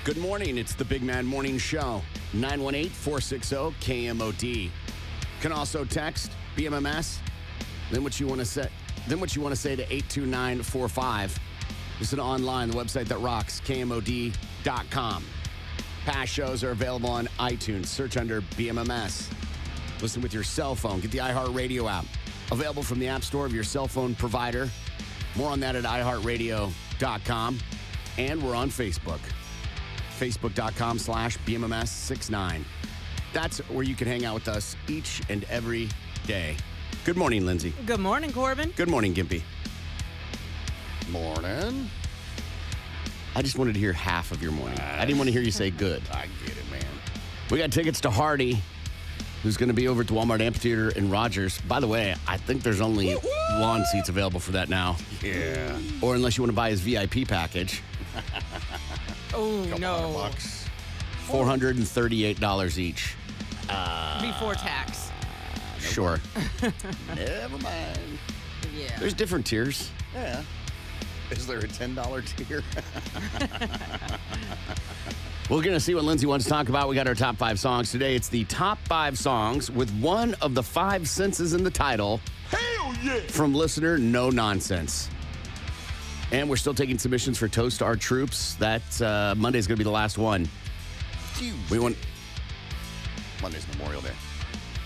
Good morning. It's the Big Man Morning Show. 918-460-KMOD. Can also text BMMS. Then what you want to say to 82945. Listen online, the website that rocks, KMOD.com. Past shows are available on iTunes. Search under BMMS. Listen with your cell phone. Get the iHeartRadio app. Available from the App Store of your cell phone provider. More on that at iHeartRadio.com. And we're on Facebook. Facebook.com/BMMS69. That's where you can hang out with us each and every day. Good morning, Lindsay. Good morning, Corbin. Good morning, Gimpy. Morning. I just wanted to hear half of your morning. I didn't want to hear you say good. I get it, man. We got tickets to Hardy, who's going to be over at the Walmart Amphitheater in Rogers. By the way, I think there's only lawn seats available for that now. Yeah. Or unless you want to buy his VIP package. Oh, no. Bucks. $438 each. Before tax. Sure. Never mind. Yeah. There's different tiers. Yeah. Is there a $10 tier? We're going to see what Lindsay wants to talk about. We got our top 5 songs today. It's the top 5 songs with one of the 5 senses in the title. Hell yeah! From listener No Nonsense. And we're still taking submissions for Toast Our Troops. That Monday's going to be the last one. Tuesday. We want Monday's Memorial Day.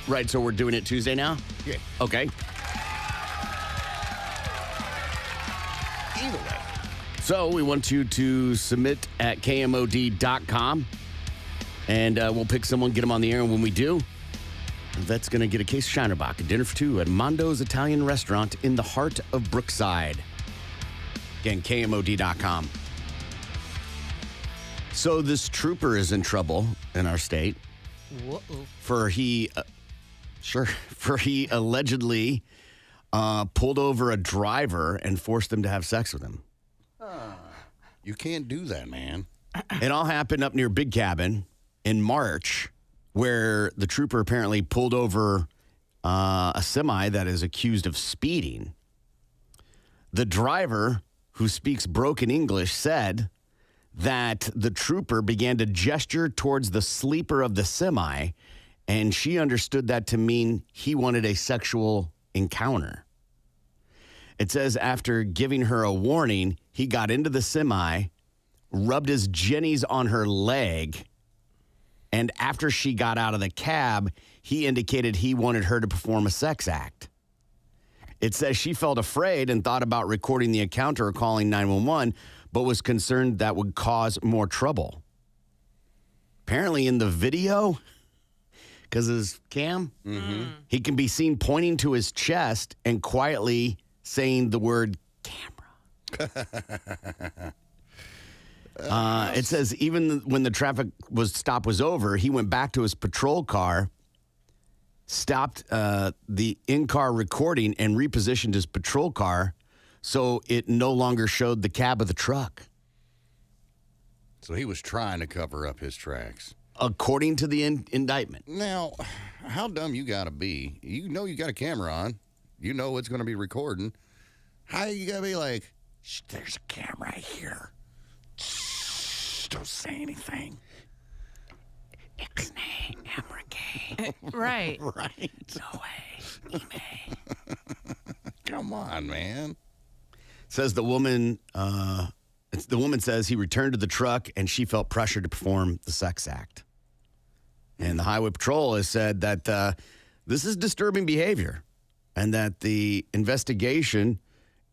Right, so we're doing it Tuesday now? Yeah. Okay. Either way. So we want you to submit at KMOD.com. And we'll pick someone, get them on the air. And when we do, that's going to get a case of Shinerbach, a dinner for 2 at Mondo's Italian Restaurant in the heart of Brookside. Again, KMOD.com. So this trooper is in trouble in our state. Whoa. For he allegedly pulled over a driver and forced him to have sex with him. You can't do that, man. It all happened up near Big Cabin in March, where the trooper apparently pulled over a semi that is accused of speeding. The driver, who speaks broken English, said that the trooper began to gesture towards the sleeper of the semi, and she understood that to mean he wanted a sexual encounter. It says after giving her a warning, he got into the semi, rubbed his jennies on her leg, and after she got out of the cab, he indicated he wanted her to perform a sex act. It says she felt afraid and thought about recording the encounter or calling 911, but was concerned that would cause more trouble. Apparently in the video, because his cam, he can be seen pointing to his chest and quietly saying the word camera. It says even when the traffic stop was over, he went back to his patrol car, stopped the in-car recording, and repositioned his patrol car so it no longer showed the cab of the truck. So he was trying to cover up his tracks. According to the indictment. Now, how dumb you got to be? You know you got a camera on. You know it's going to be recording. How you got to be like, shh, there's a camera here. Shh, don't say anything. Ixnay, Amricay. Right. Right. No way. Ime. Come on, man. Says the woman, the woman says he returned to the truck and she felt pressure to perform the sex act. And the Highway Patrol has said that this is disturbing behavior and that the investigation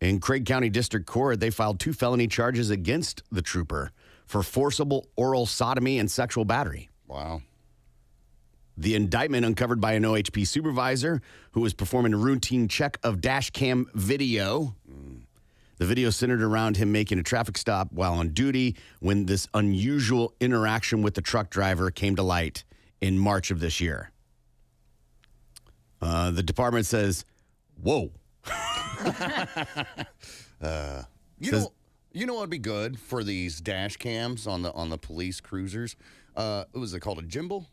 in Craig County District Court, they filed 2 felony charges against the trooper for forcible oral sodomy and sexual battery. Wow. The indictment uncovered by an OHP supervisor who was performing a routine check of dash cam video. The video centered around him making a traffic stop while on duty when this unusual interaction with the truck driver came to light in March of this year. The department says, whoa. You know what'd be good for these dash cams on the police cruisers? What was it called? A gimbal?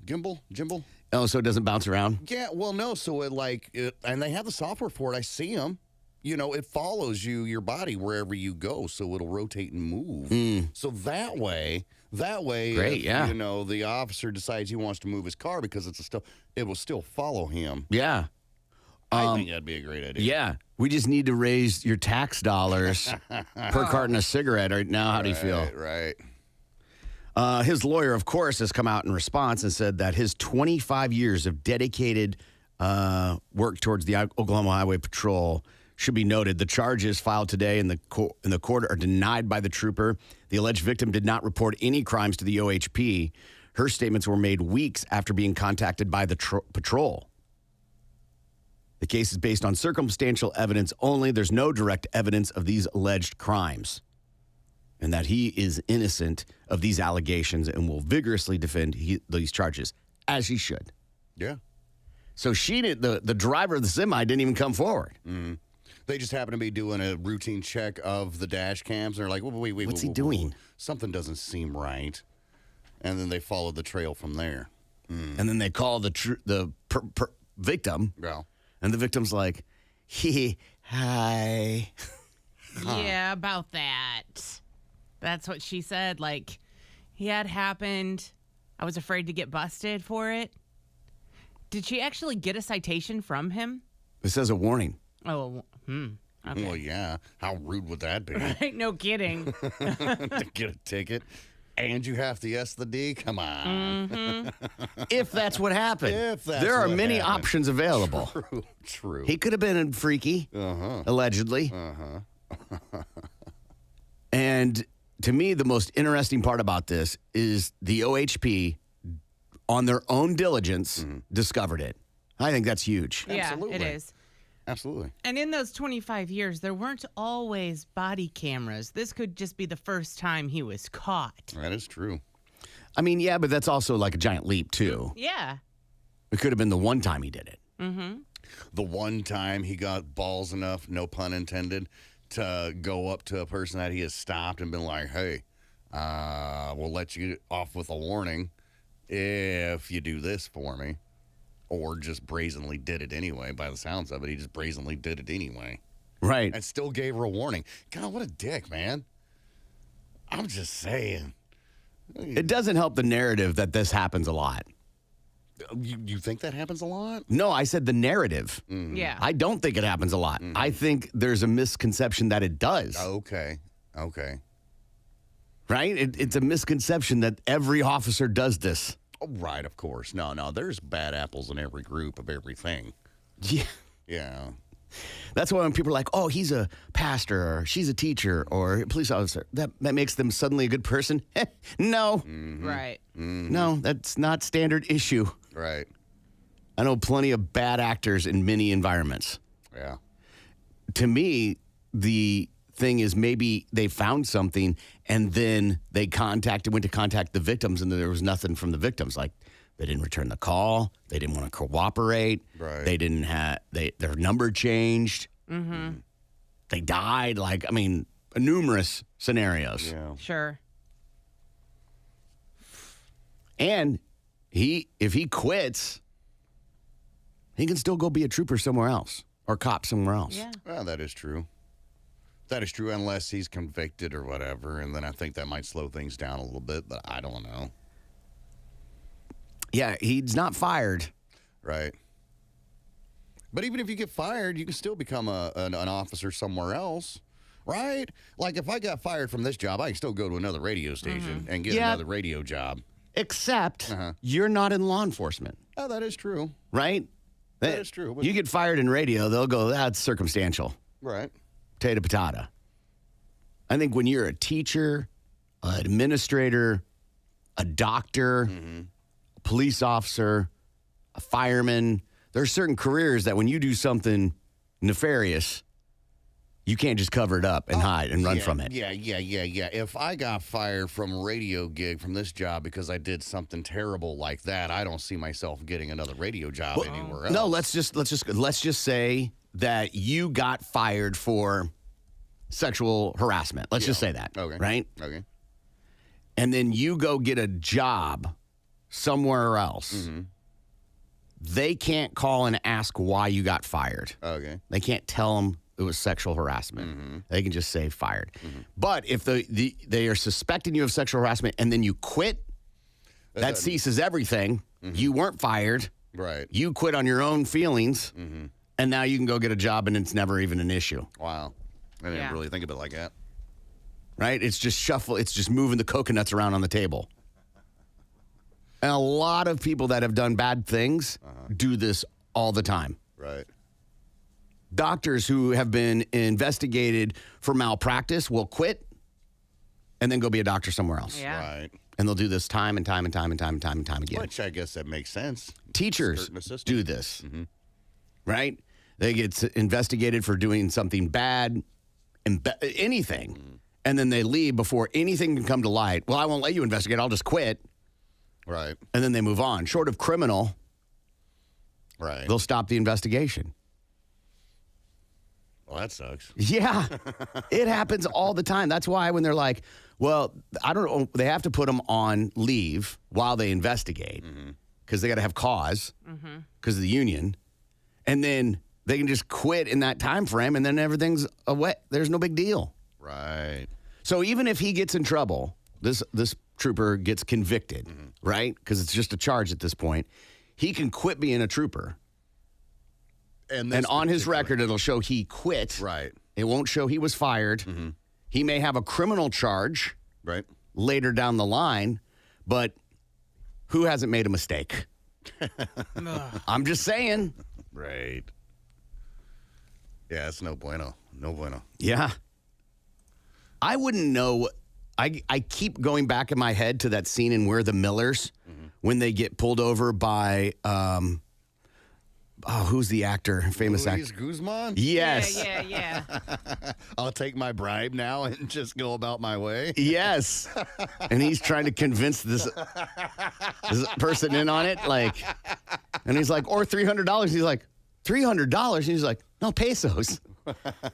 Oh, so it doesn't bounce around? Yeah, well, no. So and they have the software for it. I see them. You know, it follows your body wherever you go, so it'll rotate and move. So that way, That way, Great, if, yeah. the officer decides he wants to move his car because it will still follow him. Yeah. I think that'd be a great idea. Yeah. We just need to raise your tax dollars per carton of cigarette right now. How do you feel? Right. His lawyer, of course, has come out in response and said that his 25 years of dedicated work towards the Oklahoma Highway Patrol should be noted. The charges filed today in the court are denied by the trooper. The alleged victim did not report any crimes to the OHP. Her statements were made weeks after being contacted by the patrol. The case is based on circumstantial evidence only. There's no direct evidence of these alleged crimes, and that he is innocent of these allegations and will vigorously defend these charges, as he should. Yeah. So the driver of the semi didn't even come forward. Mm-hmm. They just happen to be doing a routine check of the dash cams. And they're like, wait. What's he doing? Something doesn't seem right. And then they followed the trail from there. And then they call the victim. Yeah. And the victim's like, hi. Yeah, about that. That's what she said. Like, he had happened. I was afraid to get busted for it. Did she actually get a citation from him? It says a warning. Oh, okay. Well, yeah. How rude would that be? Right? No kidding. To get a ticket. And you have to S the D? Come on. If that's what happened. If that's there are what many happened. options available. True. He could have been freaky, allegedly. And to me, the most interesting part about this is the OHP, on their own diligence, discovered it. I think that's huge. Yeah, Absolutely. it is. Absolutely. And in those 25 years, there weren't always body cameras. This could just be the first time he was caught. That is true. I mean, yeah, but that's also like a giant leap, too. Yeah. It could have been the one time he did it. The one time he got balls enough, no pun intended, to go up to a person that he has stopped and been like, hey, we'll let you off with a warning if you do this for me. Or just brazenly did it anyway. By the sounds of it, he just brazenly did it anyway. Right. And still gave her a warning. God, what a dick, man. I'm just saying. It doesn't help the narrative that this happens a lot. You think that happens a lot? No, I said the narrative. Yeah. I don't think it happens a lot. I think there's a misconception that it does. Okay. Right? It's a misconception that every officer does this. Oh, right, of course. No, there's bad apples in every group of everything. Yeah. Yeah. That's why when people are like, oh, he's a pastor, or she's a teacher, or a police officer, that makes them suddenly a good person. No. Right. No, that's not standard issue. Right. I know plenty of bad actors in many environments. Yeah. To me, the thing is maybe they found something and then they went to contact the victims, and there was nothing from the victims. Like, they didn't return the call. They didn't want to cooperate. Right. They didn't have, their number changed. They died. Like, I mean, numerous scenarios. Yeah. Sure. And if he quits, he can still go be a trooper somewhere else or cop somewhere else. Yeah. Well, that is true. That is true, unless he's convicted or whatever, and then I think that might slow things down a little bit, but I don't know. Yeah, he's not fired. Right. But even if you get fired, you can still become an officer somewhere else, right? Like, if I got fired from this job, I can still go to another radio station and get another radio job. Except you're not in law enforcement, Oh, that is true. right? That is true. You get fired in radio, they'll go, that's circumstantial. Right. Potato, patata. I think when you're a teacher, an administrator, a doctor, a police officer, a fireman, there are certain careers that when you do something nefarious, you can't just cover it up and hide and run from it. Yeah. If I got fired from a radio gig from this job because I did something terrible like that, I don't see myself getting another radio job anywhere else. No, let's just say that you got fired for sexual harassment. Let's just say that. Okay. Right? Okay. And then you go get a job somewhere else. They can't call and ask why you got fired. Okay. They can't tell them it it was sexual harassment. They can just say fired. But if they are suspecting you of sexual harassment and then you quit, that ceases everything. You weren't fired. Right. You quit on your own feelings, and now you can go get a job, and it's never even an issue. Wow. I didn't really think of it like that. Right? It's just shuffle. It's just moving the coconuts around on the table. And a lot of people that have done bad things do this all the time. Right. Doctors who have been investigated for malpractice will quit and then go be a doctor somewhere else. Yeah. Right. And they'll do this time and time and time and time and time and time again. Which I guess that makes sense. Teachers do this, right? They get investigated for doing something bad, anything, and then they leave before anything can come to light. Well, I won't let you investigate. I'll just quit. Right. And then they move on. Short of criminal, Right. they'll stop the investigation. Well, that sucks. Yeah, it happens all the time. That's why when they're like, well, I don't know, they have to put them on leave while they investigate because they got to have cause because of the union. And then they can just quit in that time frame and then everything's away. There's no big deal. Right. So even if he gets in trouble, this trooper gets convicted, right? Because it's just a charge at this point. He can quit being a trooper. And on his record, it'll show he quit. Right. It won't show he was fired. He may have a criminal charge Right. later down the line, but who hasn't made a mistake? I'm just saying. Right. Yeah, it's no bueno. No bueno. Yeah. I wouldn't know. I keep going back in my head to that scene in We're the Millers when they get pulled over by, who's the actor? Famous Luis actor. Guzman? Yes. Yeah. I'll take my bribe now and just go about my way. Yes. And he's trying to convince this person in on it. Like, and he's like, or $300. He's like, $300? And he's like, no, pesos.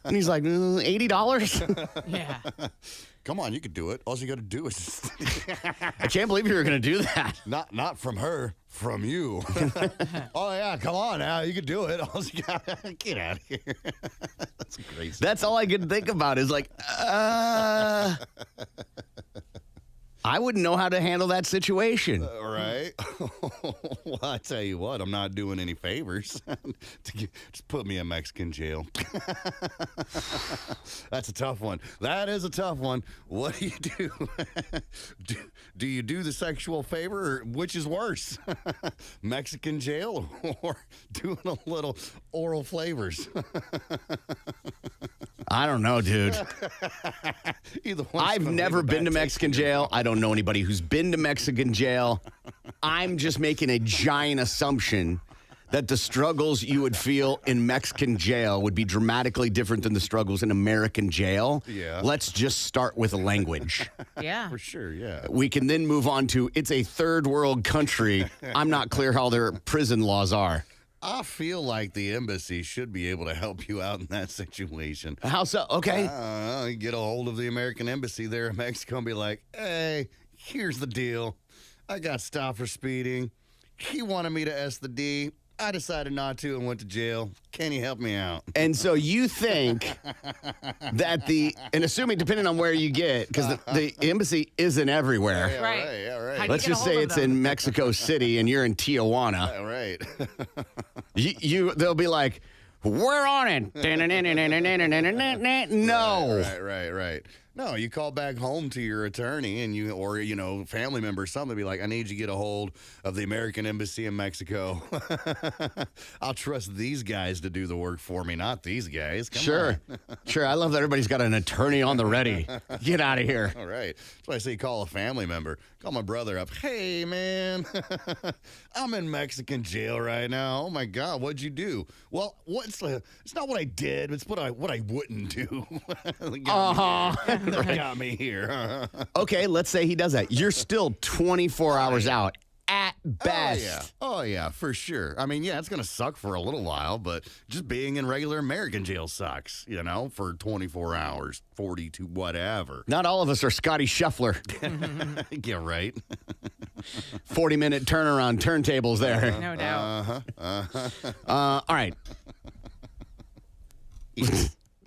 And he's like, $80? Yeah. Come on, you could do it. All you got to do is I can't believe you were going to do that. not from her, from you. Oh yeah, come on now, you could do it. All you got, get out of here. That's crazy. That's all I can think about is like, I wouldn't know how to handle that situation. Right? Well, I tell you what, I'm not doing any favors. Just put me in Mexican jail. That's a tough one. That is a tough one. What do you do? Do you do the sexual favor, or which is worse? Mexican jail or doing a little oral flavors? I don't know, dude. Either one's I've gonna never leave a been to bad taste Mexican in your jail. mouth. I don't know anybody who's been to Mexican jail. I'm just making a giant assumption that the struggles you would feel in Mexican jail would be dramatically different than the struggles in American jail. Yeah. Let's just start with language. Yeah. For sure, yeah. We can then move on to it's a third world country. I'm not clear how their prison laws are. I feel like the embassy should be able to help you out in that situation. How so? Okay. You get a hold of the American embassy there in Mexico and be like, hey, here's the deal. I got stopped for speeding. He wanted me to S the D. I decided not to and went to jail. Can you help me out? And so you think that and assuming depending on where you get, because the embassy isn't everywhere. Yeah, Right. right. Yeah, right. How do Let's get a just hold say of it's them? in Mexico City and you're in Tijuana. Yeah, right. They'll be like, we're on it. No. Right. No, you call back home to your attorney and family member or something, be like, I need you to get a hold of the American embassy in Mexico. I'll trust these guys to do the work for me, not these guys. Come Sure. on. Sure. I love that everybody's got an attorney on the ready. Get out of here. All right. That's why I say call a family member. Call my brother up. Hey, man, I'm in Mexican jail right now. Oh, my God. What'd you do? Well, it's not what I did. It's what I wouldn't do. Got me here. Okay, let's say he does that. You're still 24 hours out at best. Oh, yeah, for sure. I mean, yeah, it's going to suck for a little while, but just being in regular American jail sucks, for 24 hours, 42, whatever. Not all of us are Scotty Scheffler. Yeah, right. 40-minute turnaround turntables there. No doubt. All right.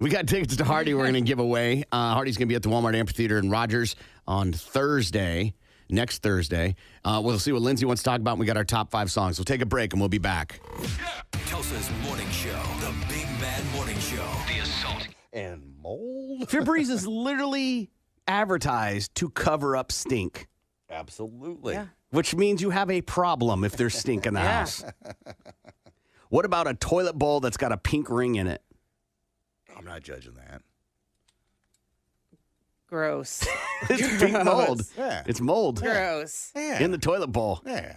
We got tickets to Hardy we're going to give away. Hardy's going to be at the Walmart Amphitheater in Rogers on Thursday, next Thursday. We'll see what Lindsay wants to talk about. We got our top 5 songs. We'll take a break and we'll be back. Tulsa's Morning Show, the Big Bad Morning Show. The Assault. And mold. Febreze is literally advertised to cover up stink, Absolutely. Yeah. which means you have a problem if there's stink in the Yeah. house. What about a toilet bowl that's got a pink ring in it? I'm not judging that. Gross. It's pink mold. Yeah. It's mold Gross. Yeah. in the toilet bowl. Yeah.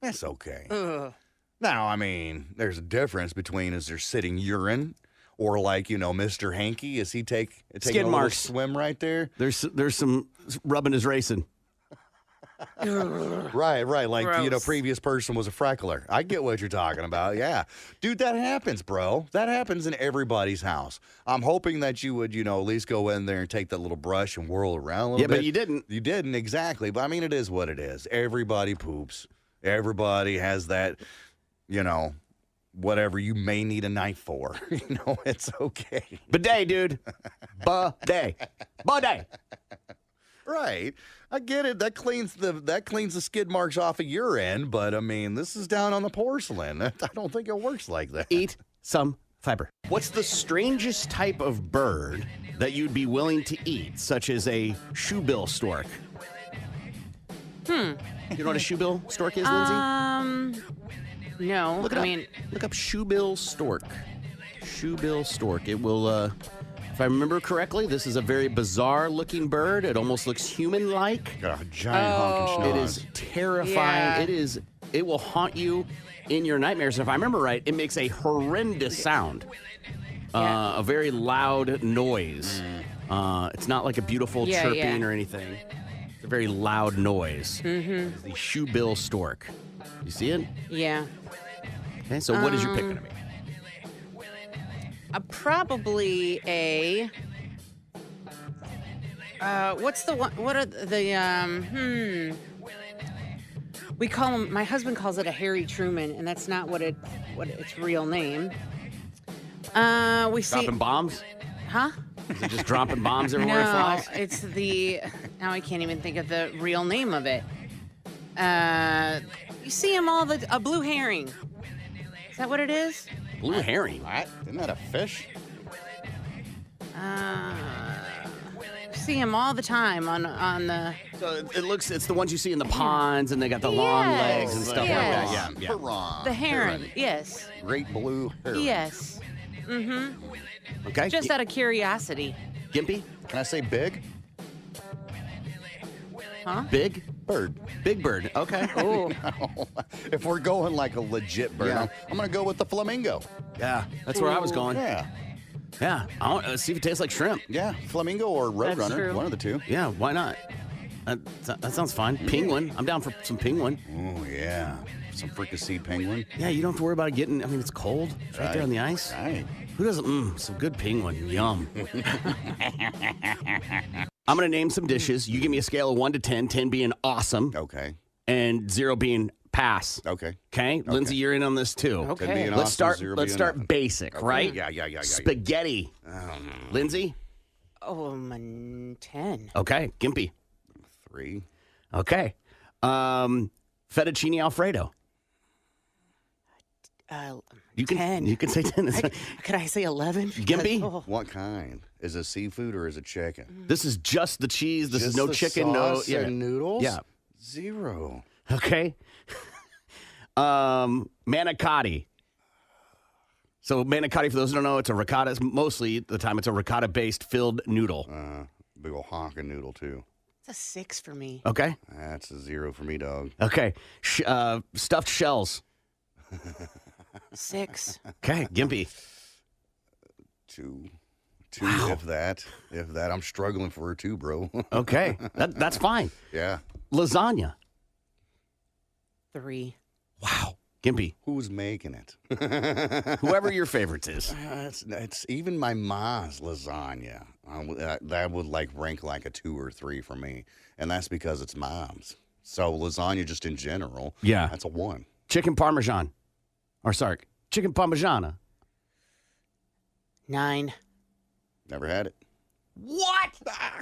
That's okay. Ugh. Now, I mean, there's a difference between is there sitting urine or like, Mr. Hanky, is he taking Skid a little marks. swim right there? There's some rubbing is racing. Right. Like, Gross. previous person was a freckler. I get what you're talking about. Yeah. Dude, that happens, bro. That happens in everybody's house. I'm hoping that you would, at least go in there and take that little brush and whirl around a little bit. But you didn't. You didn't, exactly. But I mean, it is what it is. Everybody poops. Everybody has that, whatever you may need a knife for. It's okay. Bidet, dude. Bidet. Bidet. Right. I get it. That cleans the skid marks off of your end, but I mean, this is down on the porcelain. I don't think it works like that. Eat some fiber. What's the strangest type of bird that you'd be willing to eat, such as a shoebill stork? You know what a shoebill stork is, Lindsay? No. Look it I up. mean, Look up shoebill stork. Shoebill stork. It will, if I remember correctly, this is a very bizarre-looking bird. It almost looks human-like. Got a giant honking It schnoz. is terrifying. Yeah. It will haunt you in your nightmares. And if I remember right, it makes a horrendous sound. Yeah. A very loud noise. It's not like a beautiful Yeah, chirping yeah. or anything. It's a very loud noise. Mm-hmm. It's the shoebill stork. You see it? yeah. Okay, so what is your pick going to be? Probably a. What's the one? What are the We call him. My husband calls it a Harry Truman, and that's not what its real name. We see. Dropping bombs? Huh? Is it just dropping bombs everywhere it No, flies? it's the. Now I can't even think of the real name of it. You see him a blue herring. Is that what it is? Blue herring. What? Isn't that a fish? See him all the time on the. So it's the ones you see in the ponds, and they got the long legs and Yes, stuff yes. like that. Yeah. Piranha. The heron, yes. Great blue heron. Yes. Okay. Just out of curiosity. Gimpy? Can I say big? Huh? Big? Bird. Big bird. Okay. Oh. If we're going like a legit bird, Yeah. I'm going to go with the flamingo. Yeah, that's where I was going. Yeah. Yeah. I want to see if it tastes like shrimp. Yeah. Flamingo or That's roadrunner. true. One of the two. Yeah, why not? That sounds fine. Penguin. I'm down for some penguin. Oh, yeah. Some fricasseed penguin. Yeah, you don't have to worry about getting, it's cold. It's right there on the ice. Right. Who doesn't? Some good penguin. Yum. I'm going to name some dishes. You give me a scale of 1 to 10, 10 being awesome, Okay. and 0 being pass. Okay. Okay? Lindsay, you're in on this too. Okay. 10 being Let's awesome, start 0 let's being start nothing. basic, Okay. right? Yeah. Spaghetti. Lindsay? Oh, I'm 10. Okay. Gimpy. 3. Okay. Fettuccine Alfredo. You can 10. You can say 10. Could I say 11? Gimpy? Oh, What kind? Is it seafood or is it chicken? This is just the cheese. This is Just no the chicken, sauce no and noodles? Yeah. 0. Okay. Manicotti. So manicotti, for those who don't know, it's a ricotta. Mostly the time it's a ricotta-based filled noodle. Big ol' honking noodle, too. it's a 6 for me. Okay. That's a 0 for me, dog. Okay. Stuffed shells. 6. Okay. Gimpy. 2. 2, if that. I'm struggling for a 2, bro. Okay. That's fine. Yeah. Lasagna. 3. Wow. Gimpy. Who's making it? Whoever your favorites is. It's even my mom's lasagna. That would rank like a 2 or 3 for me, and that's because it's mom's. So lasagna, just in general, Yeah. that's a 1. Chicken Parmesan. Or sorry, chicken Parmigiana. 9. Never had it. What?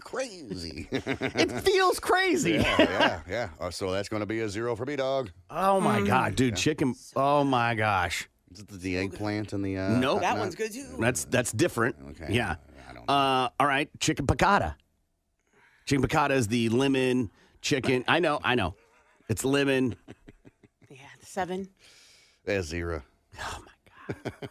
Crazy. It feels crazy. Yeah. So that's going to be a 0 for me, dog. Oh, my God, dude. Chicken. Oh, my gosh. Is it the eggplant and the... Nope. That one's good, too. That's different. Okay. Yeah. I don't know. All right. Chicken piccata. Chicken piccata is the lemon chicken. I know. It's lemon. Yeah, 7. That's 0. Oh, my God.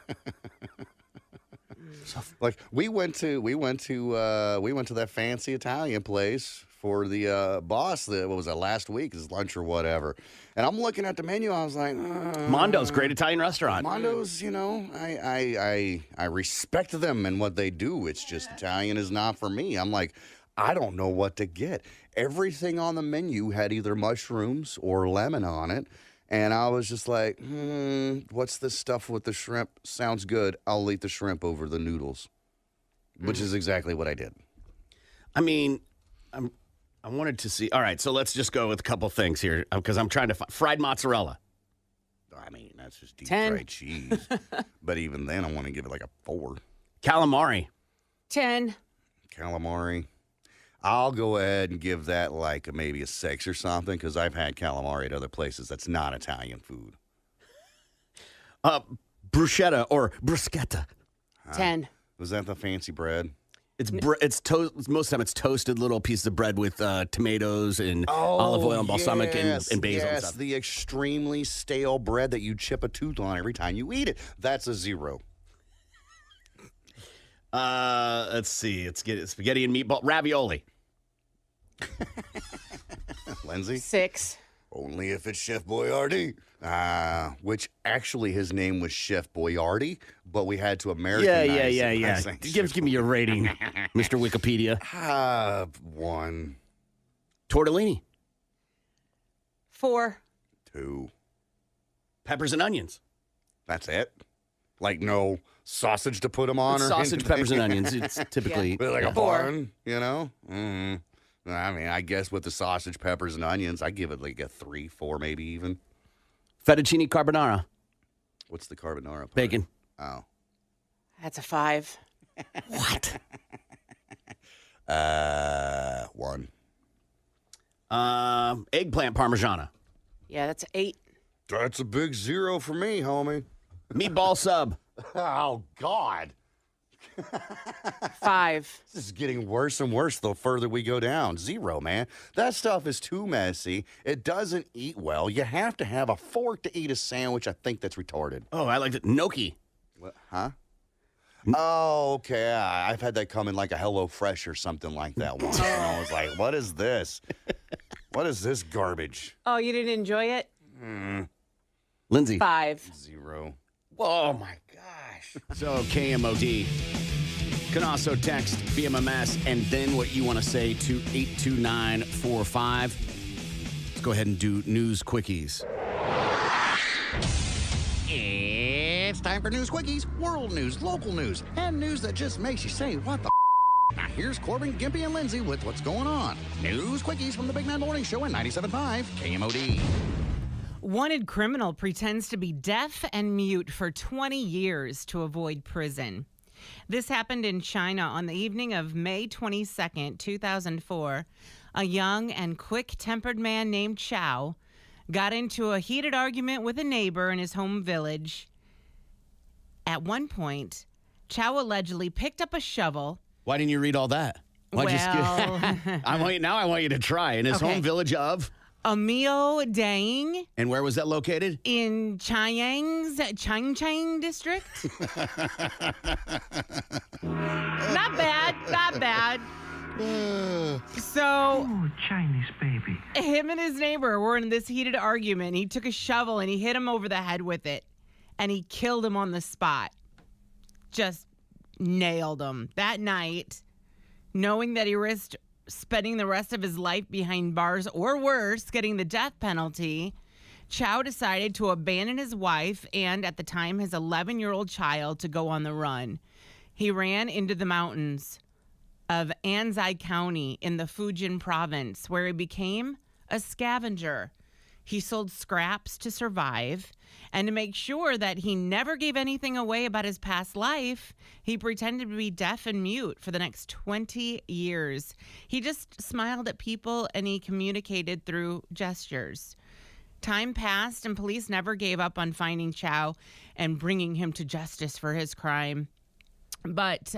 Like we went to that fancy Italian place for the boss. What was that, last week? His lunch or whatever. And I'm looking at the menu. I was like, Mondo's, great Italian restaurant. Mondo's. I respect them and what they do. It's just Italian is not for me. I'm like, I don't know what to get. Everything on the menu had either mushrooms or lemon on it. And I was just like, what's this stuff with the shrimp? Sounds good. I'll eat the shrimp over the noodles, which is exactly what I did. I mean, I wanted to see. All right, so let's just go with a couple things here because I'm trying to find fried mozzarella. I mean, that's just deep 10. fried cheese. But even then, I want to give it like a 4. Calamari. 10. Calamari. I'll go ahead and give that like maybe a 6 or something because I've had calamari at other places that's not Italian food. Bruschetta or bruschetta. 10. Was that the fancy bread? It's most of the time it's toasted little pieces of bread with tomatoes and olive oil and balsamic and basil and Yes, stuff. the extremely stale bread that you chip a tooth on every time you eat it. That's a 0. Let's see. Let's get it. Spaghetti and meatball ravioli. Lindsay? 6. Only if it's Chef Boyardee. Which actually his name was Chef Boyardee, but we had to Americanize it by saying Give me your rating, Mr. Wikipedia. 1, Tortellini, 4. 2. peppers and onions. That's it. Like no sausage to put them on, or Sausage, anything? peppers, and onions. It's typically But like a 4. bun, you know? I mean, I guess with the sausage, peppers, and onions, I give it like a 3, 4, maybe even. fettuccine carbonara, What's the carbonara part? bacon. Oh. That's a 5. What? 1. Eggplant parmigiana, Yeah, that's 8. That's a big 0 for me, homie. meatball sub. Oh, God. 5. This is getting worse and worse the further we go down. 0, man. That stuff is too messy. It doesn't eat well. You have to have a fork to eat a sandwich. I think that's retarded. Oh, I liked it. Gnocchi. What? Huh? Oh, okay. I've had that come in like a HelloFresh or something like that once. And I was like, what is this? What is this garbage? Oh, you didn't enjoy it? Lindsay. 5. 0. Oh my gosh. So KMOD can also text BMMS and then what you want to say to 82945. Let's go ahead and do news quickies. It's time for News Quickies, world news, local news, and news that just makes you say, what the Now here's Corbin, Gimpy, and Lindsay with what's going on. News Quickies from the Big Man Morning Show at 97.5 KMOD. Wanted criminal pretends to be deaf and mute for 20 years to avoid prison. This happened in China on the evening of May 22nd, 2004. A young and quick-tempered man named Chow got into a heated argument with a neighbor in his home village. At one point, Chow allegedly picked up a shovel. Why didn't you read all that? Why'd you skip? I want you to try. In his Okay. home village of? Amio Dang And where was that located? in Changchang district. Not bad. So, Chinese baby. him and his neighbor were in this heated argument. He took a shovel and he hit him over the head with it, and he killed him on the spot. Just nailed him. That night, knowing that he risked spending the rest of his life behind bars or worse, getting the death penalty, Chow decided to abandon his wife and, at the time, his 11-year-old child to go on the run. He ran into the mountains of Anzai County in the Fujian province, where he became a scavenger. He sold scraps to survive. And to make sure that he never gave anything away about his past life, he pretended to be deaf and mute for the next 20 years. He just smiled at people and he communicated through gestures. Time passed and police never gave up on finding Chow and bringing him to justice for his crime. But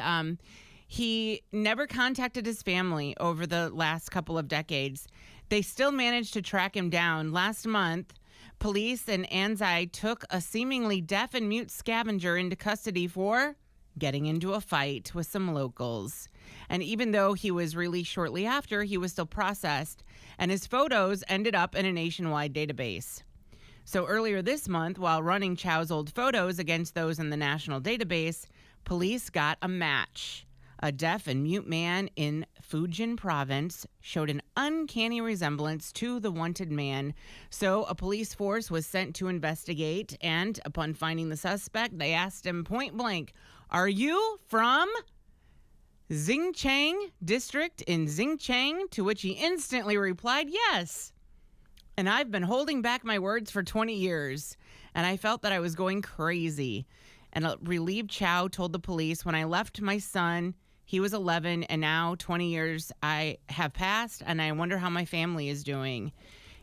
he never contacted his family over the last couple of decades. They still managed to track him down. Last month, police in Anzai took a seemingly deaf and mute scavenger into custody for getting into a fight with some locals. And even though he was released shortly after, he was still processed, and his photos ended up in a nationwide database. So earlier this month, while running Chow's old photos against those in the national database, police got a match. A deaf and mute man in Fujian province showed an uncanny resemblance to the wanted man. So a police force was sent to investigate, and upon finding the suspect, they asked him point blank, "Are you from Xinjiang district in Xinjiang?" To which he instantly replied, "Yes." And I've been holding back my words for 20 years, and I felt that I was going crazy. And a relieved Chow told the police, "When I left my son, he was 11, and now 20 years I have passed, and I wonder how my family is doing."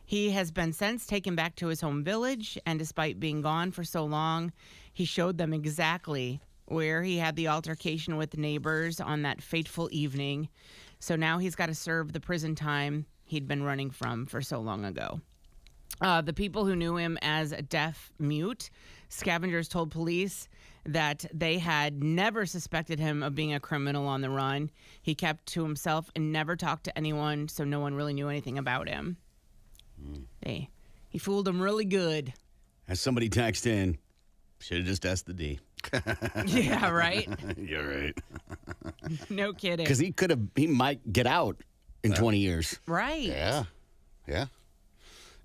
He has been since taken back to his home village, and despite being gone for so long, he showed them exactly where he had the altercation with neighbors on that fateful evening. So now he's got to serve the prison time he'd been running from for so long ago. The people who knew him as deaf mute, scavengers told police that they had never suspected him of being a criminal on the run. He kept to himself and never talked to anyone, so no one really knew anything about him. He fooled them really good. As somebody texted in, should have just asked the D. Yeah, right? You're right. No kidding. Because he might get out in 20 years. Right. Yeah. Yeah.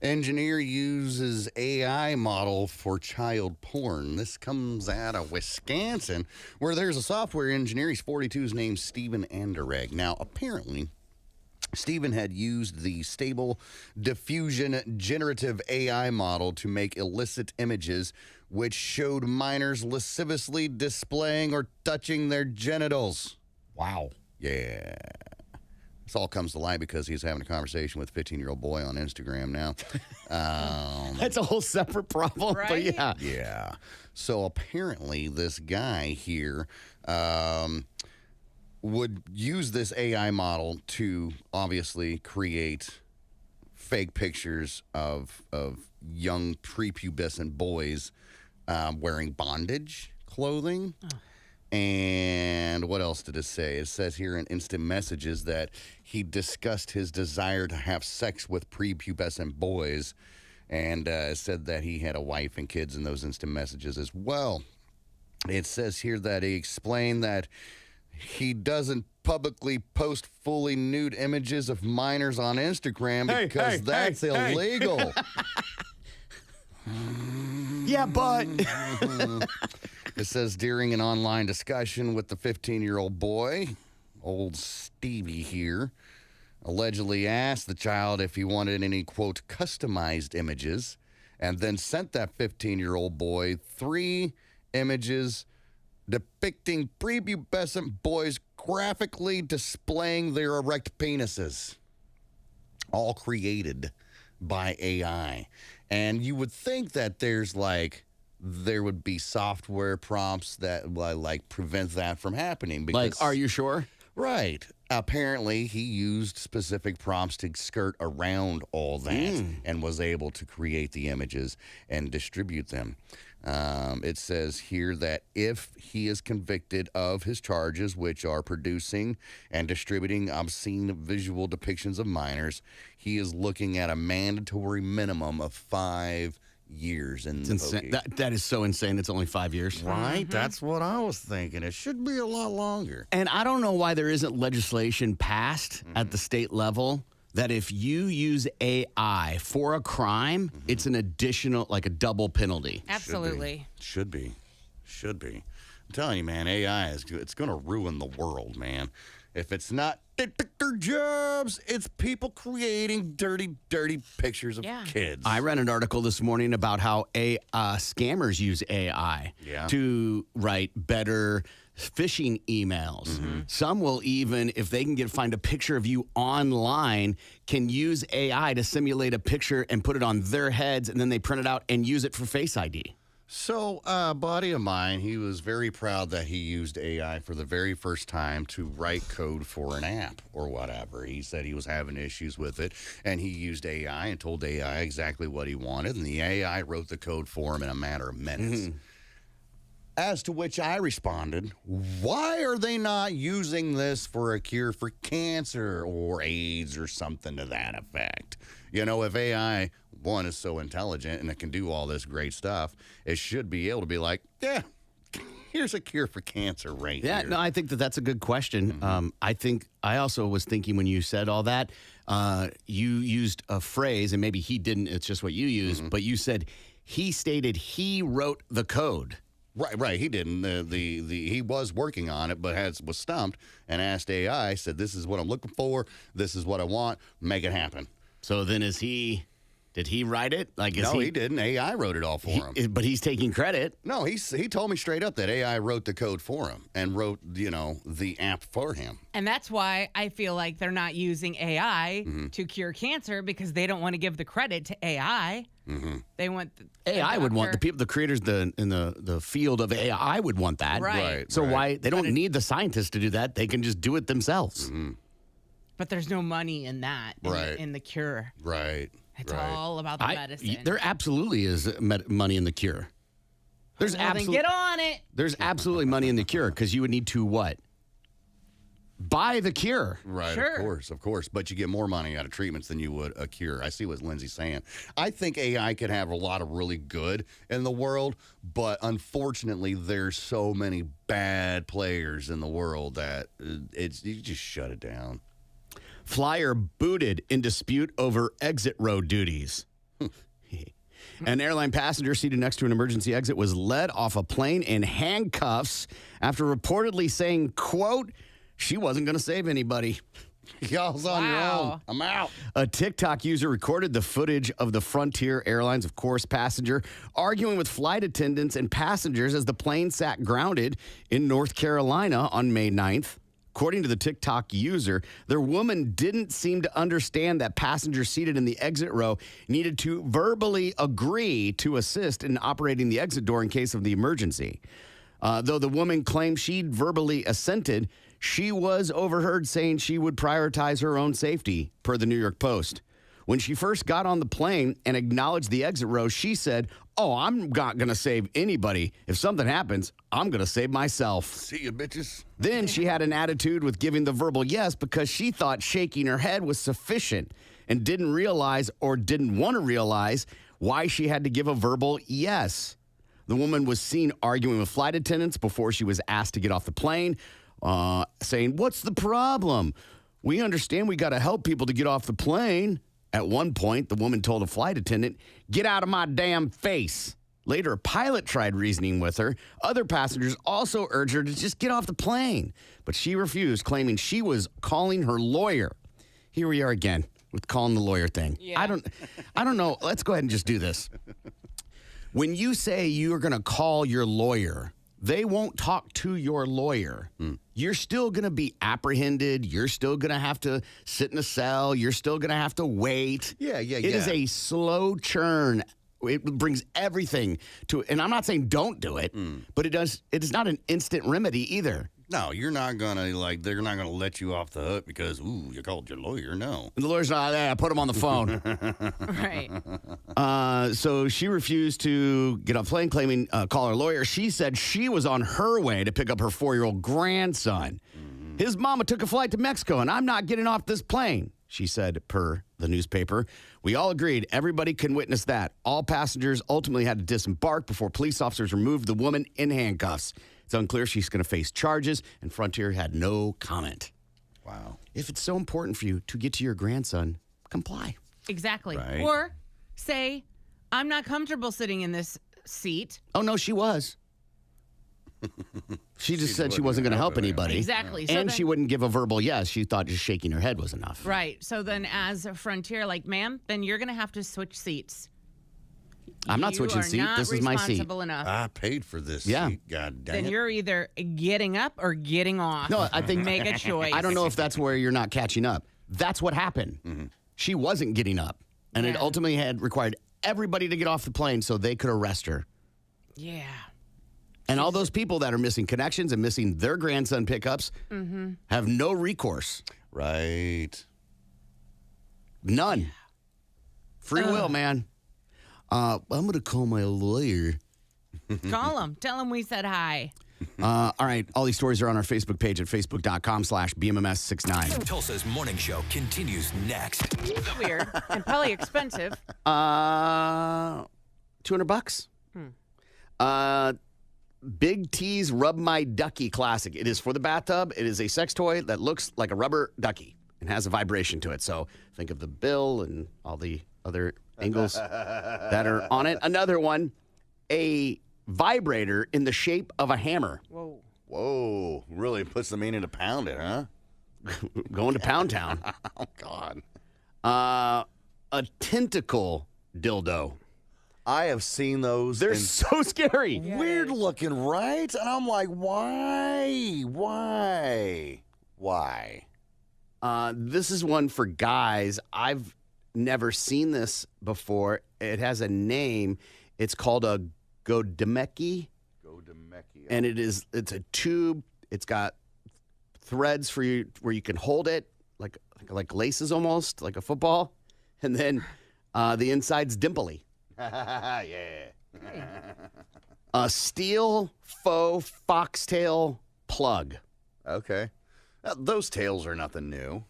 Engineer uses AI model for child porn. This comes out of Wisconsin, where there's a software engineer. He's 42. His name's Stephen Anderegg. Now, apparently, Stephen had used the Stable Diffusion generative AI model to make illicit images which showed minors lasciviously displaying or touching their genitals. Wow. Yeah. This all comes to light because he's having a conversation with a 15-year-old boy on Instagram now. That's a whole separate problem. But Right? yeah. Yeah. So apparently this guy here would use this AI model to obviously create fake pictures of young prepubescent boys wearing bondage clothing. Oh. And what else did it say? It says here in instant messages that he discussed his desire to have sex with prepubescent boys, and said that he had a wife and kids in those instant messages as well. It says here that he explained that he doesn't publicly post fully nude images of minors on Instagram because that's illegal. Yeah, but It says during an online discussion with the 15-year-old boy, old Stevie here, allegedly asked the child if he wanted any, quote, customized images, and then sent that 15-year-old boy 3 images depicting prepubescent boys graphically displaying their erect penises, all created by AI. And you would think that there would be software prompts that like prevent that from happening. Because, like, are you sure? Right. Apparently, he used specific prompts to skirt around all that and was able to create the images and distribute them. It says here that if he is convicted of his charges, which are producing and distributing obscene visual depictions of minors, he is looking at a mandatory minimum of 5 years in the Insane. That is so insane. It's only 5 years. Right? That's what I was thinking. It should be a lot longer. And I don't know why there isn't legislation passed at the state level that if you use AI for a crime, it's an additional, like a double penalty. Absolutely. Should be. I'm telling you, man, AI it's going to ruin the world, man. If it's not, they took their jobs. It's people creating dirty, dirty pictures of kids. I read an article this morning about how scammers use AI to write better phishing emails. Some will even, if they can find a picture of you online, can use AI to simulate a picture and put it on their heads, and then they print it out and use it for Face ID. So, a buddy of mine, he was very proud that he used AI for the very first time to write code for an app or whatever. He said he was having issues with it, and he used AI and told AI exactly what he wanted, and the AI wrote the code for him in a matter of minutes. As to which I responded, why are they not using this for a cure for cancer or AIDS or something to that effect? You know, if AI, one, is so intelligent and it can do all this great stuff, it should be able to be like, yeah, here's a cure for cancer right here. Yeah, no, I think that's a good question. I also was thinking when you said all that, you used a phrase, and maybe he didn't, it's just what you used, but you said he stated he wrote the code. Right. He didn't. He was working on it, but was stumped and asked AI, said, this is what I'm looking for. This is what I want. Make it happen. So then did he write it? No, he didn't. AI wrote it all for him. But he's taking credit. No, he told me straight up that AI wrote the code for him and wrote, the app for him. And that's why I feel like they're not using AI to cure cancer, because they don't want to give the credit to AI. They want AI would want the creators in the field of AI would want that. Right. So why they don't need the scientists to do that? They can just do it themselves. But there's no money in that, in the cure. Right. It's all about the medicine. There absolutely is money in the cure. There's then get on it. There's absolutely money in the cure, because you would need to what? Buy the cure. Right, Sure. of course. But you get more money out of treatments than you would a cure. I see what Lindsay's saying. I think AI could have a lot of really good in the world, but unfortunately, there's so many bad players in the world that you just shut it down. Flyer booted in dispute over exit row duties. An airline passenger seated next to an emergency exit was led off a plane in handcuffs after reportedly saying, quote, she wasn't going to save anybody. Y'all's on your own. I'm out. A TikTok user recorded the footage of the Frontier Airlines, of course, passenger arguing with flight attendants and passengers as the plane sat grounded in North Carolina on May 9th. According to the TikTok user, their woman didn't seem to understand that passengers seated in the exit row needed to verbally agree to assist in operating the exit door in case of the emergency. Though the woman claimed she'd verbally assented, she was overheard saying she would prioritize her own safety, per the New York Post. When she first got on the plane and acknowledged the exit row, she said, "Oh, I'm not going to save anybody. If something happens, I'm going to save myself." See you, bitches. Then she had an attitude with giving the verbal yes because she thought shaking her head was sufficient and didn't realize or didn't want to realize why she had to give a verbal yes. The woman was seen arguing with flight attendants before she was asked to get off the plane, saying, "What's the problem? We understand we got to help people to get off the plane." At one point, the woman told a flight attendant, "Get out of my damn face." Later, a pilot tried reasoning with her. Other passengers also urged her to just get off the plane, but she refused, claiming she was calling her lawyer. Here we are again with calling the lawyer thing. Yeah. I don't know. Let's go ahead and just do this. When you say you're going to call your lawyer, they won't talk to your lawyer. You're still going to be apprehended. You're still going to have to sit in a cell. You're still going to have to wait. Yeah. It is a slow churn. It brings everything to, and I'm not saying don't do it, but it is not an instant remedy either. No, you're not going to, they're not going to let you off the hook because, you called your lawyer. No. And the lawyer's not there. I put him on the phone. Right. So she refused to get off the plane, claiming, call her lawyer. She said she was on her way to pick up her 4-year-old grandson. His mama took a flight to Mexico, and I'm not getting off this plane, she said, per the newspaper. We all agreed. Everybody can witness that. All passengers ultimately had to disembark before police officers removed the woman in handcuffs. It's unclear she's going to face charges, and Frontier had no comment. Wow. If it's so important for you to get to your grandson, comply. Exactly. Right. Or say, I'm not comfortable sitting in this seat. Oh, no, she was. She just said she wasn't going to help anybody. Exactly. So And then- she wouldn't give a verbal yes. She thought just shaking her head was enough. Right. So then as a Frontier, like, ma'am, then you're going to have to switch seats. I'm not switching You are seat. not This is my seat. responsible enough. I paid for this Yeah. seat. God dang Then it. you're either getting up or getting off. No, I think Make a choice. I don't know if that's where you're not catching up. That's what happened. She wasn't getting up, and it Yeah. ultimately had required everybody to get off the plane so they could arrest her. Yeah. And all those people that are missing connections and missing their grandson pickups have no recourse. Right. None. Free will, man. I'm going to call my lawyer. Call him. Tell him we said hi. All right. All these stories are on our Facebook page at facebook.com/BMMS69. Tulsa's morning show continues next. Weird and probably expensive. $200. Big T's Rub My Ducky Classic. It is for the bathtub. It is a sex toy that looks like a rubber ducky and has a vibration to it. So think of the bill and all the other angles that are on it. Another one, a vibrator in the shape of a hammer. Whoa. Whoa. Really puts the meaning to pound it, huh? Going to Pound Town. Oh, God. A tentacle dildo. I have seen those. They're and so scary. weird looking, right? And I'm like, why? Why? This is one for guys. I've never seen this before. It has a name. It's called a godemeki, and it's a tube. It's got threads for you where you can hold it like laces almost, like a football, and then the inside's dimply. Yeah. A steel faux foxtail plug. Okay. Those tails are nothing new.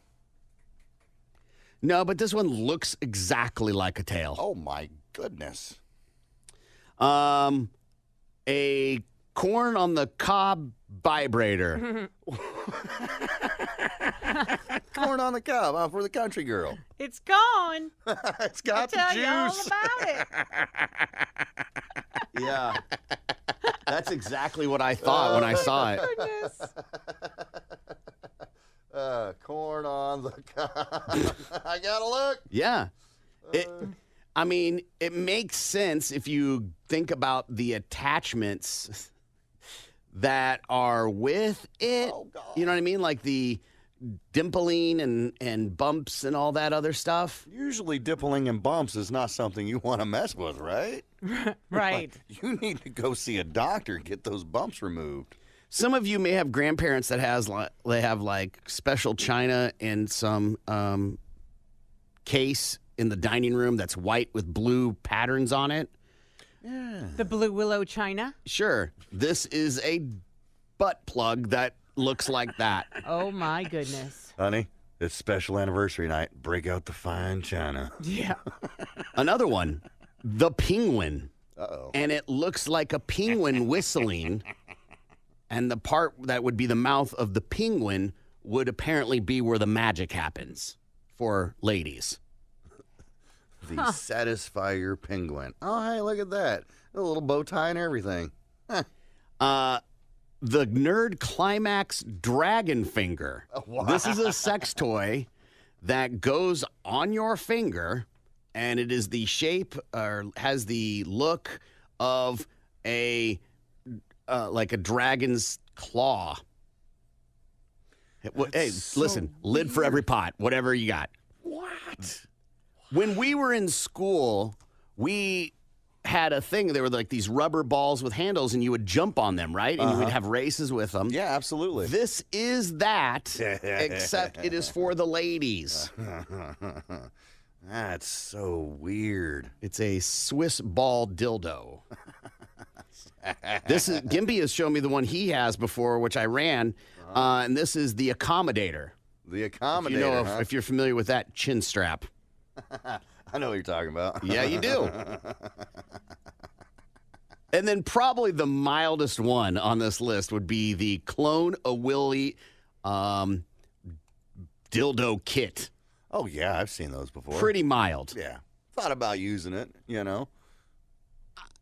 No, but this one looks exactly like a tail. Oh, my goodness. A corn on the cob vibrator. Corn on the cob for the country girl. It's gone. It's got the Tell you all juice. about it. Yeah. That's exactly what I thought when I saw it. Goodness. Corn on the cob. I gotta look. Yeah. I mean, it makes sense if you think about the attachments that are with it. Oh, God. You know what I mean? Like the dimpling and bumps and all that other stuff. Usually, dippling and bumps is not something you want to mess with, right? Right. You need to go see a doctor and get those bumps removed. Some of you may have grandparents that they have like special china in some case in the dining room that's white with blue patterns on it. The Blue Willow China. Sure, this is a butt plug that looks like that. Oh my goodness. Honey, it's special anniversary night. Break out the fine china. Yeah. Another one, the penguin. Uh-oh. And it looks like a penguin whistling. And the part that would be the mouth of the penguin would apparently be where the magic happens for ladies. The Satisfier penguin. Oh, hey, look at that. A little bow tie and everything. The Nerd Climax Dragon Finger. Wow. This is a sex toy that goes on your finger, and it is the shape or has the look of a like a dragon's claw. Hey, listen, lid for every pot, whatever you got. What? When we were in school, we had a thing. There were like these rubber balls with handles, and you would jump on them, right? And you would have races with them. Yeah, absolutely. This is that, except it is for the ladies. That's so weird. It's a Swiss ball dildo. This is Gimpy has shown me the one he has before, which I ran, and this is the accommodator. The accommodator. You know, huh? if you're familiar with that chin strap. I know what you're talking about. Yeah, you do. And then probably the mildest one on this list would be the Clone a Willy dildo kit. Oh, yeah, I've seen those before. Pretty mild. Yeah. Thought about using it, you know.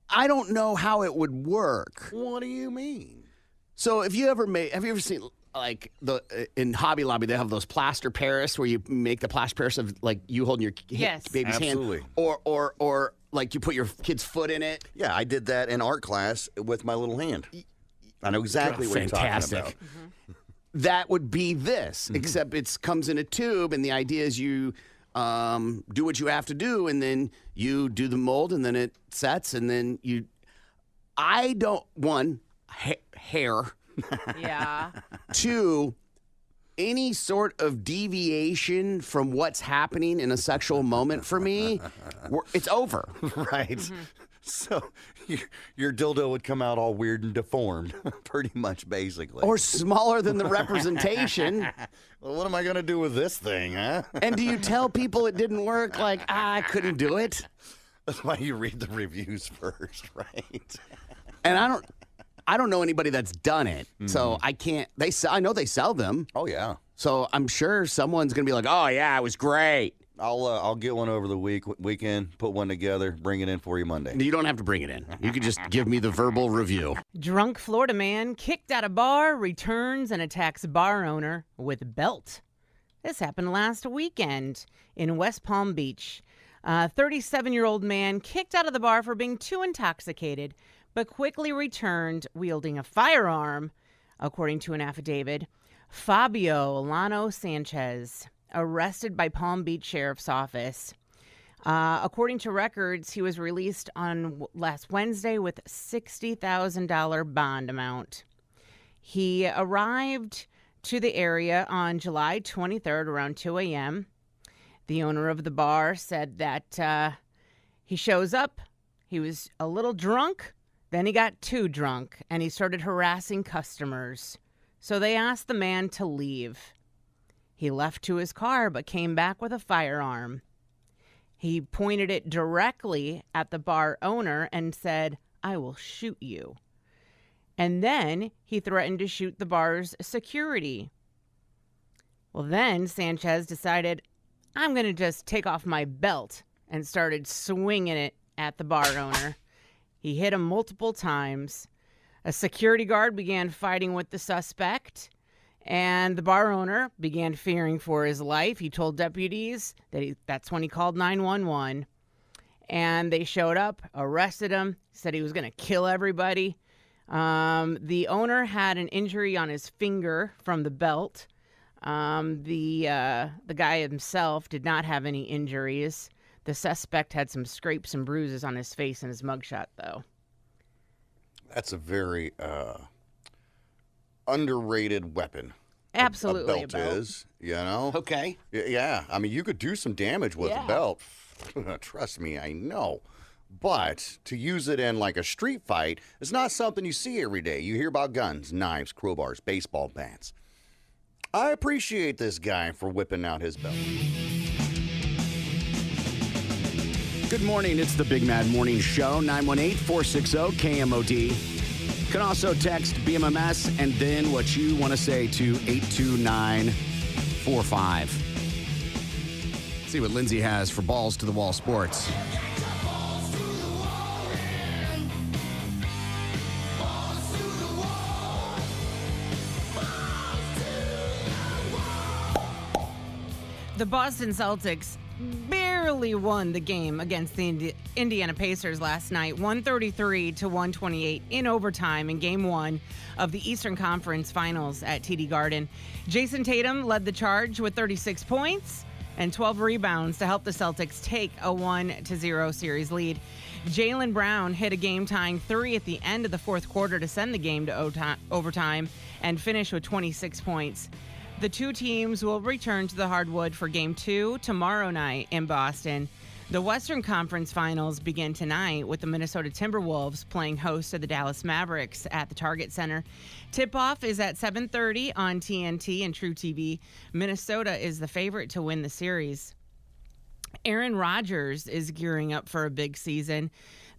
I don't know how it would work. What do you mean? So have you ever seen like in Hobby Lobby they have those plaster Paris where you make the plaster Paris of like you holding your Yes. baby's Absolutely. hand, or like you put your kid's foot in it. Yeah, I did that in art class with my little hand. I know exactly what you're Fantastic. talking about. That would be this, except it comes in a tube, and the idea is you do what you have to do, and then you do the mold, and then it sets, and then you. I don't hair. Yeah. Two, any sort of deviation from what's happening in a sexual moment for me, it's over. Right. So your dildo would come out all weird and deformed, pretty much, basically. Or smaller than the representation. Well, what am I going to do with this thing, huh? And do you tell people it didn't work? Like, I couldn't do it. That's why you read the reviews first, right? And I don't know anybody that's done it, so I can't. I know they sell them, Oh, yeah. so I'm sure someone's gonna be like, "Oh yeah, it was great." I'll get one over the weekend, put one together, bring it in for you Monday. You don't have to bring it in. You could just give me the verbal review. Drunk Florida man kicked out of bar, returns and attacks bar owner with belt. This happened last weekend in West Palm Beach. A 37-year-old man kicked out of the bar for being too intoxicated, but quickly returned wielding a firearm, according to an affidavit. Fabio Lano Sanchez, arrested by Palm Beach Sheriff's Office. According to records, he was released on last Wednesday with $60,000 bond amount. He arrived to the area on July 23rd around 2 a.m. The owner of the bar said that he shows up, he was a little drunk, then he got too drunk, and he started harassing customers. So they asked the man to leave. He left to his car but came back with a firearm. He pointed it directly at the bar owner and said, "I will shoot you." And then he threatened to shoot the bar's security. Well, then Sanchez decided, "I'm going to just take off my belt," and started swinging it at the bar owner. He hit him multiple times. A security guard began fighting with the suspect, and the bar owner began fearing for his life. He told deputies that's when he called 911, and they showed up, arrested him, said he was going to kill everybody. The owner had an injury on his finger from the belt. The guy himself did not have any injuries. The suspect had some scrapes and bruises on his face in his mugshot, though. That's a very underrated weapon. Absolutely. A belt is, you know? Okay. Yeah. I mean, you could do some damage with a belt. Trust me, I know. But to use it in like a street fight is not something you see every day. You hear about guns, knives, crowbars, baseball bats. I appreciate this guy for whipping out his belt. Good morning. It's the Big Mad Morning Show, 918-460-KMOD. You can also text BMMS and then what you want to say to 82945. See what Lindsay has for Balls to the Wall Sports. The Boston Celtics barely won the game against the Indiana Pacers last night, 133-128 in overtime in Game 1 of the Eastern Conference Finals at TD Garden. Jason Tatum led the charge with 36 points and 12 rebounds to help the Celtics take a 1-0 series lead. Jaylen Brown hit a game-tying three at the end of the fourth quarter to send the game to overtime and finish with 26 points. The two teams will return to the hardwood for Game 2 tomorrow night in Boston. The Western Conference Finals begin tonight with the Minnesota Timberwolves playing host to the Dallas Mavericks at the Target Center. Tip-off is at 7:30 on TNT and True TV. Minnesota is the favorite to win the series. Aaron Rodgers is gearing up for a big season.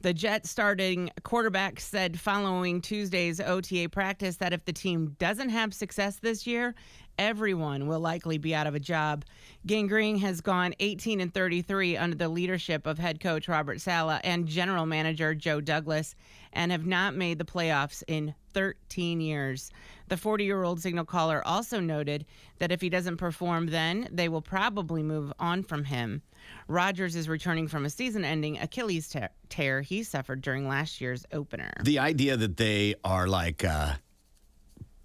The Jets starting quarterback said following Tuesday's OTA practice that if the team doesn't have success this year, everyone will likely be out of a job. Gang Green has gone 18-33 under the leadership of head coach Robert Saleh and general manager Joe Douglas and have not made the playoffs in 13 years. The 40-year-old signal caller also noted that if he doesn't perform then, they will probably move on from him. Rodgers is returning from a season-ending Achilles tear he suffered during last year's opener. The idea that they are like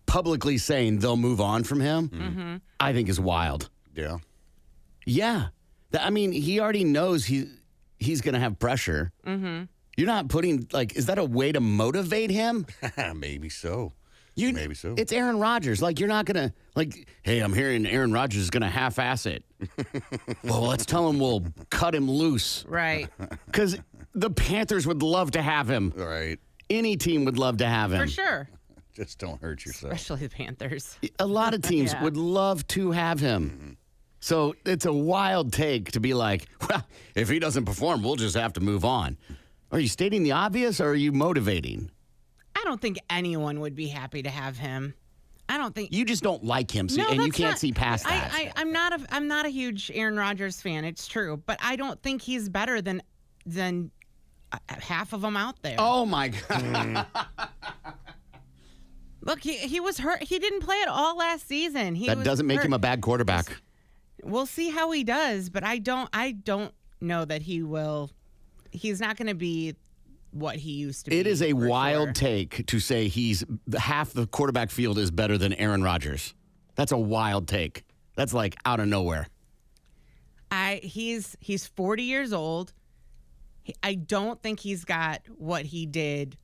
publicly saying they'll move on from him, I think is wild. Yeah. Yeah. I mean, he already knows he's going to have pressure. Mm-hmm. You're not putting, like, is that a way to motivate him? Maybe so. Maybe so. It's Aaron Rodgers. Like, you're not going to, like, hey, I'm hearing Aaron Rodgers is going to half-ass it. Well, let's tell him we'll cut him loose. Right. Because the Panthers would love to have him. Right. Any team would love to have him. For sure. Just don't hurt yourself. Especially the Panthers. A lot of teams would love to have him. Mm-hmm. So it's a wild take to be like, well, if he doesn't perform, we'll just have to move on. Are you stating the obvious or are you motivating? I don't think anyone would be happy to have him. I don't think you just don't like him, so, no, and you that's can't not, see past that. I'm not a huge Aaron Rodgers fan. It's true, but I don't think he's better than half of them out there. Oh my God! Look, he was hurt. He didn't play at all last season. That doesn't make him a bad quarterback. We'll see how he does, but I don't know that he will. He's not going to be what he used to be. It is a wild sure. take to say half the quarterback field is better than Aaron Rodgers. That's a wild take. That's like out of nowhere. He's 40 years old. I don't think he's got what he did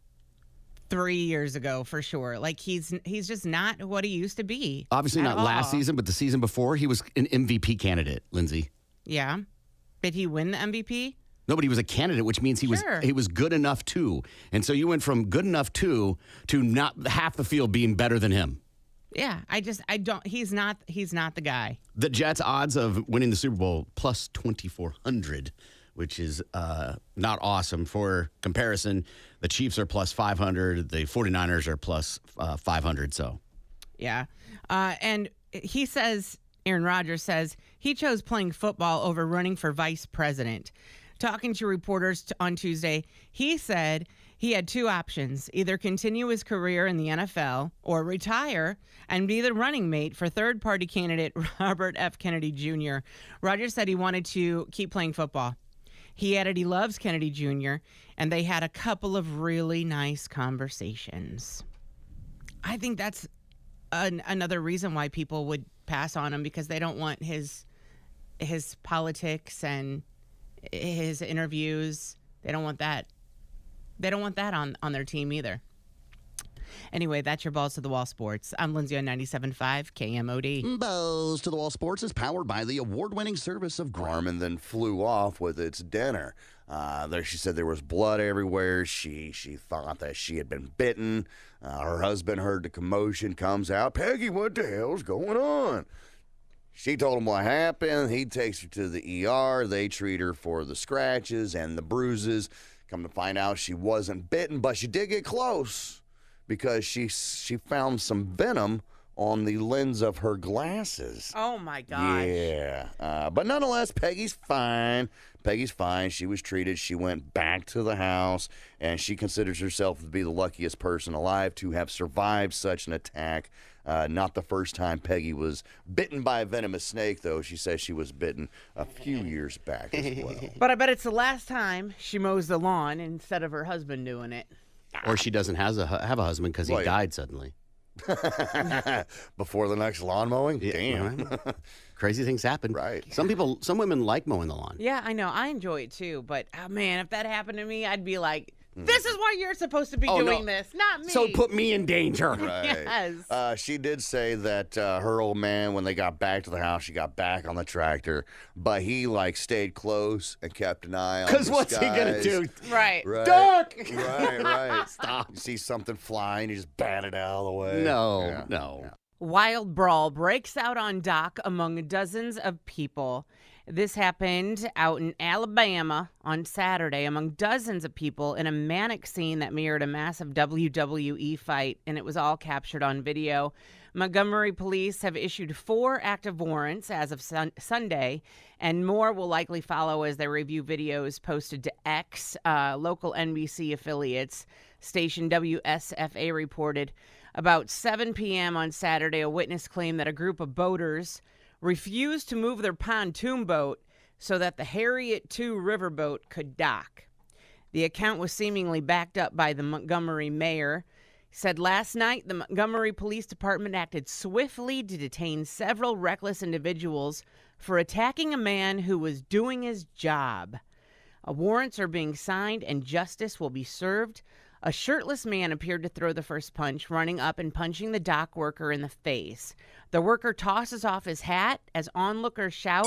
3 years ago for sure. Like he's just not what he used to be. Obviously not last season, but the season before he was an MVP candidate, Lindsay. Yeah. Did he win the MVP? No, but he was a candidate, which means he was good enough to. And so you went from good enough to not half the field being better than him. Yeah, he's not the guy. The Jets' odds of winning the Super Bowl plus 2,400, which is not awesome. For comparison, the Chiefs are plus 500, the 49ers are plus 500, so. Yeah. And Aaron Rodgers says he chose playing football over running for vice president. Talking to reporters on Tuesday, he said he had two options: either continue his career in the NFL or retire and be the running mate for third-party candidate Robert F. Kennedy Jr. Rodgers said he wanted to keep playing football. He added he loves Kennedy Jr., and they had a couple of really nice conversations. I think that's another reason why people would pass on him, because they don't want his politics and his interviews. They don't want that. They don't want that on their team either. Anyway, that's your Balls to the Wall Sports. I'm Lindsay on 97.5 KMOD. Balls to the Wall Sports is powered by the award-winning service of Garmin, then flew off with its dinner. There, she said there was blood everywhere. She thought that she had been bitten. Her husband heard the commotion, comes out. Peggy, what the hell's going on? She told him what happened. He takes her to the ER. They treat her for the scratches and the bruises. Come to find out she wasn't bitten, but she did get close because she found some venom on the lens of her glasses. Oh, my gosh. Yeah. But nonetheless, Peggy's fine. Peggy's fine. She was treated. She went back to the house, and she considers herself to be the luckiest person alive to have survived such an attack. Not the first time Peggy was bitten by a venomous snake, though. She says she was bitten a few years back as well. But I bet it's the last time she mows the lawn instead of her husband doing it. Or she doesn't have a husband because he died suddenly. Before the next lawn mowing? Damn. Right. Crazy things happen. Right. Some women like mowing the lawn. Yeah, I know. I enjoy it too. But, oh, man, if that happened to me, I'd be like, this is why you're supposed to be doing this, not me. So put me in danger. Right. Yes. She did say that her old man, when they got back to the house, she got back on the tractor, but he stayed close and kept an eye on the Because what's he gonna do? Right. Duck! Right. Stop. You see something flying, you just bat it out of the way. No. Wild brawl breaks out on dock among dozens of people. This happened out in Alabama on Saturday among dozens of people in a manic scene that mirrored a massive WWE fight, and it was all captured on video. Montgomery police have issued 4 active warrants as of Sunday, and more will likely follow as they review videos posted to X. Local NBC affiliates station WSFA reported about 7 p.m. on Saturday, a witness claimed that a group of boaters refused to move their pontoon boat so that the Harriet II riverboat could dock. The account was seemingly backed up by the Montgomery mayor. He said last night the Montgomery Police Department acted swiftly to detain several reckless individuals for attacking a man who was doing his job. Warrants are being signed and justice will be served. A shirtless man appeared to throw the first punch, running up and punching the dock worker in the face. The worker tosses off his hat as onlookers shout,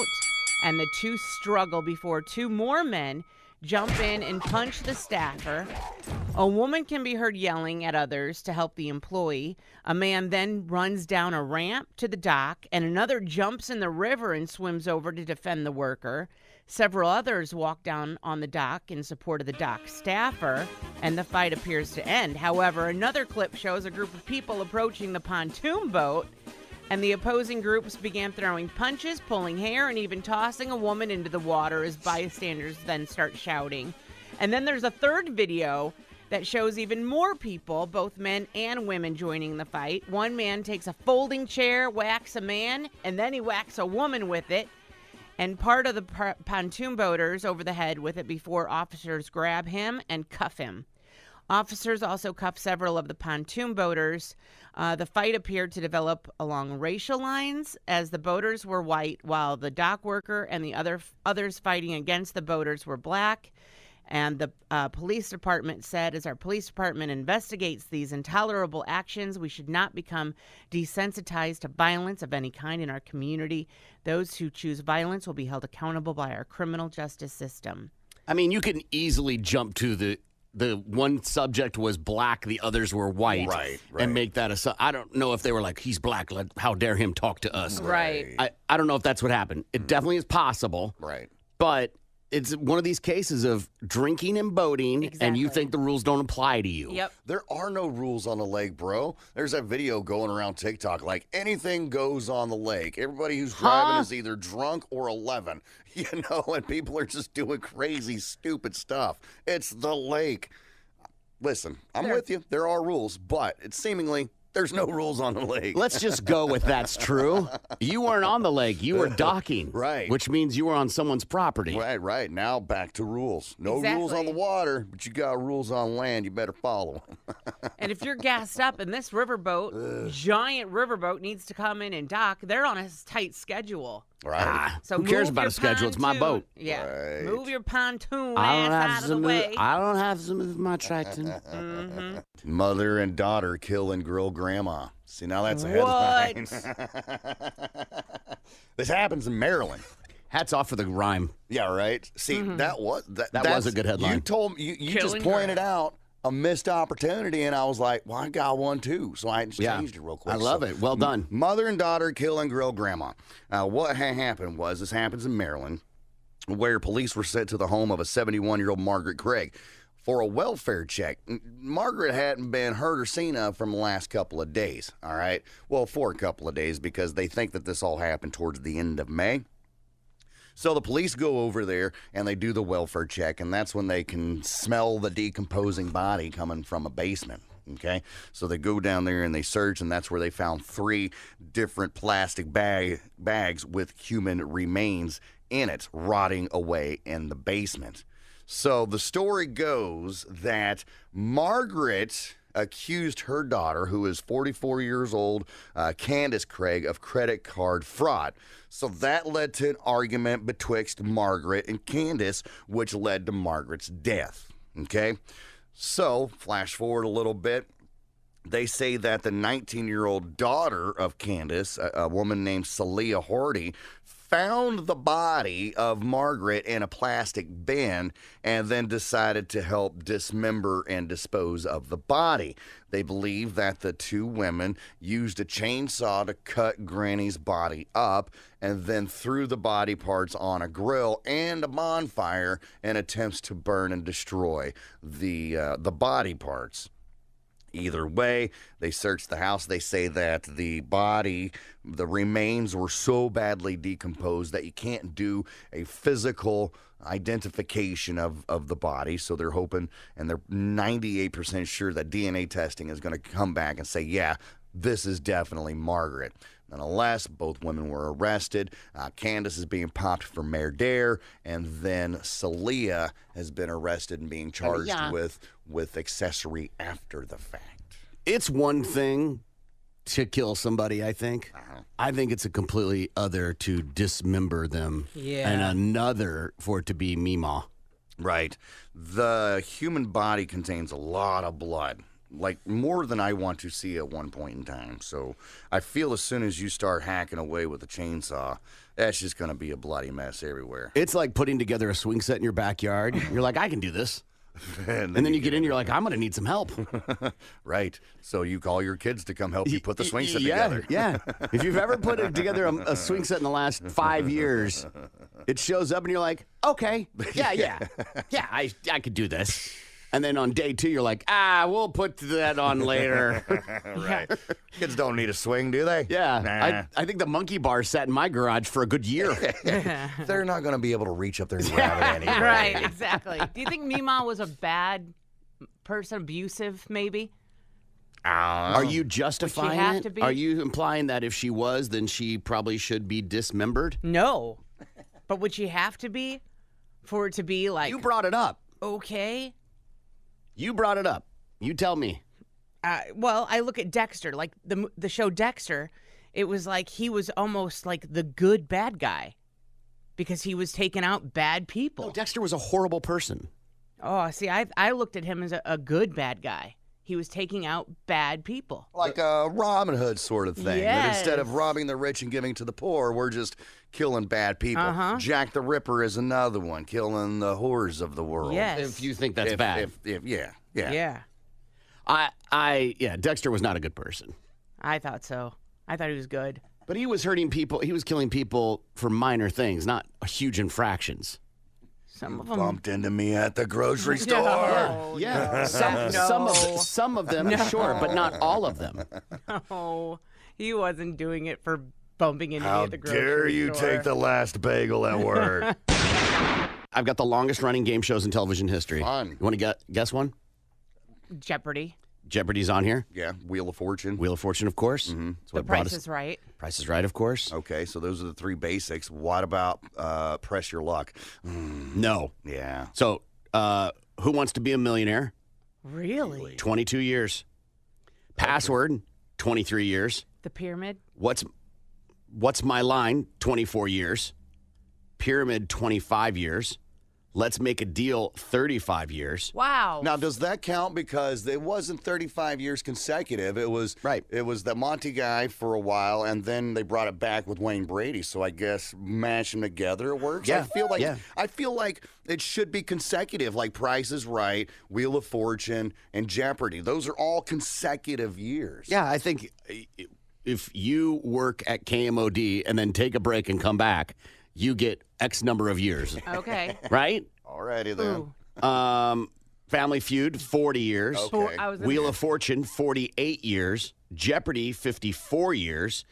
and the two struggle before 2 more men jump in and punch the staffer. A woman can be heard yelling at others to help the employee. A man then runs down a ramp to the dock, and another jumps in the river and swims over to defend the worker. Several others walk down on the dock in support of the dock staffer, and the fight appears to end. However, another clip shows a group of people approaching the pontoon boat, and the opposing groups began throwing punches, pulling hair, and even tossing a woman into the water as bystanders then start shouting. And then there's a third video that shows even more people, both men and women, joining the fight. One man takes a folding chair, whacks a man, and then he whacks a woman with it, and part of the pontoon boaters over the head with it before officers grab him and cuff him. Officers also cuffed several of the pontoon boaters. The fight appeared to develop along racial lines, as the boaters were white, while the dock worker and the others fighting against the boaters were black. And the police department said, as our police department investigates these intolerable actions, we should not become desensitized to violence of any kind in our community. Those who choose violence will be held accountable by our criminal justice system. I mean, you can easily jump to the one subject was black, the others were white. Right. And make that I don't know if they were like, he's black, how dare him talk to us. Right. I don't know if that's what happened. It definitely is possible. Right. But it's one of these cases of drinking and boating, and you Exactly. think the rules don't apply to you. Yep. There are no rules on the lake, bro. There's that video going around TikTok, like anything goes on the lake. Everybody who's driving is either drunk or 11, and people are just doing crazy, stupid stuff. It's the lake. Listen, I'm with you. There are rules, but it's seemingly there's no rules on the lake. Let's just go with that's true. You weren't on the lake. You were docking. Right. Which means you were on someone's property. Right. Now back to rules. No rules on the Exactly. water, but you got rules on land. You better follow them. And if you're gassed up and this riverboat, giant riverboat, needs to come in and dock, they're on a tight schedule. Right. So Who cares move about your a schedule? It's my pontoon- boat. Yeah. Right. Move your pontoon I don't ass have out of to the move. way. I don't have to move my Triton. Mother and daughter kill and grill grandma. See, now that's a What? headline. This happens in Maryland. Hats off for the rhyme. Yeah, right. See, that was was a good headline. You told me you Kill just and pointed grill. out a missed opportunity, and I was like, "Well, I got one too," so I just changed it real quick. I love So, it. Well done. Mother and daughter kill and grill grandma. What happened was this happens in Maryland, where police were sent to the home of a 71-year-old Margaret Craig for a welfare check. Margaret hadn't been heard or seen of from the last couple of days. All right, well, for a couple of days, because they think that this all happened towards the end of May. So the police go over there and they do the welfare check, and that's when they can smell the decomposing body coming from a basement. Okay, so they go down there and they search, and that's where they found 3 different plastic bags with human remains in it, rotting away in the basement. So the story goes that Margaret accused her daughter, who is 44 years old, Candace Craig, of credit card fraud. So that led to an argument betwixt Margaret and Candace, which led to Margaret's death. Okay? So, flash forward a little bit. They say that the 19-year-old daughter of Candace, a woman named Celia Hardy, found the body of Margaret in a plastic bin and then decided to help dismember and dispose of the body. They believe that the 2 women used a chainsaw to cut Granny's body up and then threw the body parts on a grill and a bonfire in attempts to burn and destroy the body parts. Either way, they searched the house. They say that the remains were so badly decomposed that you can't do a physical identification of the body. So they're hoping, and they're 98% sure that DNA testing is going to come back and say, yeah, this is definitely Margaret. Nonetheless, both women were arrested. Candace is being popped for murder, and then Celia has been arrested and being charged with accessory after the fact. It's one thing to kill somebody, I think. I think it's a completely other to dismember them. Yeah. And another for it to be Meemaw. Right. The human body contains a lot of blood. Like, more than I want to see at one point in time. So I feel as soon as you start hacking away with a chainsaw, that's just going to be a bloody mess everywhere. It's like putting together a swing set in your backyard. You're like, I can do this. And then you get in, you're like, I'm going to need some help. Right. So you call your kids to come help you put the swing set together. Yeah. If you've ever put together a swing set in the last 5 years, it shows up and you're like, okay, yeah, I could do this. And then on day 2, you're like, we'll put that on later. Right. Kids don't need a swing, do they? Yeah. Nah. I think the monkey bar sat in my garage for a good year. They're not going to be able to reach up there and grab it anyway. Right, exactly. Do you think Meemaw was a bad person, abusive, maybe? Are you justifying have it? to be? Are you implying that if she was, then she probably should be dismembered? No. But would she have to be for it to be like, You brought it up. okay? You brought it up. You tell me. Well, I look at Dexter, like the show Dexter. It was like he was almost like the good bad guy because he was taking out bad people. No, Dexter was a horrible person. Oh, see, I looked at him as a good bad guy. He was taking out bad people. Like a Robin Hood sort of thing. That instead of Yes. robbing the rich and giving to the poor, we're just killing bad people. Jack the Ripper is another one, killing the whores of the world. Yes. If you think that's bad. Yeah. Yeah. Dexter was not a good person. I thought so. I thought he was good. But he was hurting people. He was killing people for minor things, not huge infractions. Some of them. Bumped into me at the grocery store. No, Yeah. no. Some of them, sure, but not all of them. Oh, he wasn't doing it for bumping into me How at the grocery dare you store. take the last bagel at work? I've got the longest running game shows in television history. Fun. You want to guess one? Jeopardy. Jeopardy's on here. Yeah, Wheel of Fortune. Wheel of Fortune, of course. Mm-hmm. The Price is Right. Price is Right, of course. Okay, so those are the 3 basics. What about Press Your Luck? No. Yeah. So, Who Wants to Be a Millionaire? Really? 22 years. Password, 23 years. The Pyramid? What's My Line? 24 years. Pyramid, 25 years. Let's Make a Deal, 35 years. Wow. Now, does that count? Because it wasn't 35 years consecutive. It was Right. It was the Monty guy for a while, and then they brought it back with Wayne Brady. So I guess mash them together, it works. Yeah. I feel like it should be consecutive, like Price is Right, Wheel of Fortune, and Jeopardy. Those are all consecutive years. Yeah, I think if you work at KMOD and then take a break and come back, you get X number of years, Okay. right? Alrighty then. Ooh. Family Feud, 40 years. Okay. Oh, I was gonna- Wheel of Fortune, 48 years. Jeopardy, 54 years.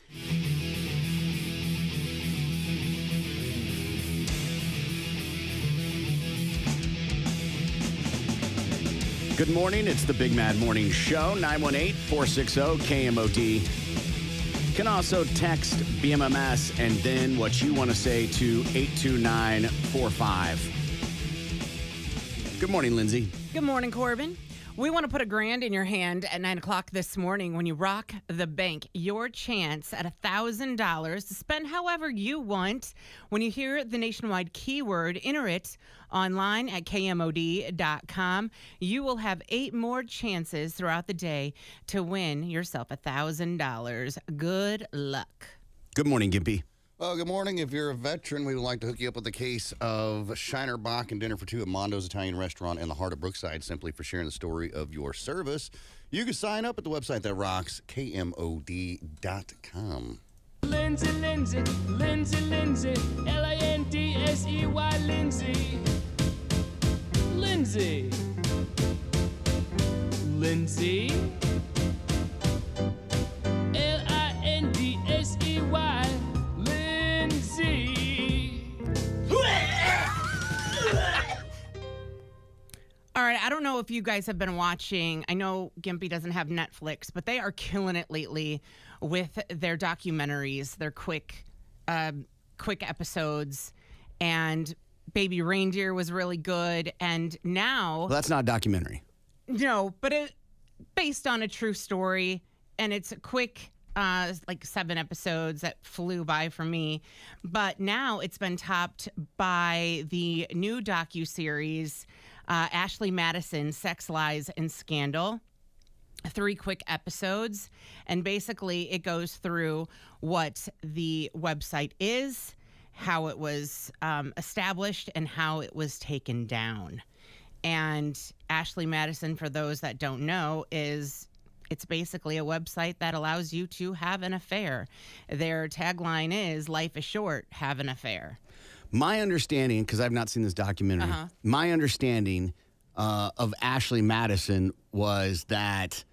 Good morning. It's the Big Mad Morning Show, 918-460-KMOD. You can also text BMMS and then what you want to say to 82945. Good morning, Lindsay. Good morning, Corbin. We want to put $1,000 in your hand at 9 o'clock this morning when you rock the bank. Your chance at $1,000 to spend however you want. When you hear the nationwide keyword, enter it online at KMOD.com. You will have 8 more chances throughout the day to win yourself $1,000. Good luck. Good morning, Gimpy. Well, good morning. If you're a veteran, we would like to hook you up with a case of Shiner Bach and dinner for 2 at Mondo's Italian Restaurant in the heart of Brookside, simply for sharing the story of your service. You can sign up at the website that rocks, KMOD.com. Lindsay, Lindsay, Lindsay, Lindsay, L-I-N-D-S-E-Y, Lindsay. Lindsay. Lindsay. right, I don't know if you guys have been watching. I know Gimpy doesn't have Netflix, but they are killing it lately with their documentaries, their quick episodes. And Baby Reindeer was really good. And now... Well, that's not a documentary. No, but it based on a true story. And it's a quick... like 7 episodes that flew by for me. But now it's been topped by the new docuseries, Ashley Madison, Sex, Lies, and Scandal. 3 quick episodes. And basically it goes through what the website is, how it was established, and how it was taken down. And Ashley Madison, for those that don't know, it's basically a website that allows you to have an affair. Their tagline is, life is short, have an affair. My understanding, because I've not seen this documentary, my understanding of Ashley Madison was that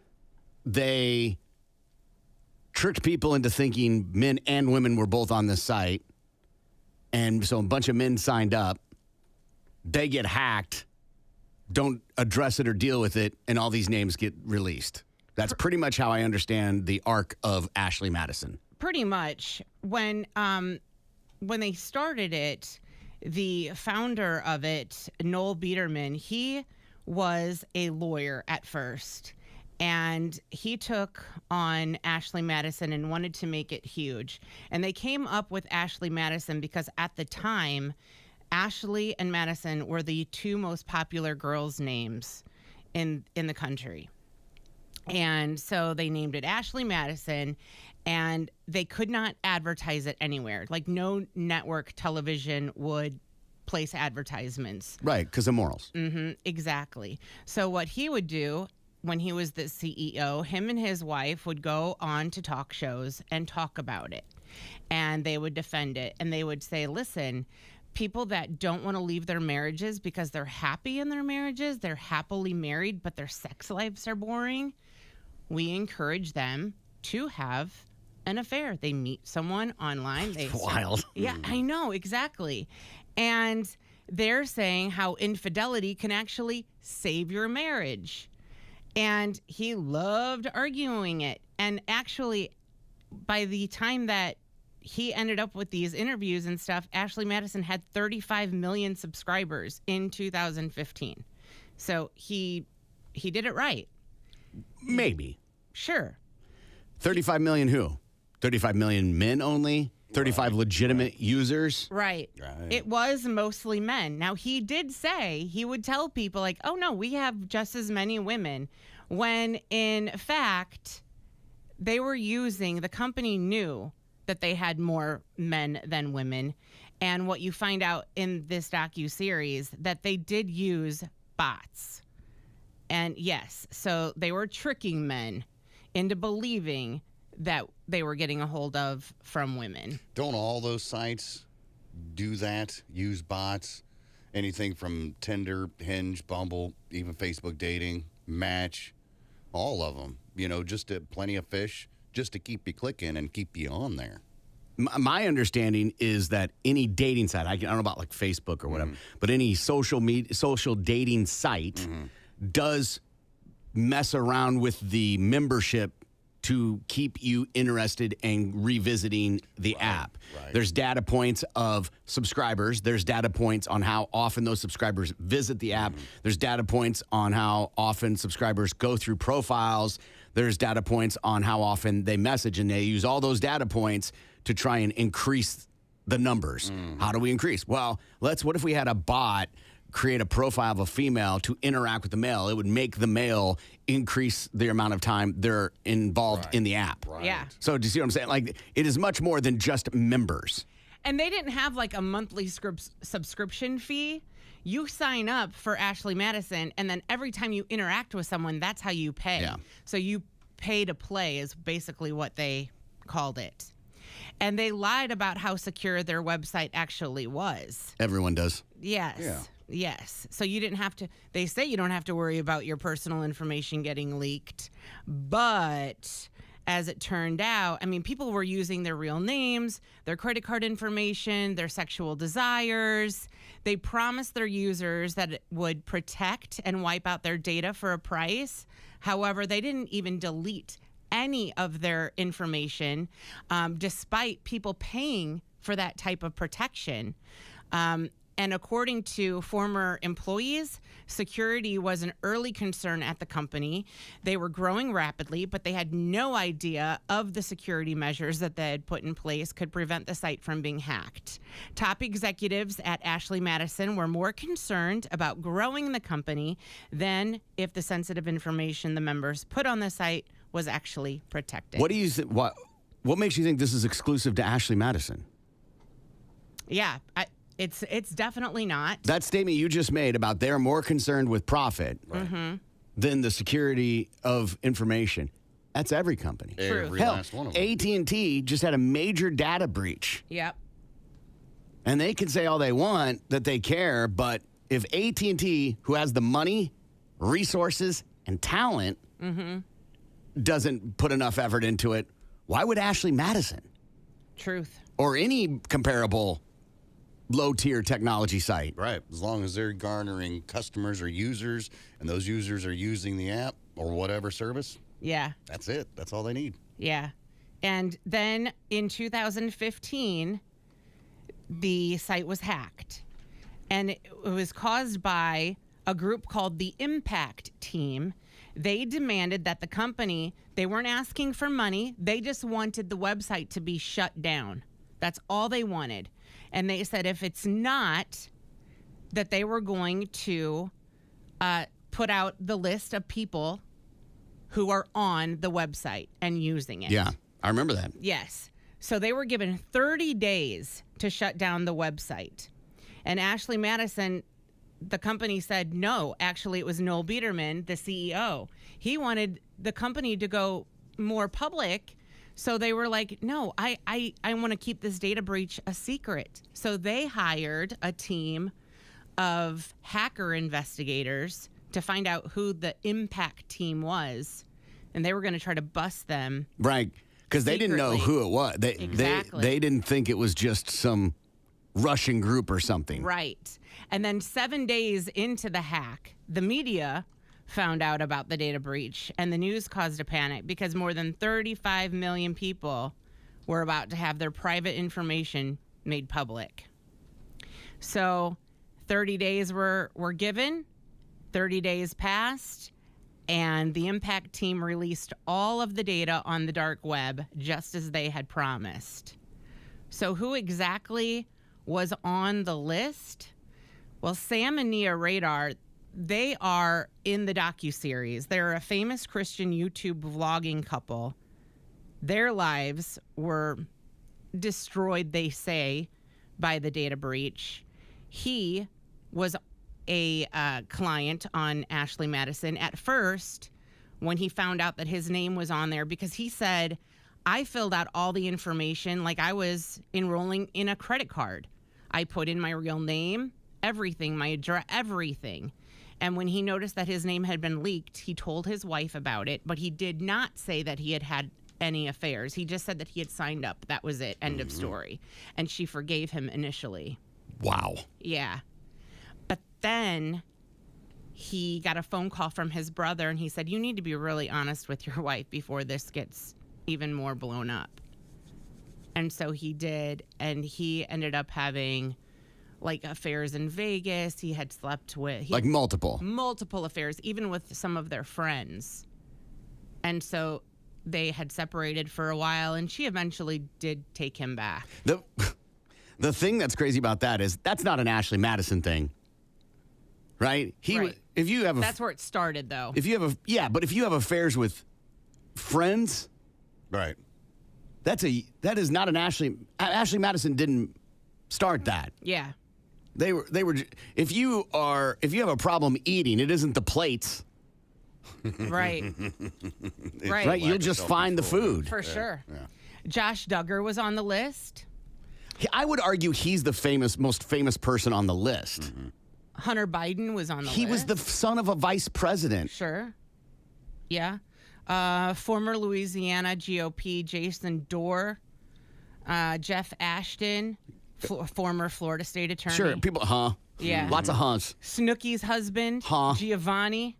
they tricked people into thinking men and women were both on this site. And so a bunch of men signed up. They get hacked, don't address it or deal with it, and all these names get released. That's pretty much how I understand the arc of Ashley Madison. Pretty much. When they started it, the founder of it, Noel Biederman, he was a lawyer at first. And he took on Ashley Madison and wanted to make it huge. And they came up with Ashley Madison because at the time, Ashley and Madison were the 2 most popular girls' names in the country. And so they named it Ashley Madison, and they could not advertise it anywhere. Like, no network television would place advertisements. Right, because of morals. Mm-hmm, exactly. So what he would do when he was the CEO, him and his wife would go on to talk shows and talk about it. And they would defend it. And they would say, listen, people that don't want to leave their marriages because they're happy in their marriages, they're happily married, but their sex lives are boring, we encourage them to have an affair. They meet someone online. Wild. Yeah, I know, exactly. And they're saying how infidelity can actually save your marriage. And he loved arguing it. And actually, by the time that he ended up with these interviews and stuff, Ashley Madison had 35 million subscribers in 2015. So he did it right. Maybe. Sure. 35 million who? 35 million men only? 35 legitimate users? Right. It was mostly men. Now, he did say, he would tell people like, oh no, we have just as many women, when in fact, the company knew that they had more men than women. And what you find out in this docuseries, that they did use bots. And yes, so they were tricking men into believing that they were getting a hold of from women. Don't all those sites do that? Use bots? Anything from Tinder, Hinge, Bumble, even Facebook dating, Match, all of them. Just plenty of fish, just to keep you clicking and keep you on there. My understanding is that any dating site, I don't know about like Facebook or whatever, but any social dating site does mess around with the membership to keep you interested in revisiting the app. Right. There's data points of subscribers. There's data points on how often those subscribers visit the app. There's data points on how often subscribers go through profiles. There's data points on how often they message, and they use all those data points to try and increase the numbers. How do we increase? Well, what if we had a bot create a profile of a female to interact with the male? It would make the male increase the amount of time they're involved in the app. Right. Yeah. So do you see what I'm saying? Like, it is much more than just members. And they didn't have like a monthly subscription fee. You sign up for Ashley Madison, and then every time you interact with someone, that's how you pay. Yeah. So you pay to play is basically what they called it. And they lied about how secure their website actually was. Everyone does. Yes. Yeah. Yes. So you didn't have to, they say you don't have to worry about your personal information getting leaked. But as it turned out, I mean, people were using their real names, their credit card information, their sexual desires. They promised their users that it would protect and wipe out their data for a price. However, they didn't even delete any of their information, despite people paying for that type of protection. And according to former employees, security was an early concern at the company. They were growing rapidly, but they had no idea of the security measures that they had put in place could prevent the site from being hacked. Top executives at Ashley Madison were more concerned about growing the company than if the sensitive information the members put on the site was actually protected. What do you what makes you think this is exclusive to Ashley Madison? Yeah, it's definitely not. That statement you just made about they're more concerned with profit than the security of information. That's every company. Every Hell, last one of them. AT&T just had a major data breach. Yep. And they can say all they want that they care, but if AT&T, who has the money, resources, and talent, doesn't put enough effort into it, why would Ashley Madison Truth. or any comparable low-tier technology site? Right. As long as they're garnering customers or users, and those users are using the app or whatever service, Yeah. that's it. That's all they need. Yeah. And then in 2015, the site was hacked. And it was caused by a group called the Impact Team. They demanded that the company, they weren't asking for money, they just wanted the website to be shut down. That's all they wanted. And they said if it's not, that they were going to put out the list of people who are on the website and using it. Yeah, I remember that. Yes. So they were given 30 days to shut down the website. And Ashley Madison, the company said no. Actually, it was Noel Biederman, the CEO. He wanted the company to go more public. So they were like, no, I want to keep this data breach a secret. So they hired a team of hacker investigators to find out who the Impact Team was. And they were going to try to bust them. Right, because they didn't know Secretly. who it was. Exactly. They didn't think it was just some Russian group or something. Right. And then 7 days into the hack, the media found out about the data breach, and the news caused a panic because more than 35 million people were about to have their private information made public. So 30 days were given, 30 days passed, and the Impact Team released all of the data on the dark web just as they had promised. So who exactly was on the list? Well, Sam and Nia Radar, they are in the docuseries. They're a famous Christian YouTube vlogging couple. Their lives were destroyed, they say, by the data breach. He was a client on Ashley Madison at first when he found out that his name was on there, because he said, I filled out all the information like I was enrolling in a credit card. I put in my real name, everything, my address, everything. And when he noticed that his name had been leaked, he told his wife about it, but he did not say that he had had any affairs. He just said that he had signed up. That was it. End of story. And she forgave him initially. Wow. Yeah. But then he got a phone call from his brother, and he said, you need to be really honest with your wife before this gets even more blown up. And so he did, and he ended up having like affairs in Vegas. He had slept with Like multiple affairs, even with some of their friends. And so they had separated for a while, and she eventually did take him back. The thing that's crazy about that is that's not an Ashley Madison thing, right? Right. If you have That's where it started, though. if you have but if you have affairs with friends, Right. that is not an Ashley Madison didn't start that. Yeah. They were if you have a problem eating, it isn't the plates, Right. Right. right? You'll just find the food. For sure. Yeah. Josh Duggar was on the list. I would argue he's the most famous person on the list. Hunter Biden was on the list. He was the son of a vice president. Sure. Yeah. Former Louisiana GOP Jason Dorr, Jeff Ashton, former Florida State Attorney. Sure, people, Yeah. Lots of hunts. Snooki's husband, Giovanni,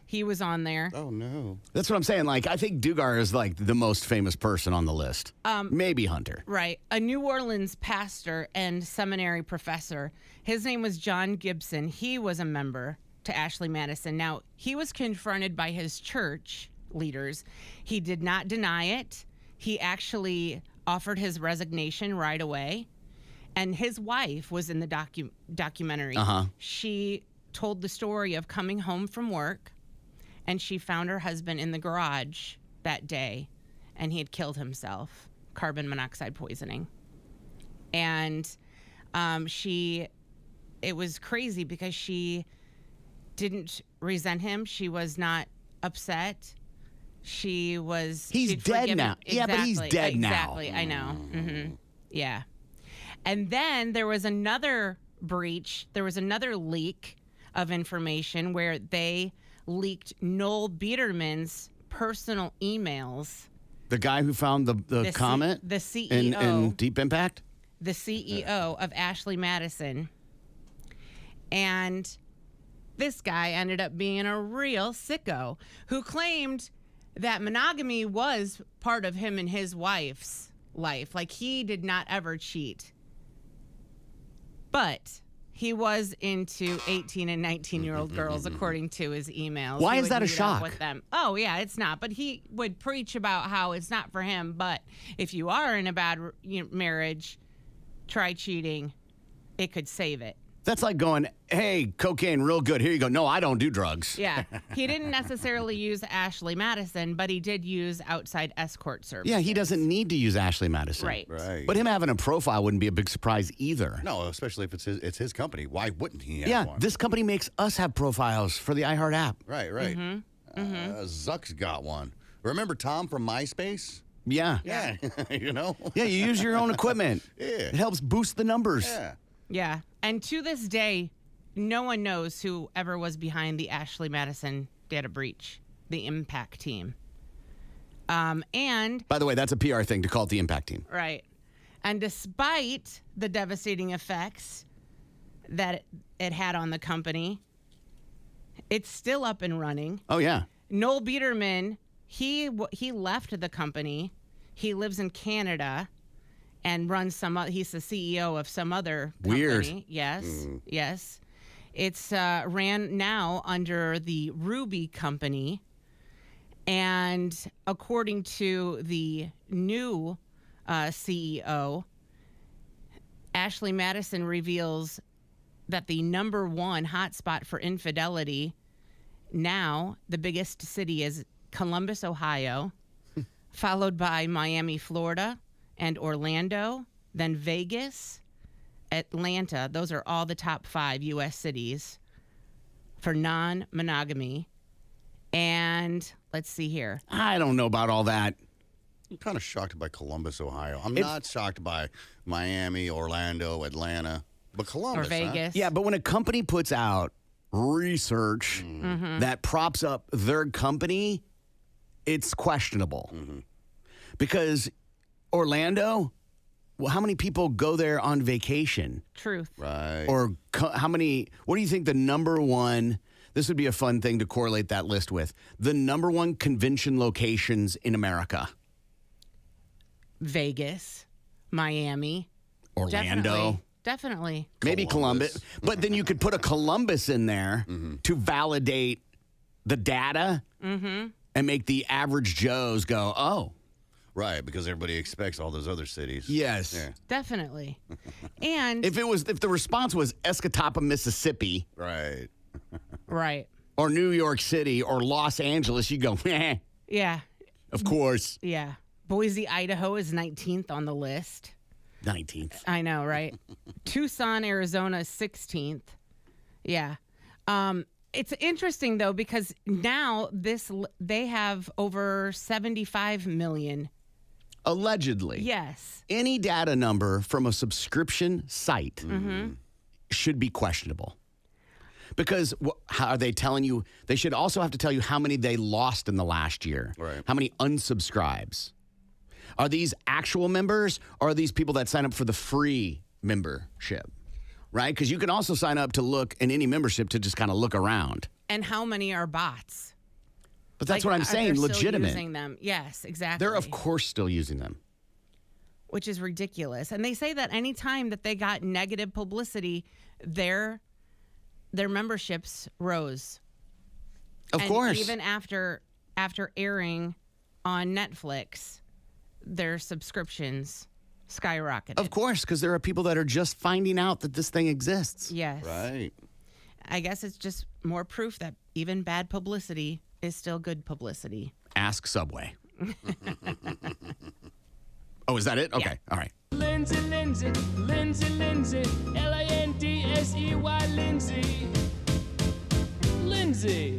he was on there. Oh, no. That's what I'm saying. Like, I think Dugar is like the most famous person on the list. Maybe Hunter. Right. A New Orleans pastor and seminary professor. His name was John Gibson. He was a member to Ashley Madison. Now, he was confronted by his church leaders. He did not deny it. He actually offered his resignation right away. And his wife was in the documentary. She told the story of coming home from work, and she found her husband in the garage that day, and he had killed himself, carbon monoxide poisoning. And it was crazy because she didn't resent him. She was not upset. He's dead now. Exactly. Yeah, but he's dead now. Exactly. I know. Yeah. And then there was another breach. There was another leak of information where they leaked Noel Biederman's personal emails. The guy who found the comment? The CEO. In Deep Impact? The CEO of Ashley Madison. And this guy ended up being a real sicko who claimed that monogamy was part of him and his wife's life. Like, he did not ever cheat. But he was into 18 and 19-year-old girls, according to his emails. Why He is would that a meet up shock? with them. Oh, yeah, it's not. But he would preach about how it's not for him. But if you are in a bad marriage, try cheating. It could save it. That's like going, hey, cocaine, real good. Here you go. No, I don't do drugs. Yeah. He didn't necessarily use Ashley Madison, but he did use outside escort services. Yeah, he doesn't need to use Ashley Madison. Right. Right. But him having a profile wouldn't be a big surprise either. No, especially if it's his company. Why wouldn't he have one? This company makes us have profiles for the iHeart app. Right. Zuck's got one. Remember Tom from MySpace? Yeah. Yeah. You know? Yeah, you use your own equipment. Yeah. It helps boost the numbers. Yeah. Yeah. And to this day, no one knows who ever was behind the Ashley Madison data breach, the impact team. And By the way, that's a PR thing to call it the impact team. right. And despite the devastating effects that it had on the company, it's still up and running. Oh, yeah. Noel Biederman, he left the company. He lives in Canada and runs he's the CEO of some other company. Weird. Yes, yes. It's ran now under the Ruby company. And according to the new CEO, Ashley Madison reveals that the number one hotspot for infidelity now, the biggest city is Columbus, Ohio, followed by Miami, Florida, and Orlando, then Vegas, Atlanta. Those are all the top 5 U.S. cities for non-monogamy. And let's see here. I don't know about all that. I'm kind of shocked by Columbus, Ohio. I'm not shocked by Miami, Orlando, Atlanta, but Columbus. Or Vegas. Yeah, but when a company puts out research that props up their company, it's questionable. Because Orlando, well, how many people go there on vacation? Truth. Right. Or how many, what do you think the number one, this would be a fun thing to correlate that list with, the number one convention locations in America? Vegas, Miami, Orlando. Definitely. Maybe Columbus. But then you could put a Columbus in there to validate the data and make the average Joes go, oh. Right, because everybody expects all those other cities. Yes. Yeah. Definitely. And If the response was Escatawpa, Mississippi, Right. right. or New York City, or Los Angeles, you go, eh, Yeah. of course. Yeah. Boise, Idaho is 19th on the list. 19th. I know, right? Tucson, Arizona is 16th. Yeah. It's interesting though because now they have over 75 million. Allegedly. Yes. Any data number from a subscription site should be questionable. Because how are they telling you? They should also have to tell you how many they lost in the last year. Right. How many unsubscribes? Are these actual members or are these people that sign up for the free membership? Right? Because you can also sign up to look in any membership to just kind of look around. And how many are bots? But that's Like, what I'm saying, they're legitimate. Still using them. Yes, exactly. They're, of course, still using them. Which is ridiculous. And they say that any time that they got negative publicity, their memberships rose. Of course. Even after airing on Netflix, their subscriptions skyrocketed. Of course, because there are people that are just finding out that this thing exists. Yes. Right. I guess it's just more proof that even bad publicity is still good publicity. Ask Subway. Oh, is that it? Okay. All right. Lindsay, Lindsay, Lindsay, Lindsay, Lindsay, Lindsay, Lindsay, Lindsay,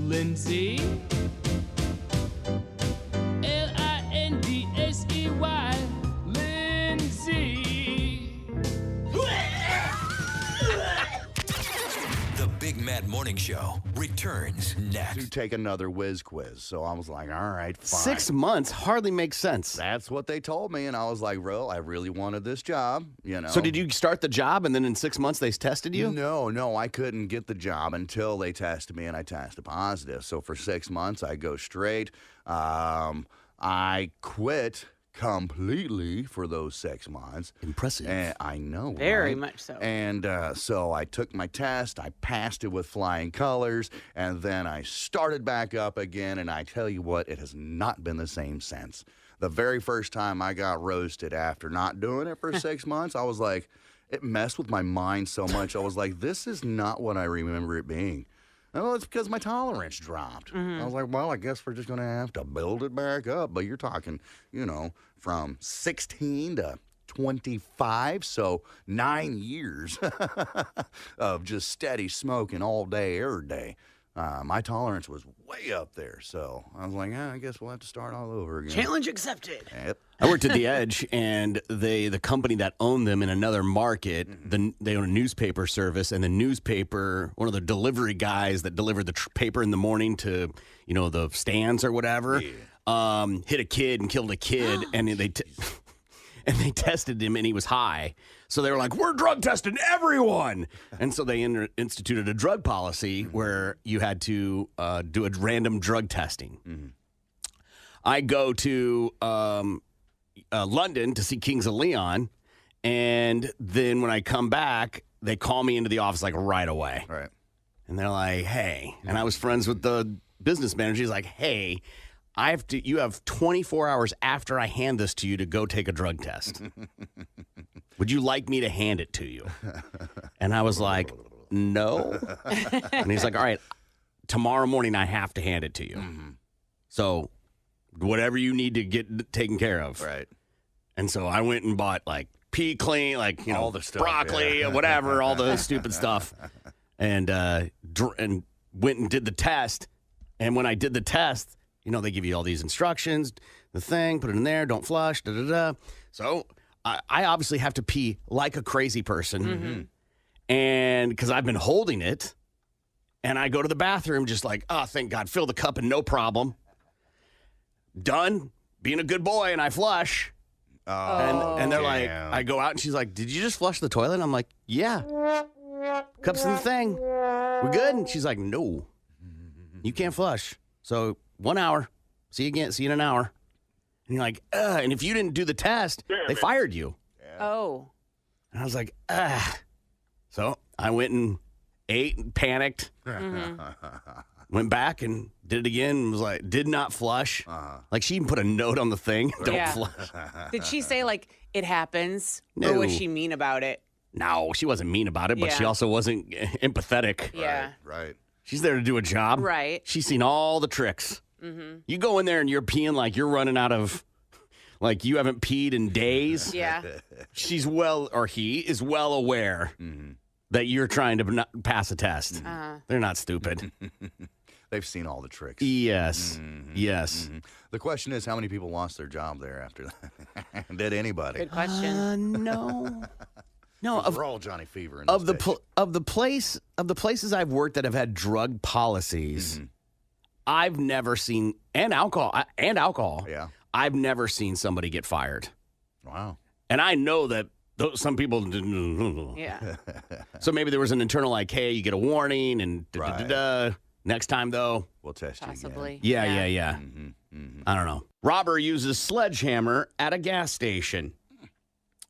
Lindsay, Lindsay. The Big Mad Morning Show returns To next. take another whiz quiz. So I was like, all right, fine. 6 months hardly makes sense. That's what they told me. And I was like, bro, I really wanted this job, you know. So did you start the job and then in 6 months they tested you? No, I couldn't get the job until they tested me and I tested positive. So for 6 months, I go straight. I quit completely for those 6 months. Impressive. And I know. Very right? much so. And so I took my test. I passed it with flying colors. And then I started back up again. And I tell you what, it has not been the same since. The very first time I got roasted after not doing it for 6 months, I was like, it messed with my mind so much. I was like, this is not what I remember it being. Oh, it's because my tolerance dropped. I was like, well, I guess we're just going to have to build it back up. But you're talking, from 16 to 25, so 9 years of just steady smoking all day, every day. My tolerance was way up there. So I was like, I guess we'll have to start all over again. Challenge accepted. Yep. I worked at The Edge, and the company that owned them in another market, they own a newspaper service, and the newspaper, one of the delivery guys that delivered the paper in the morning to, the stands or whatever, hit a kid and killed a kid, and they tested him, and he was high. So they were like, we're drug testing everyone. And so they instituted a drug policy where you had to do a random drug testing. I go to London to see Kings of Leon, and then when I come back, they call me into the office like right away. Right. And they're like, hey. And I was friends with the business manager. He's like, hey, you have 24 hours after I hand this to you to go take a drug test. Would you like me to hand it to you? And I was like, no. And he's like, all right, tomorrow morning I have to hand it to you. So whatever you need to get taken care of. Right. And so I went and bought like pea clean, like, all the stuff, broccoli, whatever, all the stupid stuff. And went and did the test. And when I did the test, they give you all these instructions, the thing, put it in there, don't flush, da-da-da. So I obviously have to pee like a crazy person. And because I've been holding it, and I go to the bathroom just like, oh, thank God, fill the cup and no problem. Done being a good boy, and I flush. And they're like, I go out, and she's like, did you just flush the toilet? And I'm like, yeah. Cup's in the thing. We good? And she's like, no, you can't flush. So 1 hour. See you again. See you in an hour. And you're like, and if you didn't do the test, they fired you. Oh. And I was like, So I went and ate and panicked. Went back and did it again and was like, did not flush. Like she even put a note on the thing. Don't flush. Did she say, like, it happens? No. Or was she mean about it? No, she wasn't mean about it, but she Yeah. also wasn't empathetic. Yeah. Right. She's there to do a job. Right. She's seen all the tricks. You go in there and you're peeing like you're running out of, like you haven't peed in days. Yeah. He is well aware that you're trying to not pass a test. They're not stupid. They've seen all the tricks. Yes. Yes. The question is, how many people lost their job there after that? Did anybody? Good question. No. No, We're all Johnny Fever in of this bitch. of the places I've worked that have had drug policies, I've never seen and alcohol. Yeah. I've never seen somebody get fired. Wow. And I know that some people didn't. Yeah. So maybe there was an internal like, hey, you get a warning and da-da-da-da. Next time, though. We'll test you Possibly. Yeah. again. I don't know. Robber uses sledgehammer at a gas station.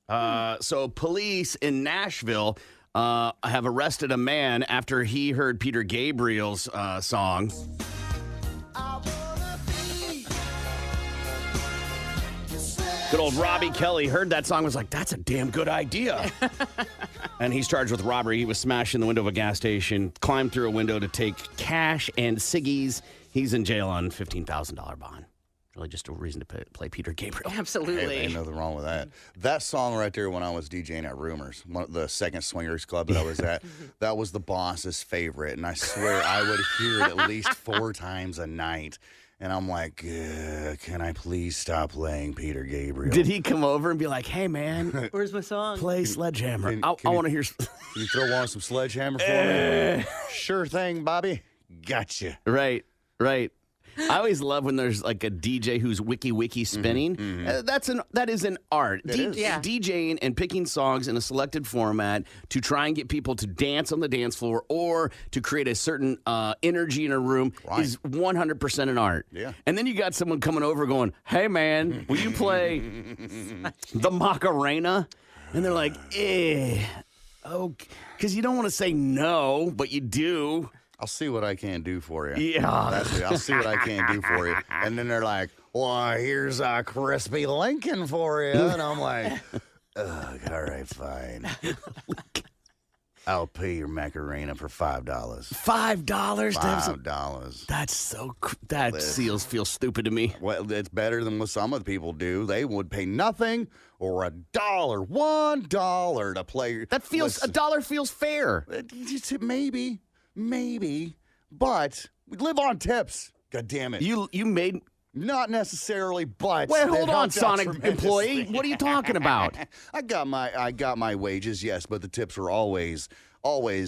So police in Nashville have arrested a man after he heard Peter Gabriel's song. Good old Robbie Kelly heard that song, was like, that's a damn good idea. And he's charged with robbery. He was smashing the window of a gas station, climbed through a window to take cash and ciggies. He's in jail on $15,000 bond. Really just a reason to play Peter Gabriel. Absolutely. Hey, ain't nothing wrong with that. That song right there, when I was DJing at Rumors, the second swingers club that I was at, that was the boss's favorite. And I swear I would hear it at least 4 times a night. And I'm like, can I please stop playing Peter Gabriel? Did he come over and be like, hey, man, Where's my song? play Sledgehammer? can I you- want to hear. Can you throw on some Sledgehammer for me? Sure thing, Bobby. Gotcha. Right. I always love when there's like a DJ who's wiki spinning. That is an art. is. Yeah. DJing and picking songs in a selected format to try and get people to dance on the dance floor or to create a certain energy in a room is 100% an art. Yeah. And then you got someone coming over going, "Hey man, will you play the Macarena?" And they're like, oh, because you don't want to say no, but you do. I'll see what I can do for you. Yeah. That's it. I'll see what I can do for you. And then they're like, well, here's a crispy Lincoln for you. And I'm like, ugh, all right, fine. I'll pay your Macarena for $5. $5? $5. That's that feels stupid to me. Well, it's better than what some of the people do. They would pay nothing or $1 to play. That feels $1 feels fair. Maybe, but we live on tips. God damn it. You made. Not necessarily, but Well, it hold on, helped out Sonic tremendously. employee. What are you talking about? I got my wages, yes, but the tips are always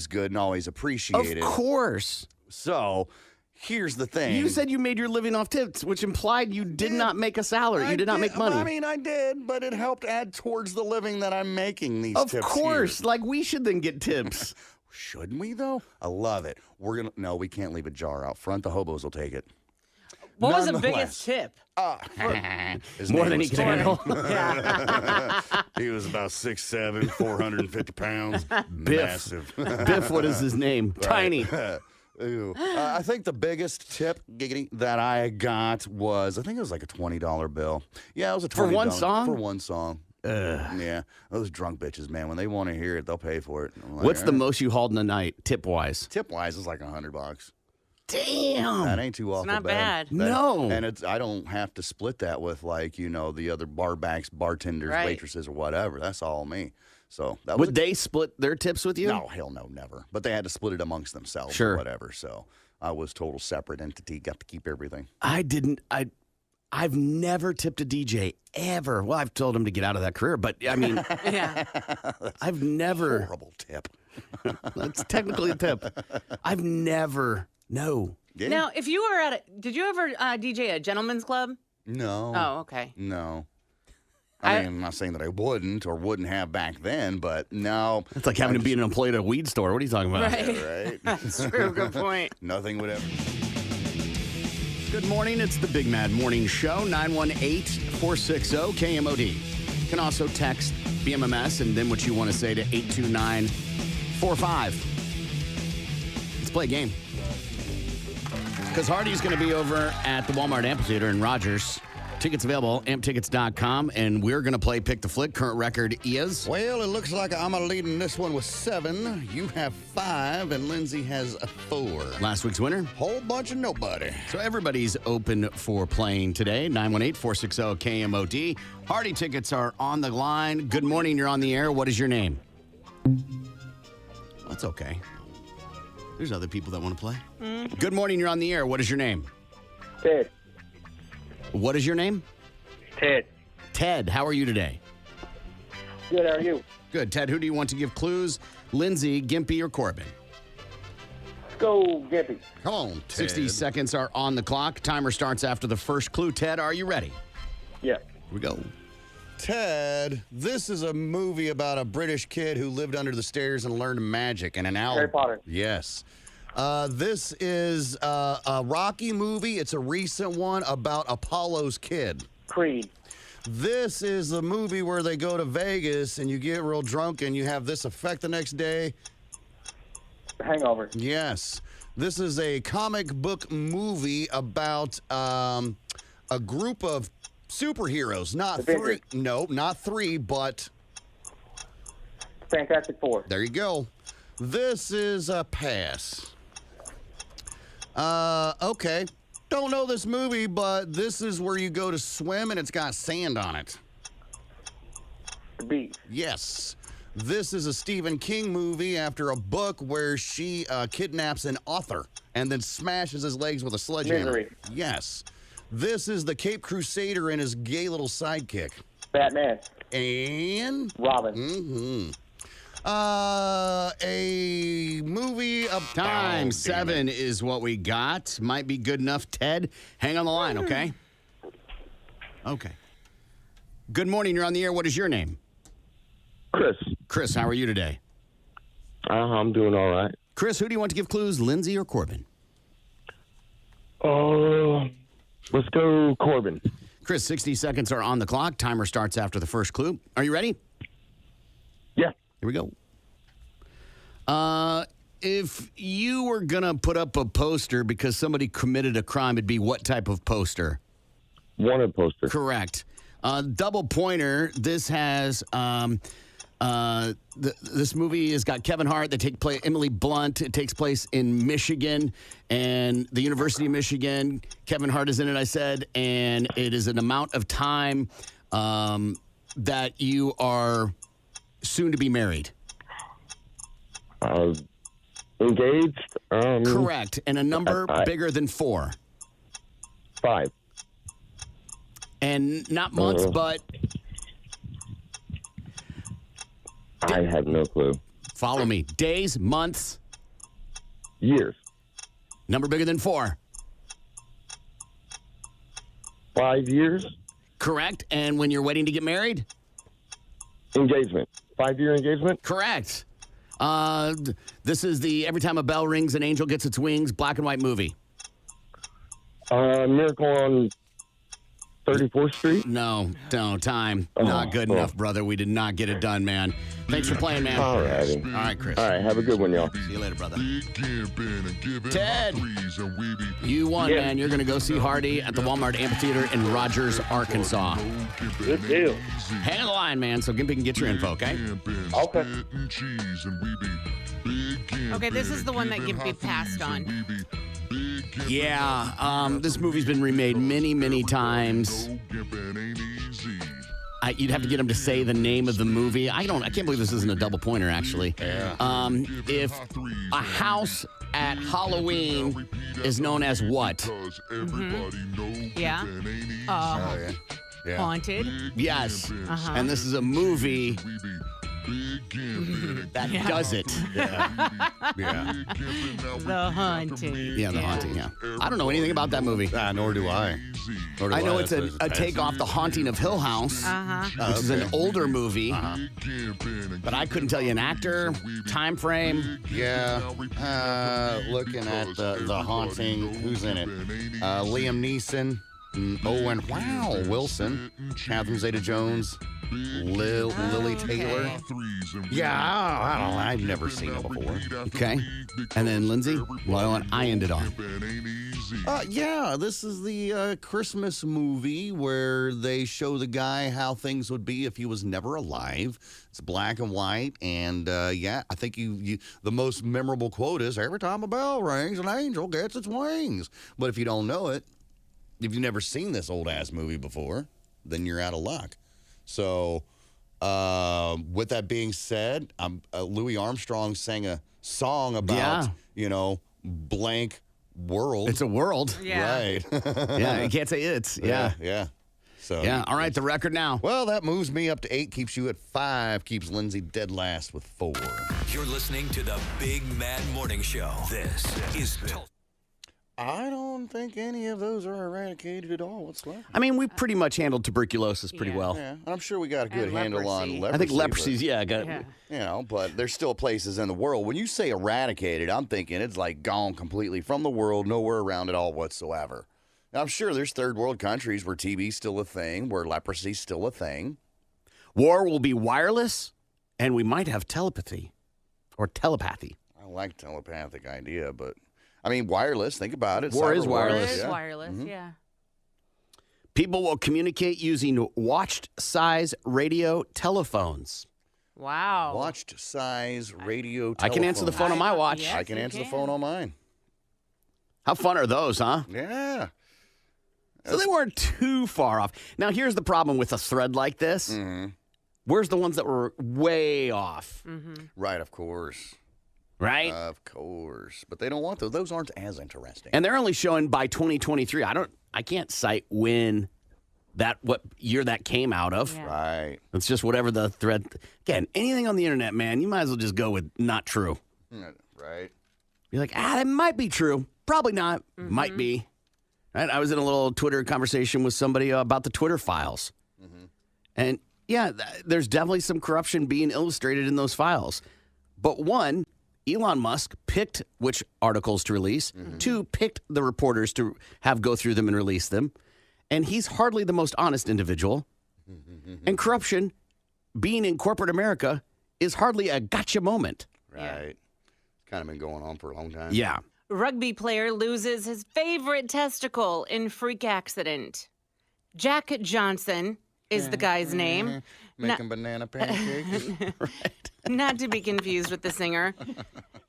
good and always appreciated. Of course. So here's the thing. You said you made your living off tips, which implied you did not make a salary. You did not make money. I mean, I did, but it helped add towards the living that I'm making these Of tips course. here. Like, we should then get tips. Shouldn't we, though? I love it. No, we can't leave a jar out front. The hobos will take it. What was the Nonetheless. biggest tip? His More name than he was can handle. He was about 6'7", 450 pounds. Biff. Massive. Biff, what is his name? Tiny. Ew. I think the biggest tip giggity that I got was, I think it was like a $20 bill. Yeah, it was a $20. For one song? For one song. Yeah, those drunk bitches, man, when they want to hear it, they'll pay for it. I'm like, What's the "All right." most you hauled in a night, tip-wise? Tip-wise is like $100. Damn. That ain't too awful not bad. bad. No. And I don't have to split that with like, the other barbacks, bartenders, Right. waitresses, or whatever. That's all me. So that was Would they split their tips with you? No, hell no, never. But they had to split it amongst themselves Sure. or whatever. So I was total separate entity, got to keep everything. I've never tipped a DJ ever. Well, I've told him to get out of that career, but I mean, Yeah. I've never. Horrible tip. That's technically a tip. I've never. No. Yeah. Now, if you were did you ever DJ a gentleman's club? No. Oh, okay. No. I mean, I'm not saying that I wouldn't or wouldn't have back then, but no. It's like having to be an employee at a weed store. What are you talking about? Right. Right? That's true. Good point. Nothing would ever. Good morning. It's the Big Mad Morning Show, 918-460-KMOD. You can also text BMMS and then what you want to say to 82945. Let's play a game. Because Hardy's going to be over at the Walmart Amphitheater in Rogers. Tickets available, amptickets.com, and we're going to play Pick the Flick. Current record is... Well, it looks like I'm leading this one with 7. You have 5, and Lindsay has a 4. Last week's winner. Whole bunch of nobody. So everybody's open for playing today. 918-460-KMOD. Hardy tickets are on the line. Good morning. You're on the air. What is your name? That's okay. There's other people that want to play. Good morning. You're on the air. What is your name? Ted. What is your name? Ted. Ted. How are you today? Good, how are you? Good. Ted, who do you want to give clues? Lindsay, Gimpy, or Corbin? Let's go, Gimpy. Come on, Ted. 60 seconds are on the clock. Timer starts after the first clue. Ted, are you ready? Yeah. Here we go. Ted, this is a movie about a British kid who lived under the stairs and learned magic and an owl. Harry Potter. Yes. This is a Rocky movie. It's a recent one about Apollo's kid. Creed. This is a movie where they go to Vegas and you get real drunk and you have this effect the next day. Hangover. Yes. This is a comic book movie about a group of superheroes. Not Avengers. three. No, not three, but Fantastic Four. there you go. This is a pass. Okay. Don't know this movie, but this is where you go to swim and it's got sand on it. The Beach. Yes. This is a Stephen King movie after a book where she kidnaps an author and then smashes his legs with a sledgehammer. Misery. Yes. This is the Cape Crusader and his gay little sidekick. Batman. And Robin. a movie about Time damn 7 it. is what we got. Might be good enough. Ted, hang on the line, okay? Okay. Good morning. You're on the air. What is your name? Chris. Chris, how are you today? I'm doing all right. Chris, who do you want to give clues, Lindsay or Corbin? Let's go Corbin. Chris, 60 seconds are on the clock. Timer starts after the first clue. Are you ready? Yeah. Here we go. If you were going to put up a poster because somebody committed a crime, it'd be what type of poster? Wanted poster. Correct. Double pointer. This has this movie has got Kevin Hart. That take place. Emily Blunt. It takes place in Michigan and the University of Michigan. Kevin Hart is in it. I said, and it is an amount of time that you are soon to be married. Engaged. Correct. And a number bigger than 4. 5. And not months, but I have no clue. follow me. Days, months, Years. number bigger than 4. 5 years. Correct. And when you're waiting to get married? Engagement. 5-year engagement. Correct. This is the Every Time a Bell Rings, an Angel Gets Its Wings black and white movie. Miracle on 34th Street. No, time. Not good enough, brother. We did not get it done, man. Thanks for playing, man. All righty. All right, Chris. All right. Have a good one, y'all. See you later, brother. Ted, you won, man. You're going to go see Hardy at the Walmart Amphitheater in Rogers, Arkansas. Good deal. Hang on the line, man, so Gimpy can get your info, okay? Okay. Okay, this is the one that Gimpy passed on. Yeah, this movie's been remade many, many times. You'd have to get him to say the name of the movie. I can't believe this isn't a double pointer, actually. Yeah. If a house at Halloween is known as what? Yeah. Oh, yeah. Yeah. Haunted. Yes. And this is a movie that does it. Yeah. The Haunting. Yeah, The Haunting, yeah. I don't know anything about that movie. Nor do I. I know it's a take off The Haunting of Hill House, which is an older movie. But I couldn't tell you an actor, time frame. Yeah. Looking at the Haunting. Who's in it? Liam Neeson. Owen Wilson. Catherine Zeta-Jones. Lily Taylor. Yeah, I don't know. I've never seen it before. Okay. And then Lindsay, what I ended on. Yeah, this is the Christmas movie where they show the guy how things would be if he was never alive. It's black and white, and yeah, I think you the most memorable quote is, "Every time a bell rings, an angel gets its wings." But if you don't know it, if you've never seen this old-ass movie before, then you're out of luck. So, with that being said, Louis Armstrong sang a song about, blank world. It's a world. Yeah. Right. Yeah, you can't say it's. Yeah. Yeah. So Yeah. All right. The record now. Well, that moves me up to 8, keeps you at 5, keeps Lindsay dead last with 4. You're listening to the Big Mad Morning Show. This is I don't think any of those are eradicated at all whatsoever. I mean, we pretty much handled tuberculosis pretty well. Yeah, I'm sure we got a good And handle on leprosy. leprosy. I think leprosy's, but, got you know, but there's still places in the world. When you say eradicated, I'm thinking it's like gone completely from the world, nowhere around it all whatsoever. Now, I'm sure there's third world countries where TB's still a thing, where leprosy's still a thing. War will be wireless, and we might have telepathy or telepathy. I like telepathic idea, but I mean, wireless, think about it. War is Cyber wireless. It is yeah. wireless, yeah. People will communicate using watch-size radio telephones. Wow. Watched size radio I can answer the phone on my watch. Yes, I can you answer the can. phone on mine. How fun are those, huh? Yeah. So they weren't too far off. Now, here's the problem with a thread like this. Mm-hmm. Where's the ones that were way off, Right, of course. right? Of course. But they don't want those. Those aren't as interesting. And they're only showing by 2023. I can't cite what year that came out of. Yeah. Right. It's just whatever the thread. Again, anything on the internet, man, you might as well just go with not true. Right. You're like, that might be true. Probably not. Might be. Right? I was in a little Twitter conversation with somebody about the Twitter files. And yeah, there's definitely some corruption being illustrated in those files. But one, Elon Musk picked which articles to release. Two, picked the reporters to have go through them and release them. And he's hardly the most honest individual. And corruption, being in corporate America, is hardly a gotcha moment. Right. It's kind of been going on for a long time. Yeah. Rugby player loses his favorite testicle in freak accident. Jack Johnson is the guy's name. Making banana pancakes. Not to be confused with the singer.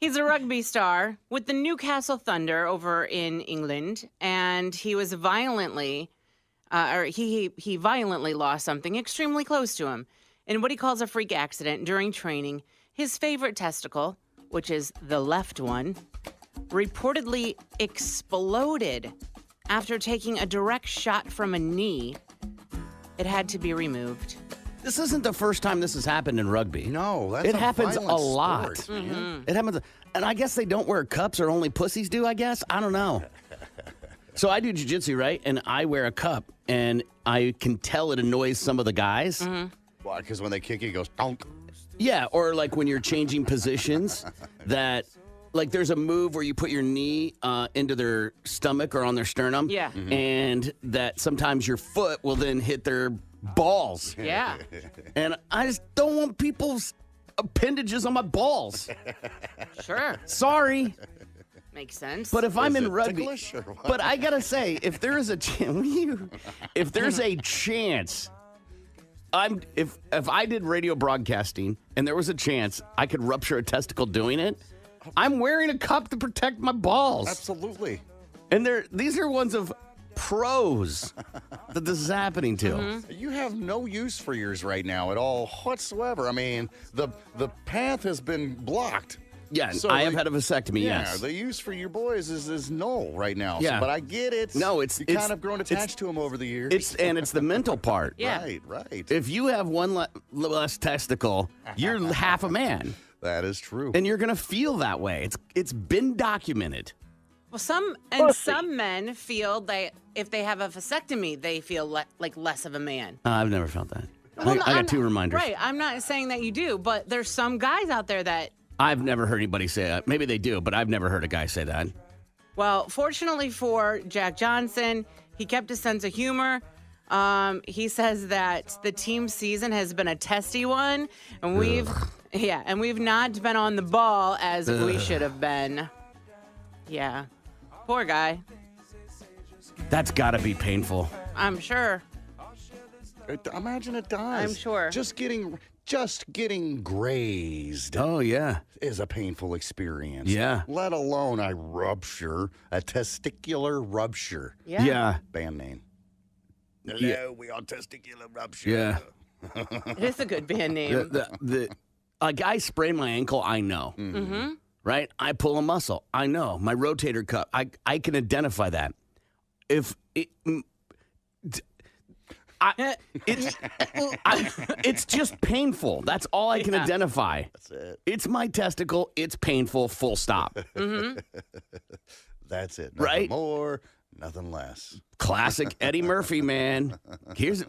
He's a rugby star with the Newcastle Thunder over in England, and he was violently, he violently lost something extremely close to him in what he calls a freak accident during training. His favorite testicle, which is the left one, reportedly exploded after taking a direct shot from a knee. It had to be removed. This isn't the first time this has happened in rugby. No, that's It a happens a violent lot. sport, man. It happens. And I guess they don't wear cups or only pussies do, I guess. I don't know. So I do jiu-jitsu, right? And I wear a cup. And I can tell it annoys some of the guys. Why? Because when they kick you, it goes donk. Yeah, or like when you're changing positions that, like there's a move where you put your knee into their stomach or on their sternum. Yeah. And that sometimes your foot will then hit their balls. Yeah. And I just don't want people's appendages on my balls. Sure. Sorry. Makes sense. But if I'm Is in it rugby, ticklish or what? but I gotta say, if there is a if there's a chance, if I did radio broadcasting and there was a chance I could rupture a testicle doing it, I'm wearing a cup to protect my balls. Absolutely. And these are ones of pros that this is happening to. You have no use for yours right now at all whatsoever. I mean, the path has been blocked. Yeah, So I have the- had a vasectomy. Yeah, Yes. the use for your boys is null right now. Yeah. But I get it. No, you kind of grown it's- attached to them over the years. It's the mental part. Yeah. Right. If you have one less testicle, you're half a man. That is true. And you're gonna feel that way. It's been documented. Well, some men feel that if they have a vasectomy, they feel like less of a man. I've never felt that. Well, I got two reminders. Right. I'm not saying that you do, but there's some guys out there that, I've never heard anybody say that. Maybe they do, but I've never heard a guy say that. well, fortunately for Jack Johnson, he kept a sense of humor. He says that the team season has been a testy one, and we've not been on the ball as we should have been. Yeah. Poor guy. That's got to be painful. I'm sure. Imagine it does. I'm sure. Just getting grazed Oh yeah. is a painful experience. Yeah. Let alone a testicular rupture. Yeah. Band name. Yeah. Hello, we are testicular rupture. Yeah. It is a good band name. A guy sprained my ankle. I know. Mm-hmm. Right. I pull a muscle. I know. My rotator cuff. I can identify that. It's just painful. That's all I can identify. That's it. It's my testicle. It's painful. Full stop. That's it. Nothing Right? more, nothing less. Classic Eddie Murphy, man.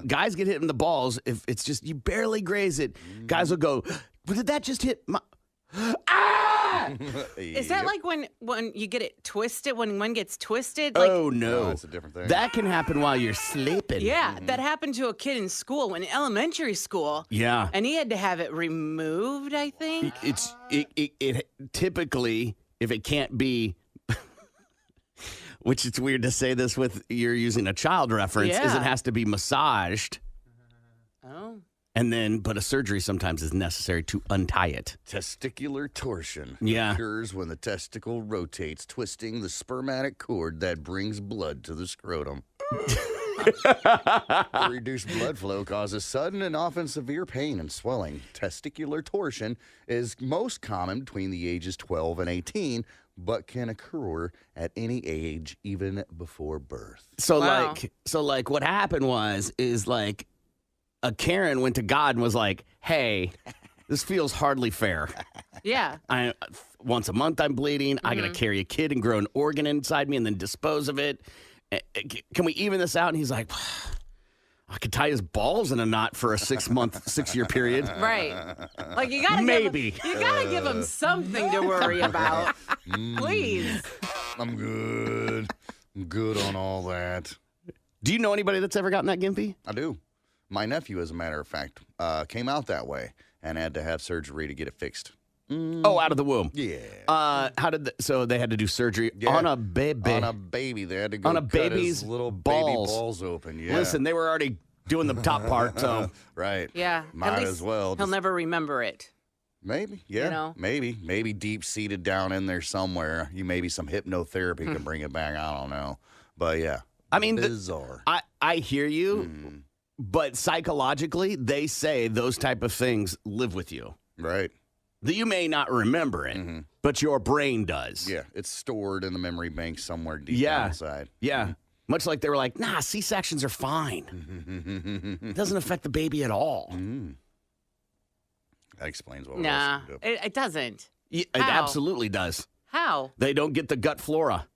Guys get hit in the balls if it's just you barely graze it. Guys will go, "But did that just hit my?" Ah! Is that like when you get it twisted? When one gets twisted? Like, Oh no, No, it's a different thing. That can happen while you're sleeping. yeah, that happened to a kid in school, in elementary school. Yeah. And he had to have it removed, I think. It typically, if it can't be, which it's weird to say this with you're using a child reference, is Yeah. it has to be massaged, Oh. and then but a surgery sometimes is necessary to untie it. Testicular torsion Yeah. occurs when the testicle rotates, twisting the spermatic cord that brings blood to the scrotum. The reduced blood flow causes sudden and often severe pain and swelling. Testicular torsion is most common between the ages 12 and 18, but can occur at any age, even before birth. So Wow. like what happened is like a Karen went to God and was like, "Hey, this feels hardly fair. Yeah. Once a month I'm bleeding. I got to carry a kid and grow an organ inside me and then dispose of it. Can we even this out?" And he's like, "I could tie his balls in a knot for a 6-year period." Right. Like you gotta Maybe. you gotta give him something to worry about. Please. I'm good. I'm good on all that. Do you know anybody that's ever gotten that, Gimpy? I do. My nephew, as a matter of fact, came out that way and had to have surgery to get it fixed. Oh, out of the womb. Yeah. So they had to do surgery Yeah. on a baby. On a baby. They had to go On a cut baby's his little balls. baby balls open. Yeah. Listen, they were already doing the top part, so Right. Yeah. Might At least as well. He'll Just- never remember it. Maybe. Yeah. know? Maybe deep seated down in there somewhere. Maybe some hypnotherapy can bring it back. I don't know. But yeah. I mean, bizarre. I hear you, but psychologically, they say those type of things live with you. Right. That you may not remember it, but your brain does. Yeah. It's stored in the memory bank somewhere deep Yeah. down inside. Yeah. Much like they were like, nah, C-sections are fine. It doesn't affect the baby at all. That explains what Nah, we're it doesn't. It How? absolutely does. How? They don't get the gut flora.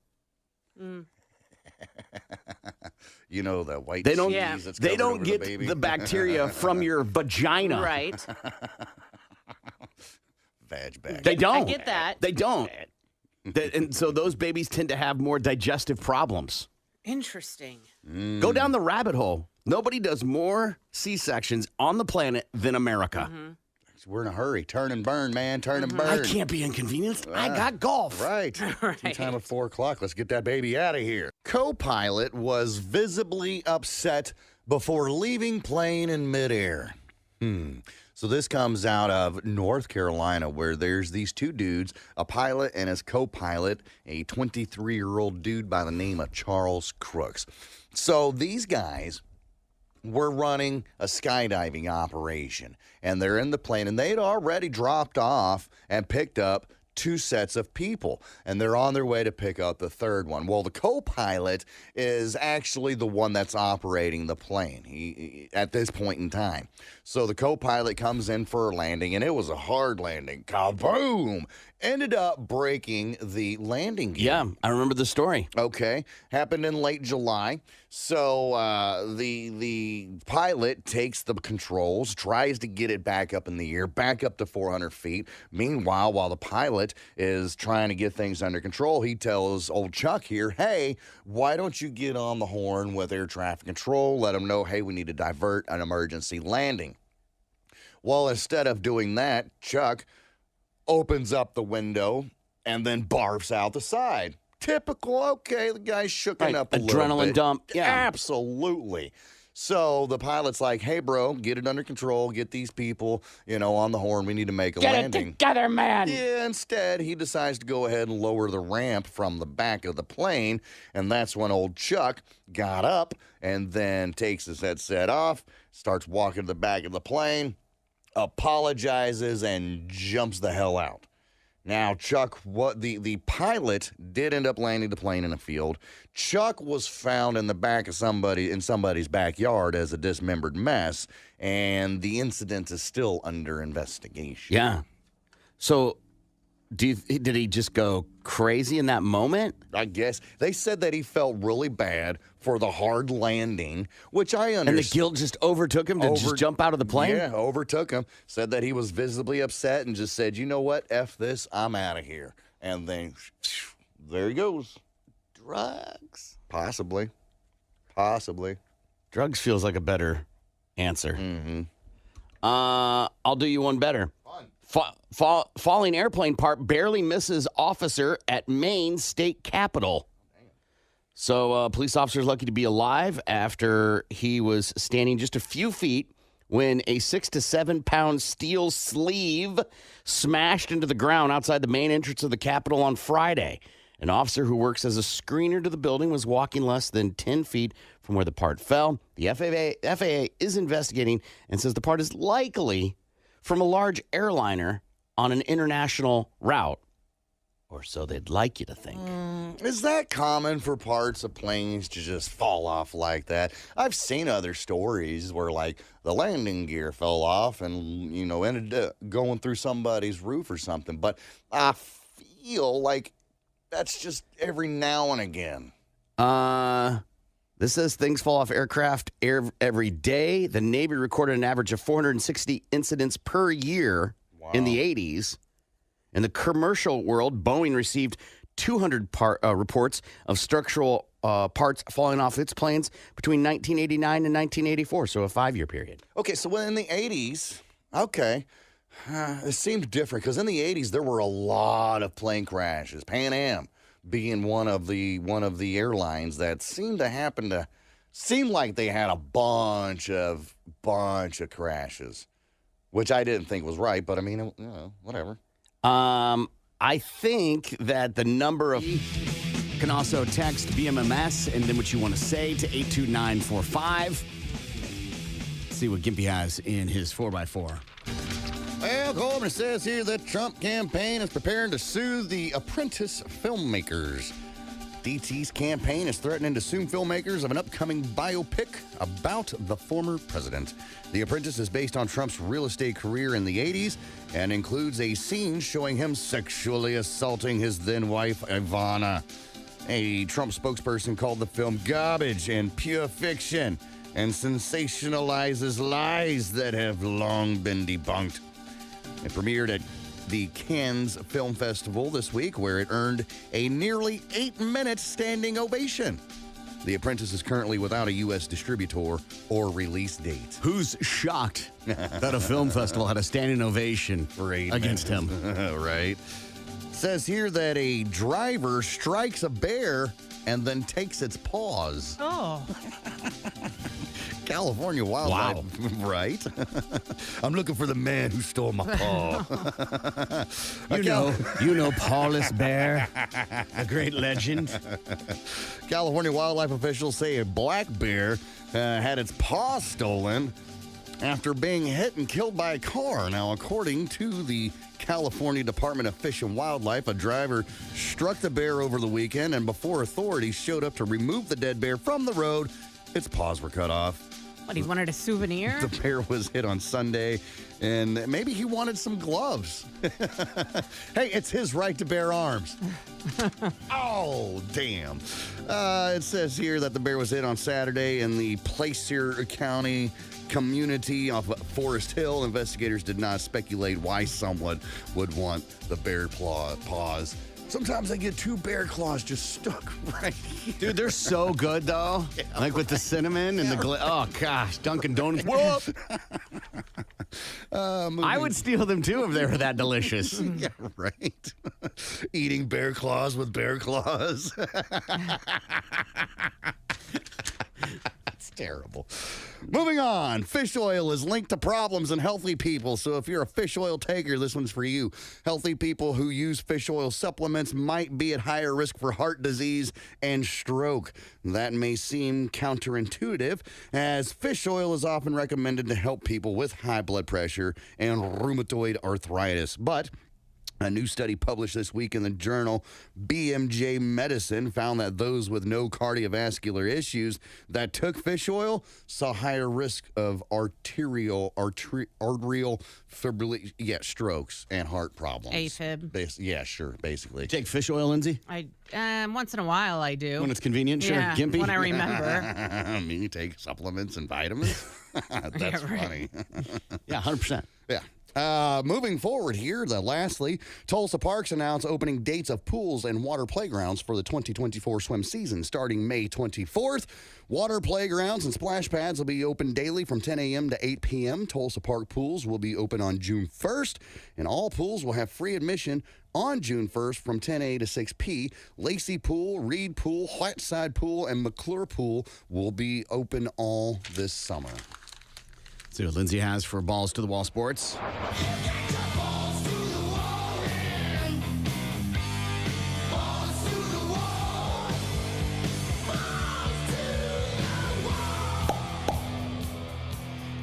You know, that white They don't. cheese Yeah. that's They covered don't over get the, baby. the bacteria from your vagina. Right. Vag bag. They don't. I get that. They don't. And so those babies tend to have more digestive problems. Interesting. Go down the rabbit hole. Nobody does more C-sections on the planet than America. We're in a hurry. Turn and burn, man. Turn and burn. I can't be inconvenienced. I got golf. Right. Tea time at 4 o'clock. Let's get that baby out of here. Co-pilot was visibly upset before leaving plane in midair. So this comes out of North Carolina, where there's these two dudes, a pilot and his co-pilot, a 23-year-old dude by the name of Charles Crooks. So these guys were running a skydiving operation, and they're in the plane, and they'd already dropped off and picked up 2 sets of people, and they're on their way to pick up the third one. Well, the co-pilot is actually the one that's operating the plane he at this point in time. So the co-pilot comes in for a landing, and it was a hard landing. Kaboom! Ended up breaking the landing gear. Yeah, I remember the story. Okay, happened in late July. So the pilot takes the controls, tries to get it back up in the air, back up to 400 feet. Meanwhile, while the pilot is trying to get things under control, he tells old Chuck here, "Hey, why don't you get on the horn with air traffic control? Let them know, hey, we need to divert an emergency landing." Well, instead of doing that, Chuck opens up the window and then barfs out the side. Typical, okay, the guy's shooken Right, up a little adrenaline bit. dump, yeah. Absolutely. So the pilot's like, "Hey, bro, get it under control. Get these people, on the horn. We need to make a landing." together, man. Yeah, instead, he decides to go ahead and lower the ramp from the back of the plane, and that's when old Chuck got up and then takes his headset off, starts walking to the back of the plane, apologizes, and jumps the hell out. Now, Chuck, what the pilot did end up landing the plane in a field. Chuck was found in the back of somebody's backyard as a dismembered mess, and the incident is still under investigation. Yeah. So, did he just go crazy in that moment? I guess they said that he felt really bad for the hard landing, which I understand. And the guilt just overtook him to just jump out of the plane? Yeah, overtook him. Said that he was visibly upset and just said, you know what, F this, I'm out of here. And then, there he goes. Drugs. Possibly. Drugs feels like a better answer. Mm-hmm. I'll do you one better. Falling airplane part barely misses officer at Maine state capitol. So police officer's lucky to be alive after he was standing just a few feet when a 6 to 7 pound steel sleeve smashed into the ground outside the main entrance of the Capitol on Friday. An officer who works as a screener to the building was walking less than 10 feet from where the part fell. The FAA is investigating and says the part is likely from a large airliner on an international route. Or so they'd like you to think. Is that common for parts of planes to just fall off like that? I've seen other stories where, like, the landing gear fell off and, ended up going through somebody's roof or something. But I feel like that's just every now and again. This says things fall off aircraft every day. The Navy recorded an average of 460 incidents per year in the 80s. In the commercial world, Boeing received 200 reports of structural parts falling off its planes between 1989 and 1984, so a 5-year period. Okay, so in the 80s, it seemed different because in the 80s there were a lot of plane crashes. Pan Am being one of the airlines that seemed like they had a bunch of crashes, which I didn't think was right, but I mean, whatever. I think that the number of... You can also text BMMS and then what you want to say to 82945. See what Gimpy has in his 4x4. Well, Coleman says here that Trump campaign is preparing to sue the apprentice filmmakers. DT's campaign is threatening to sue filmmakers of an upcoming biopic about the former president. The Apprentice is based on Trump's real estate career in the 80s and includes a scene showing him sexually assaulting his then-wife, Ivana. A Trump spokesperson called the film garbage and pure fiction and sensationalizes lies that have long been debunked. It premiered at the Cannes Film Festival this week, where it earned a nearly 8-minute standing ovation. The Apprentice is currently without a U.S. distributor or release date. Who's shocked that a film festival had a standing ovation against him? Right. Says here that a driver strikes a bear and then takes its paws. Oh. California wildlife, right? I'm looking for the man who stole my paw. You know Paulus Bear, a great legend. California wildlife officials say a black bear had its paw stolen after being hit and killed by a car. Now, according to the California Department of Fish and Wildlife, a driver struck the bear over the weekend, and before authorities showed up to remove the dead bear from the road, its paws were cut off. What, he wanted a souvenir? The bear was hit on Sunday, and maybe he wanted some gloves. Hey, it's his right to bear arms. Oh, damn. It says here that the bear was hit on Saturday in the Placer County community off Forest Hill. Investigators did not speculate why someone would want the bear paws. Sometimes I get 2 bear claws just stuck right here. Dude, they're so good, though. Like with the cinnamon and the... oh, gosh. Dunkin' Donuts. Whoop! I would steal them, too, if they were that delicious. Yeah, right. Eating bear claws with bear claws. That's terrible. Moving on. Fish oil is linked to problems in healthy people. So if you're a fish oil taker, this one's for you. Healthy people who use fish oil supplements might be at higher risk for heart disease and stroke. That may seem counterintuitive, as fish oil is often recommended to help people with high blood pressure and rheumatoid arthritis. But A new study published this week in the journal BMJ Medicine found that those with no cardiovascular issues that took fish oil saw higher risk of arterial fibrillation, strokes and heart problems. AFib. Yeah, sure, basically. Take fish oil, Lindsay? I once in a while I do. When it's convenient, sure. Yeah, Gimpy? when I remember. I mean, you take supplements and vitamins? That's funny. Yeah, 100%. Yeah. Moving forward here, lastly, Tulsa Parks announced opening dates of pools and water playgrounds for the 2024 swim season starting May 24th. Water playgrounds and splash pads will be open daily from 10 a.m. to 8 p.m. Tulsa Park pools will be open on June 1st, and all pools will have free admission on June 1st from 10 a to 6 p. Lacey Pool, Reed Pool, Whiteside Pool, and McClure Pool will be open all this summer. See what Lindsay has for Balls to the Wall Sports.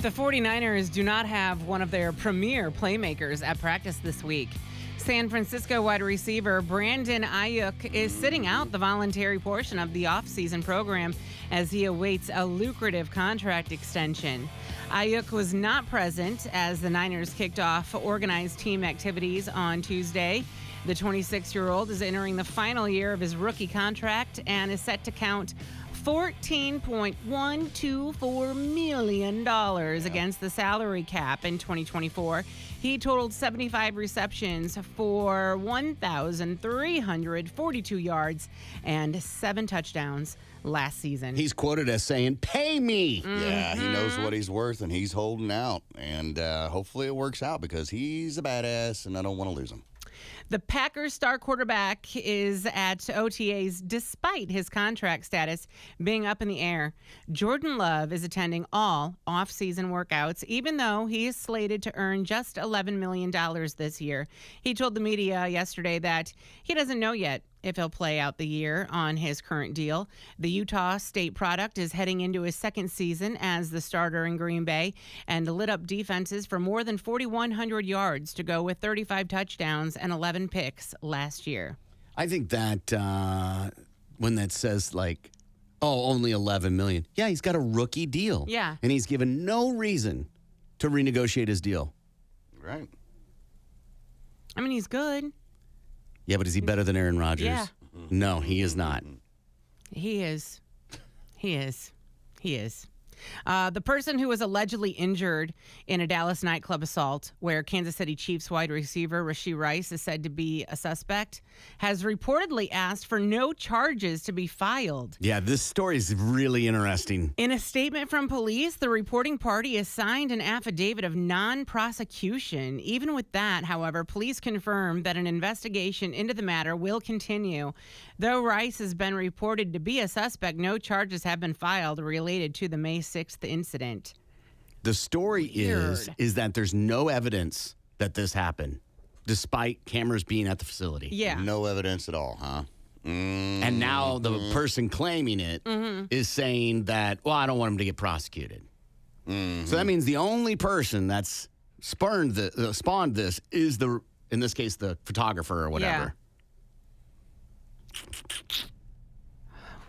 The 49ers do not have one of their premier playmakers at practice this week. San Francisco wide receiver Brandon Ayuk is sitting out the voluntary portion of the offseason program as he awaits a lucrative contract extension. Ayuk was not present as the Niners kicked off organized team activities on Tuesday. The 26-year-old is entering the final year of his rookie contract and is set to count $14.124 million against the salary cap in 2024. He totaled 75 receptions for 1,342 yards and 7 touchdowns last season. He's quoted as saying, "Pay me." Yeah, he knows what he's worth, and he's holding out. And hopefully it works out because he's a badass, and I don't want to lose him. The Packers star quarterback is at OTAs despite his contract status being up in the air. Jordan Love is attending all off-season workouts, even though he is slated to earn just $11 million this year. He told the media yesterday that he doesn't know yet if he'll play out the year on his current deal. The Utah State product is heading into his second season as the starter in Green Bay and lit up defenses for more than 4,100 yards to go with 35 touchdowns and 11 picks last year. I think that when that says like, oh, only 11 million. Yeah, he's got a rookie deal. Yeah. And he's given no reason to renegotiate his deal. Right. I mean, he's good. Yeah, but is he better than Aaron Rodgers? Yeah. No, he is not. He is. He is. He is. The person who was allegedly injured in a Dallas nightclub assault, where Kansas City Chiefs wide receiver Rashee Rice is said to be a suspect, has reportedly asked for no charges to be filed. Yeah, this story is really interesting. In a statement from police, the reporting party has signed an affidavit of non-prosecution. Even with that, however, police confirmed that an investigation into the matter will continue. Though Rice has been reported to be a suspect, no charges have been filed related to the May 6th incident. The story is that there's no evidence that this happened, despite cameras being at the facility. Yeah. No evidence at all, huh? And now the person claiming it is saying that, well, I don't want him to get prosecuted. So that means the only person that's spawned this is in this case, the photographer or whatever.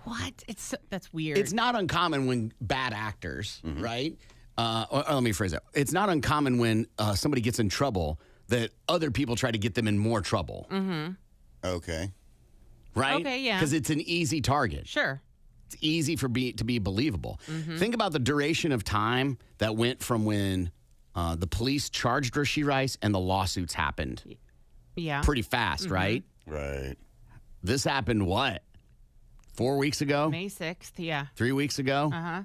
What? That's weird. It's not uncommon when bad actors, right? Or let me phrase that. It's not uncommon when somebody gets in trouble that other people try to get them in more trouble. Okay. Right? Okay, yeah. Because it's an easy target. Sure. It's easy to be believable. Think about the duration of time that went from when the police charged Rashee Rice and the lawsuits happened. Yeah. Pretty fast, right? Right. This happened what? 4 weeks ago? May 6th, yeah. 3 weeks ago? Uh-huh.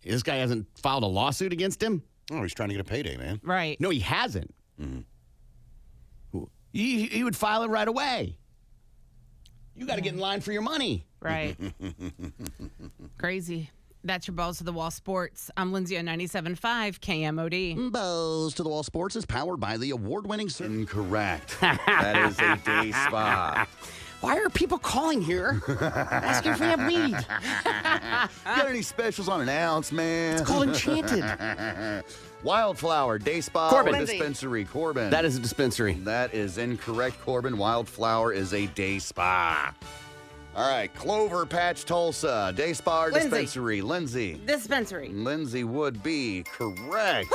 This guy hasn't filed a lawsuit against him? Oh, he's trying to get a payday, man. Right. No, he hasn't. He would file it right away. You got to get in line for your money. Right. Crazy. That's your Balls to the Wall Sports. I'm Lindsay on 97.5 KMOD. Balls to the Wall Sports is powered by the award-winning... Incorrect. That is a day spa. Why are people calling here asking if we have weed? Got any specials on an ounce, man? It's called Enchanted. Wildflower Day Spa Corbin. or Lindsay. dispensary. Corbin. That is a dispensary. That is incorrect, Corbin. Wildflower is a day spa. All right, Clover Patch Tulsa, day spa or Lindsay. dispensary. Lindsay. Dispensary. Lindsay would be correct.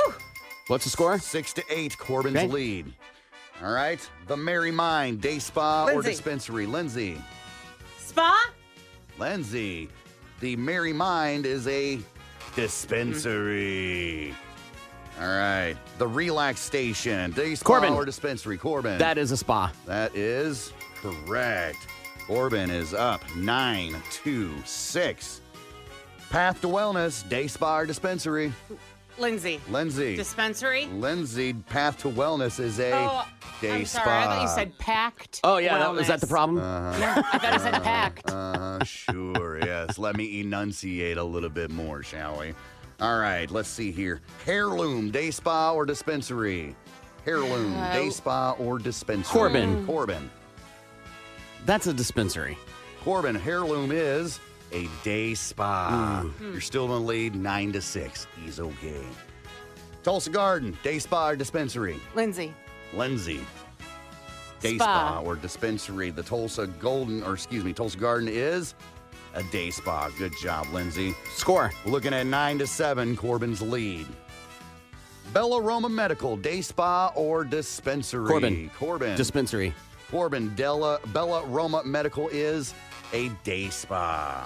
What's the score? 6-8, Corbin's Okay. lead. All right, the Merry Mind, day spa or Lindsay. dispensary. Lindsay. Spa. Lindsay. The Merry Mind is a dispensary. All right, the Relax Station, day spa Corbin. or dispensary. Corbin. That is a spa. That is correct. Corbin is up 9-6. Path to Wellness, day spa or dispensary. Lindsay. Lindsay. Dispensary. Lindsay, Path to Wellness is a Oh, day I'm spa. sorry. I thought you said packed. Oh, yeah. Is that the wellness. problem? Yeah, I thought I said packed. Sure, yes. Let me enunciate a little bit more, shall we? All right, let's see here. Heirloom, day spa or dispensary? Heirloom, day spa or dispensary? Corbin. Corbin. That's a dispensary. Corbin, Heirloom is a day spa. You're still in the lead, 9-6. He's okay. Tulsa Garden, day spa or dispensary? Lindsay. Lindsay. Day Spa. spa or dispensary. The Tulsa Garden is a day spa. Good job, Lindsay. Score. We're looking at 9-7, Corbin's lead. Bella Roma Medical, day spa or dispensary? Corbin. Corbin. Dispensary. Corbin, Bella Roma Medical is a day spa.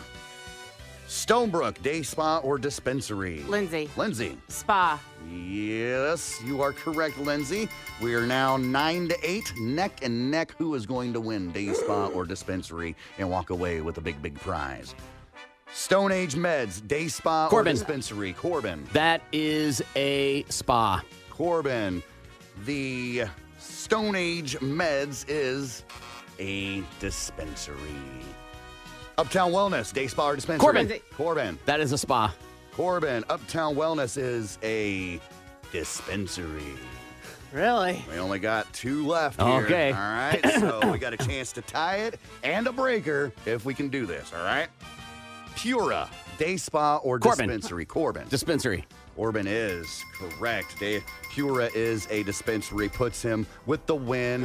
Stonebrook, day spa or dispensary? Lindsay. Lindsay. Spa. Yes, you are correct, Lindsay. We are now 9-8, neck and neck. Who is going to win day spa or dispensary and walk away with a big, big prize? Stone Age Meds, day spa Corbin. or dispensary? Corbin. That is a spa. Corbin. The Stone Age Meds is a dispensary. Uptown Wellness, day spa or dispensary? Corbin. Corbin. That is a spa. Corbin. Uptown Wellness is a dispensary. Really? We only got 2 left here. Okay. All right. So we got a chance to tie it and a breaker if we can do this. All right. Pura, day spa or Corbin. dispensary? Corbin. Dispensary. Corbin is correct. Pura is a dispensary, puts him with the win,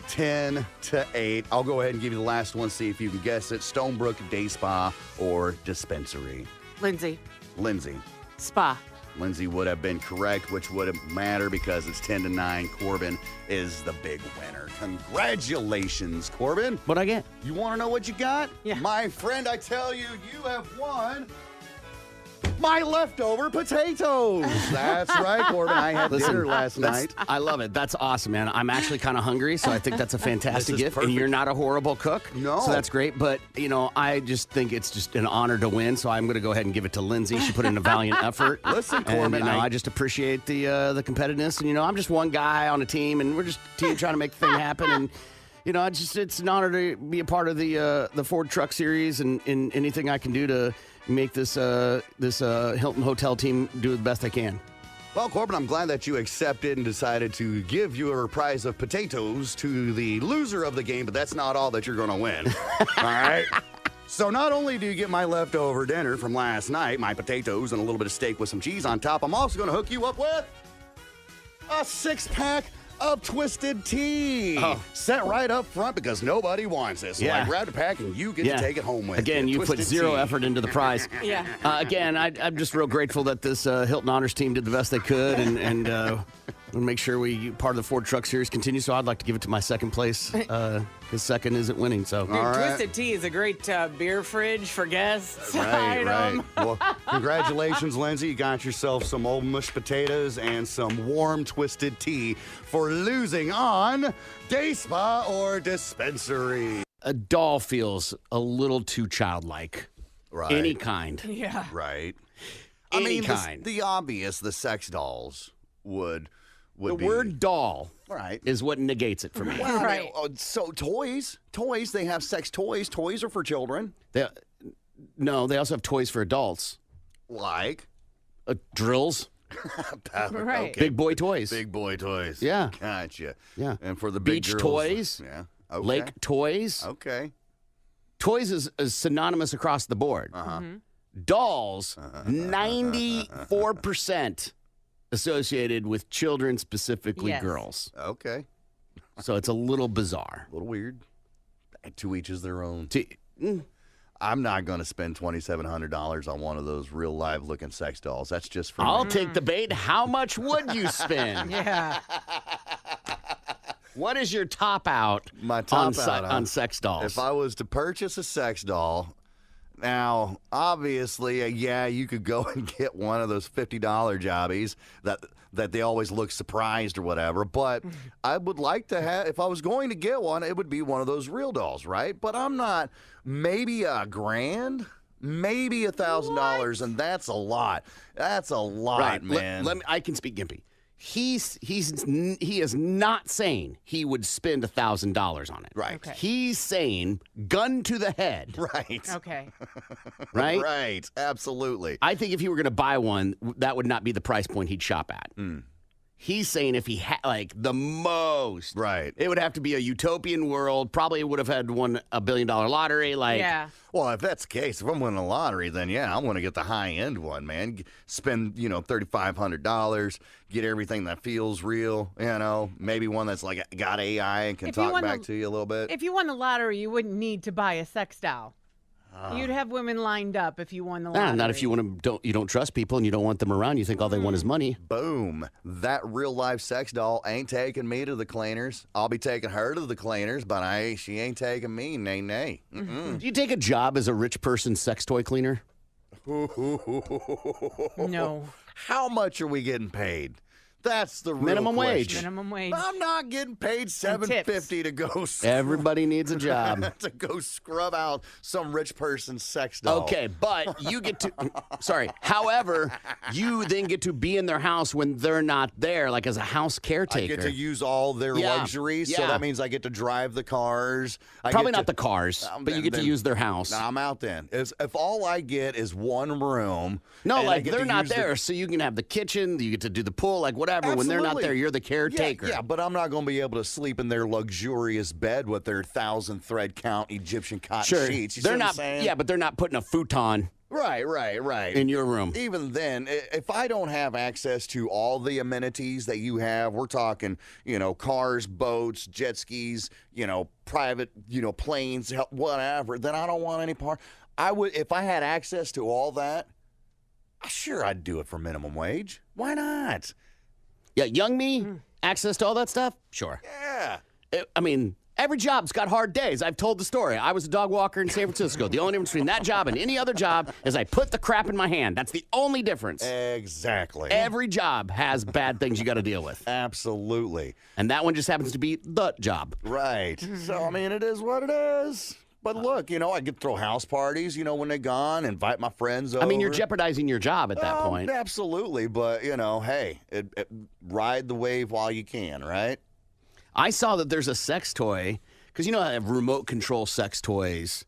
10-8. I'll go ahead and give you the last one, see if you can guess it. Stonebrook, day spa or dispensary? Lindsay. Lindsay. Spa. Lindsay would have been correct, which wouldn't matter because it's 10-9. Corbin is the big winner. Congratulations, Corbin. What'd I get? You want to know what you got? Yeah. My friend, I tell you, you have won my leftover potatoes. That's right, Corbin. I had dinner last night. I love it. That's awesome, man. I'm actually kind of hungry, so I think that's a fantastic This is gift. And perfect. you're not a horrible cook. No. So that's great. But, I just think it's just an honor to win. So I'm going to go ahead and give it to Lindsay. She put in a valiant effort. Listen, and, Corbin, I just appreciate the competitiveness. And, I'm just one guy on a team, and we're just a team trying to make the thing happen. And, it's an honor to be a part of the Ford Truck Series and anything I can do to make this Hilton Hotel team do the best I can. Well, Corbin, I'm glad that you accepted and decided to give your prize of potatoes to the loser of the game, but that's not all that you're going to win. All right? So not only do you get my leftover dinner from last night, my potatoes and a little bit of steak with some cheese on top, I'm also going to hook you up with a 6-pack of Twisted Tea. Oh. Set right up front because nobody wants this. So Yeah. I grabbed a pack and you get to take it home with Again, you put Twisted zero Tea. effort into the prize. Yeah. Again, I'm just real grateful that this Hilton Honors team did the best they could, and we'll make sure part of the Ford Truck Series continues. So I'd like to give it to my second place because second isn't winning. So Dude, Twisted Tea is a great beer fridge for guests. Right, right. item. Well, congratulations, Lindsay. You got yourself some old mushed potatoes and some warm Twisted Tea for losing on Day Spa or Dispensary. a doll feels a little too childlike. Right. Any kind. Yeah. Right. Any I mean, kind. the obvious, the sex dolls would The be. word doll Right. is what negates it for me. Well, Right. so toys, they have sex toys. Toys are for children. No, they also have toys for adults. Like Drills. Right. Big boy toys. big boy toys. Yeah. Gotcha. Yeah. And for the big Beach girls, toys. Yeah. Okay. Lake toys. Okay. Toys is synonymous across the board. Uh-huh. Dolls, 94% associated with children, specifically Yes. girls. Okay. So it's a little bizarre. A little weird. To each is their own. Mm. I'm not going to spend $2,700 on one of those real live looking sex dolls. That's just for I'll me. take the bait. How much would you spend? Yeah. What is your top out My top out on sex dolls? If I was to purchase a sex doll, now obviously, yeah, you could go and get one of those $50 jobbies that they always look surprised or whatever. But I would like to have, if I was going to get one, it would be one of those real dolls, right? But I'm not. Maybe $1,000, maybe $1,000, and that's a lot. That's a lot, right, man. I can speak Gimpy. He is not saying he would spend $1,000 on it. Right. Okay. He's saying gun to the head. Right. Okay. Right? Right. Absolutely. I think if he were going to buy one, that would not be the price point he'd shop at. He's saying if he had like the most, Right. it would have to be a utopian world. Probably would have had won $1 billion lottery. Like, Yeah. Well, if that's the case, if I'm winning a lottery, then yeah, I want to get the high end one, man. Spend, $3,500, get everything that feels real, maybe one that's like got AI and can If you talk wanna- back to you a little bit. If you won the lottery, you wouldn't need to buy a sex doll. You'd have women lined up if you won the lottery. not if you don't trust people and you don't want them around. You think all they want is money. Boom. That real life sex doll ain't taking me to the cleaners. I'll be taking her to the cleaners, but she ain't taking me. Nay, nay. Do you take a job as a rich person sex toy cleaner? No. How much are we getting paid? That's the real Minimum wage. question. Minimum wage. I'm not getting paid $7.50 to go Everybody needs a job. to go scrub out some rich person's sex doll. Okay, but you get to, sorry. However, you then get to be in their house when they're not there, like as a house I caretaker. get to use all their Yeah, luxuries, so yeah. that means I get to drive the cars. Probably not the cars, but you get to use their house. Nah, I'm out then. If all I get is one room. No, and I like get they're to not use there, so you can have the kitchen, you get to do the pool, like whatever. When they're not Absolutely. there, you're the caretaker. Yeah, but I'm not going to be able to sleep in their luxurious bed with their 1,000 thread count Egyptian cotton Sure, sheets. You see they're what I'm not. saying? Yeah, but they're not putting a futon Right. in your room. Even then, if I don't have access to all the amenities that you have, we're talking, cars, boats, jet skis, private, planes, whatever, then I don't want any part. I would, if I had access to all that, sure, I'd do it for minimum wage. Why not? Yeah, young me, access to all that stuff. Sure. Yeah. Every job's got hard days. I've told the story. I was a dog walker in San Francisco. The only difference between that job and any other job is I put the crap in my hand. That's the only difference. Exactly. Every job has bad things you got to deal with. Absolutely. And that one just happens to be the job. Right. So, it is what it is. But look, I get to throw house parties, when they're gone, invite my friends over. You're jeopardizing your job at that point. Absolutely. But, hey, ride the wave while you can, right? I saw that there's a sex toy, because I have remote control sex toys,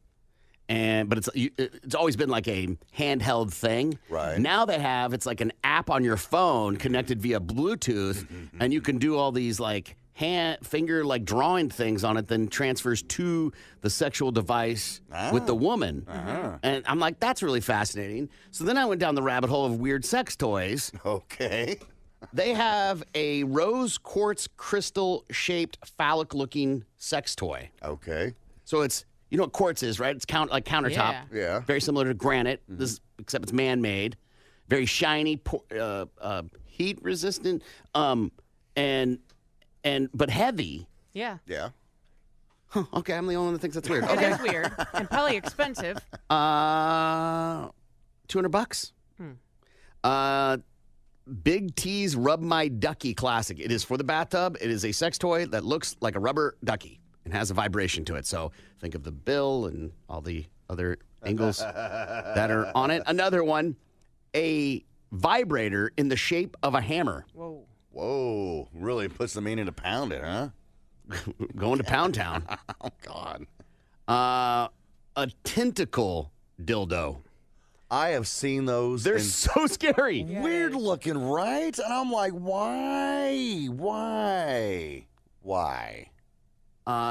but it's always been like a handheld thing. Right. Now they have, it's like an app on your phone connected via Bluetooth, and you can do all these like finger like drawing things on it, then transfers to the sexual device with the woman. And I'm like, that's really fascinating. So then I went down the rabbit hole of weird sex toys. Okay. They have a rose quartz crystal shaped phallic looking sex toy. Okay. So it's, what quartz is, right? It's like countertop. Yeah. Very similar to granite, except it's man made. Very shiny, heat resistant, but heavy. Yeah. Yeah. Huh, okay, I'm the only one that thinks that's weird. It Okay. is weird and probably expensive. $200. Big T's Rub My Ducky Classic. It is for the bathtub. It is a sex toy that looks like a rubber ducky and has a vibration to it. So think of the bill and all the other angles that are on it. Another one, a vibrator in the shape of a hammer. Whoa. Really puts the meaning to pound it, huh? Going to Pound Town. Oh, God. A tentacle dildo. I have seen those. They're so scary. Weird looking, right? And I'm like, why?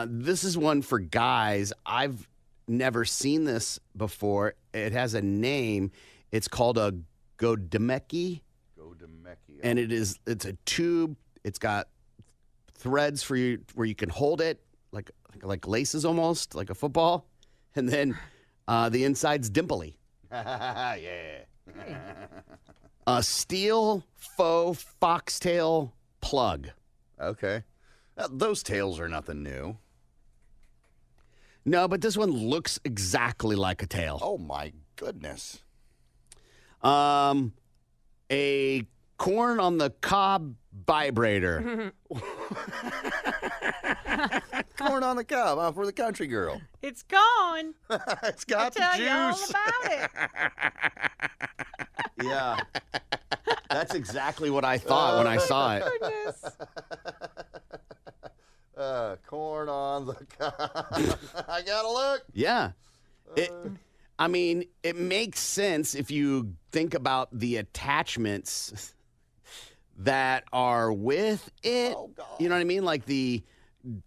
This is one for guys. I've never seen this before. It has a name. It's called a godemeki. and it's a tube. It's got threads for you where you can hold it like laces almost, like a football, and then the inside's dimply. Yeah. A steel faux foxtail plug. Okay. Those tails are nothing new. No, but this one looks exactly like a tail. Oh, my goodness. A corn on the cob vibrator. Corn on the cob for the country girl. It's gone. It's got I'll tell the you all juice. about it. Yeah. That's exactly what I thought when I saw it. Goodness. Corn on the cob. I gotta look. Yeah. It makes sense if you think about the attachments that are with it. Oh, God. You know what I mean? Like the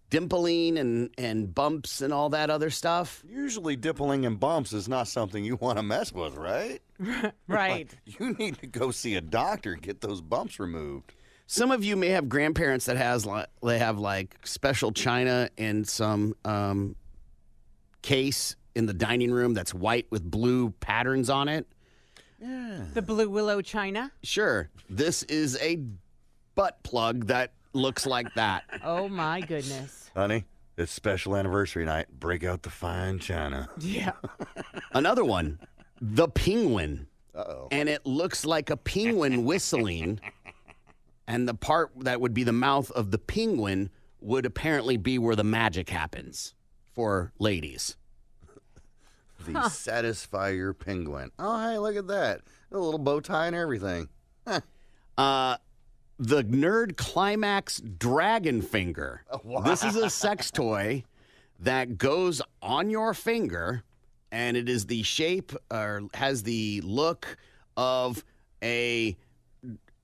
dimpling and bumps and all that other stuff. Usually dimpling and bumps is not something you want to mess with, right? Right. You need to go see a doctor and get those bumps removed. Some of you may have grandparents that have special china and some case in the dining room that's white with blue patterns on it. The blue willow china. Sure. This is a butt plug that looks like that. Oh my goodness. Honey, it's special anniversary night. Break out the fine china. Yeah. Another one, the penguin. Uh-oh. And it looks like a penguin whistling. And the part that would be the mouth of the penguin would apparently be where the magic happens for ladies. The Satisfier penguin. Oh, hey, look at that. A little bow tie and everything. The Nerd Climax Dragon Finger. Wow. This is a sex toy that goes on your finger, and it is the shape or has the look of a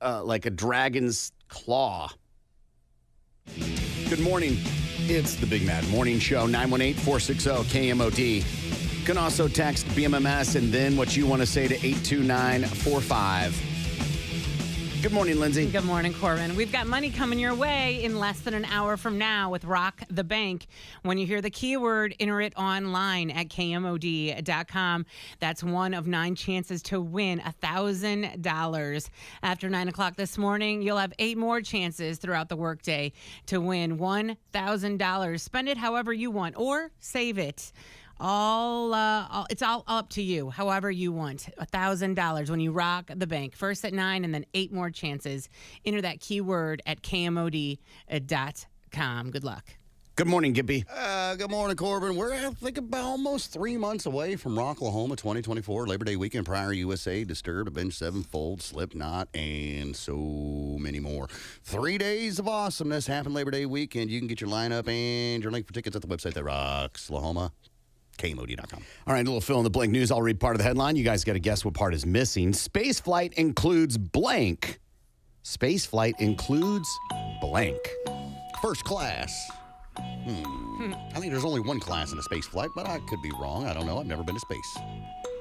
like a dragon's claw. Good morning. It's the Big Mad Morning Show, 918-460-KMOD. You can also text BMMS and then what you want to say to 82945. Good morning, Lindsay. Good morning, Corbin. We've got money coming your way in less than an hour from now with Rock the Bank. When you hear the keyword, enter it online at KMOD.com. That's one of 9 chances to win $1,000. After 9 o'clock this morning, you'll have 8 more chances throughout the workday to win $1,000. Spend it however you want or save it. It's all up to you, however you want. $1,000 when you rock the bank. First at 9 and then 8 more chances. Enter that keyword at KMOD.com. Good luck. Good morning, Gippy. Good morning, Corbin. We're, I think, about almost 3 months away from Rocklahoma 2024, Labor Day weekend, Prior USA, Disturbed, Avenged Sevenfold, Slipknot, and so many more. 3 days of awesomeness happen Labor Day weekend. You can get your lineup and your link for tickets at the website that rocks Lahoma. KMOD.com. All right, a little fill in the blank news. I'll read part of the headline. You guys got to guess what part is missing. Space flight includes blank. Space flight includes blank. First class. I think there's only one class in a space flight, but I could be wrong. I don't know. I've never been to space.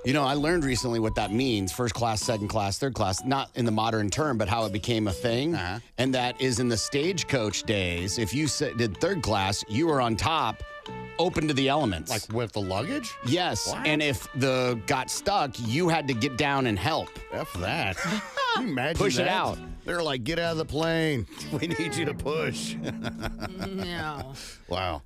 You know, I learned recently what that means. First class, second class, third class. Not in the modern term, but how it became a thing. Uh-huh. And And that is in the stagecoach days. If you did third class, you were on top, open to the elements. like with the luggage? Yes. What? And if the got stuck, you had to get down and help. F that. Can you imagine Push it that? out. They're like, get out of the plane. We need you to push. No. Wow.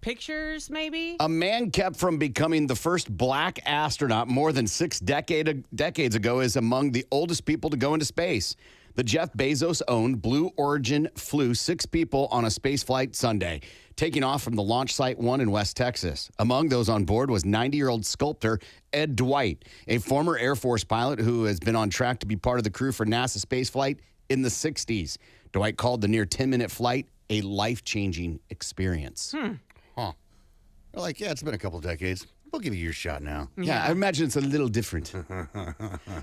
Pictures, maybe? A man kept from becoming the first black astronaut more than 6 decades ago is among the oldest people to go into space. The Jeff Bezos-owned Blue Origin flew 6 people on a space flight Sunday, taking off from the launch site 1 in West Texas. Among those on board was 90-year-old sculptor Ed Dwight, a former Air Force pilot who has been on track to be part of the crew for NASA spaceflight in the 60s. Dwight called the near 10-minute flight a life-changing experience. They're like, yeah, it's been a couple of decades. We'll give you your shot now. Yeah, I imagine it's a little different.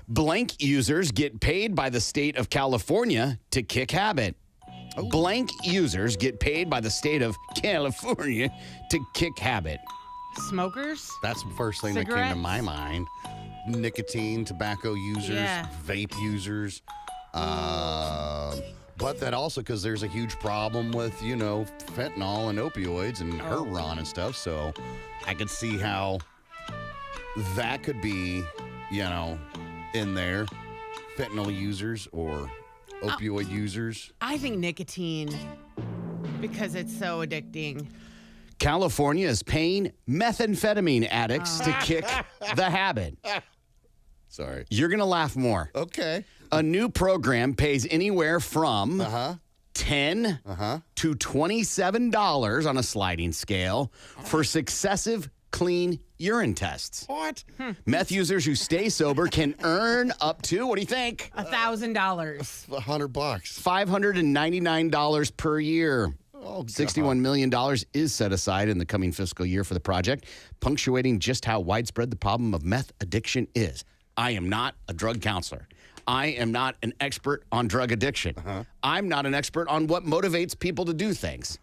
Blank users get paid by the state of California to kick habit. Blank users get paid by the state of California to kick habit. Smokers? That's the first thing that came to Cigarettes? my mind. Nicotine, tobacco users, Yeah. vape users. But that also, because there's a huge problem with, fentanyl and opioids and Heron and stuff. So I could see how that could be, in there. Fentanyl users or opioid users. I think nicotine, because it's so addicting. California is paying methamphetamine addicts to kick the habit. Sorry. You're going to laugh more. Okay. A new program pays anywhere from $10 to $27 on a sliding scale for successive clean urine tests. What? Meth users who stay sober can earn up to, what do you think? $1,000. $100. $599 per year. Oh, $61 million is set aside in the coming fiscal year for the project, punctuating just how widespread the problem of meth addiction is. I am not a drug counselor. I am not an expert on drug addiction. I'm not an expert on what motivates people to do things.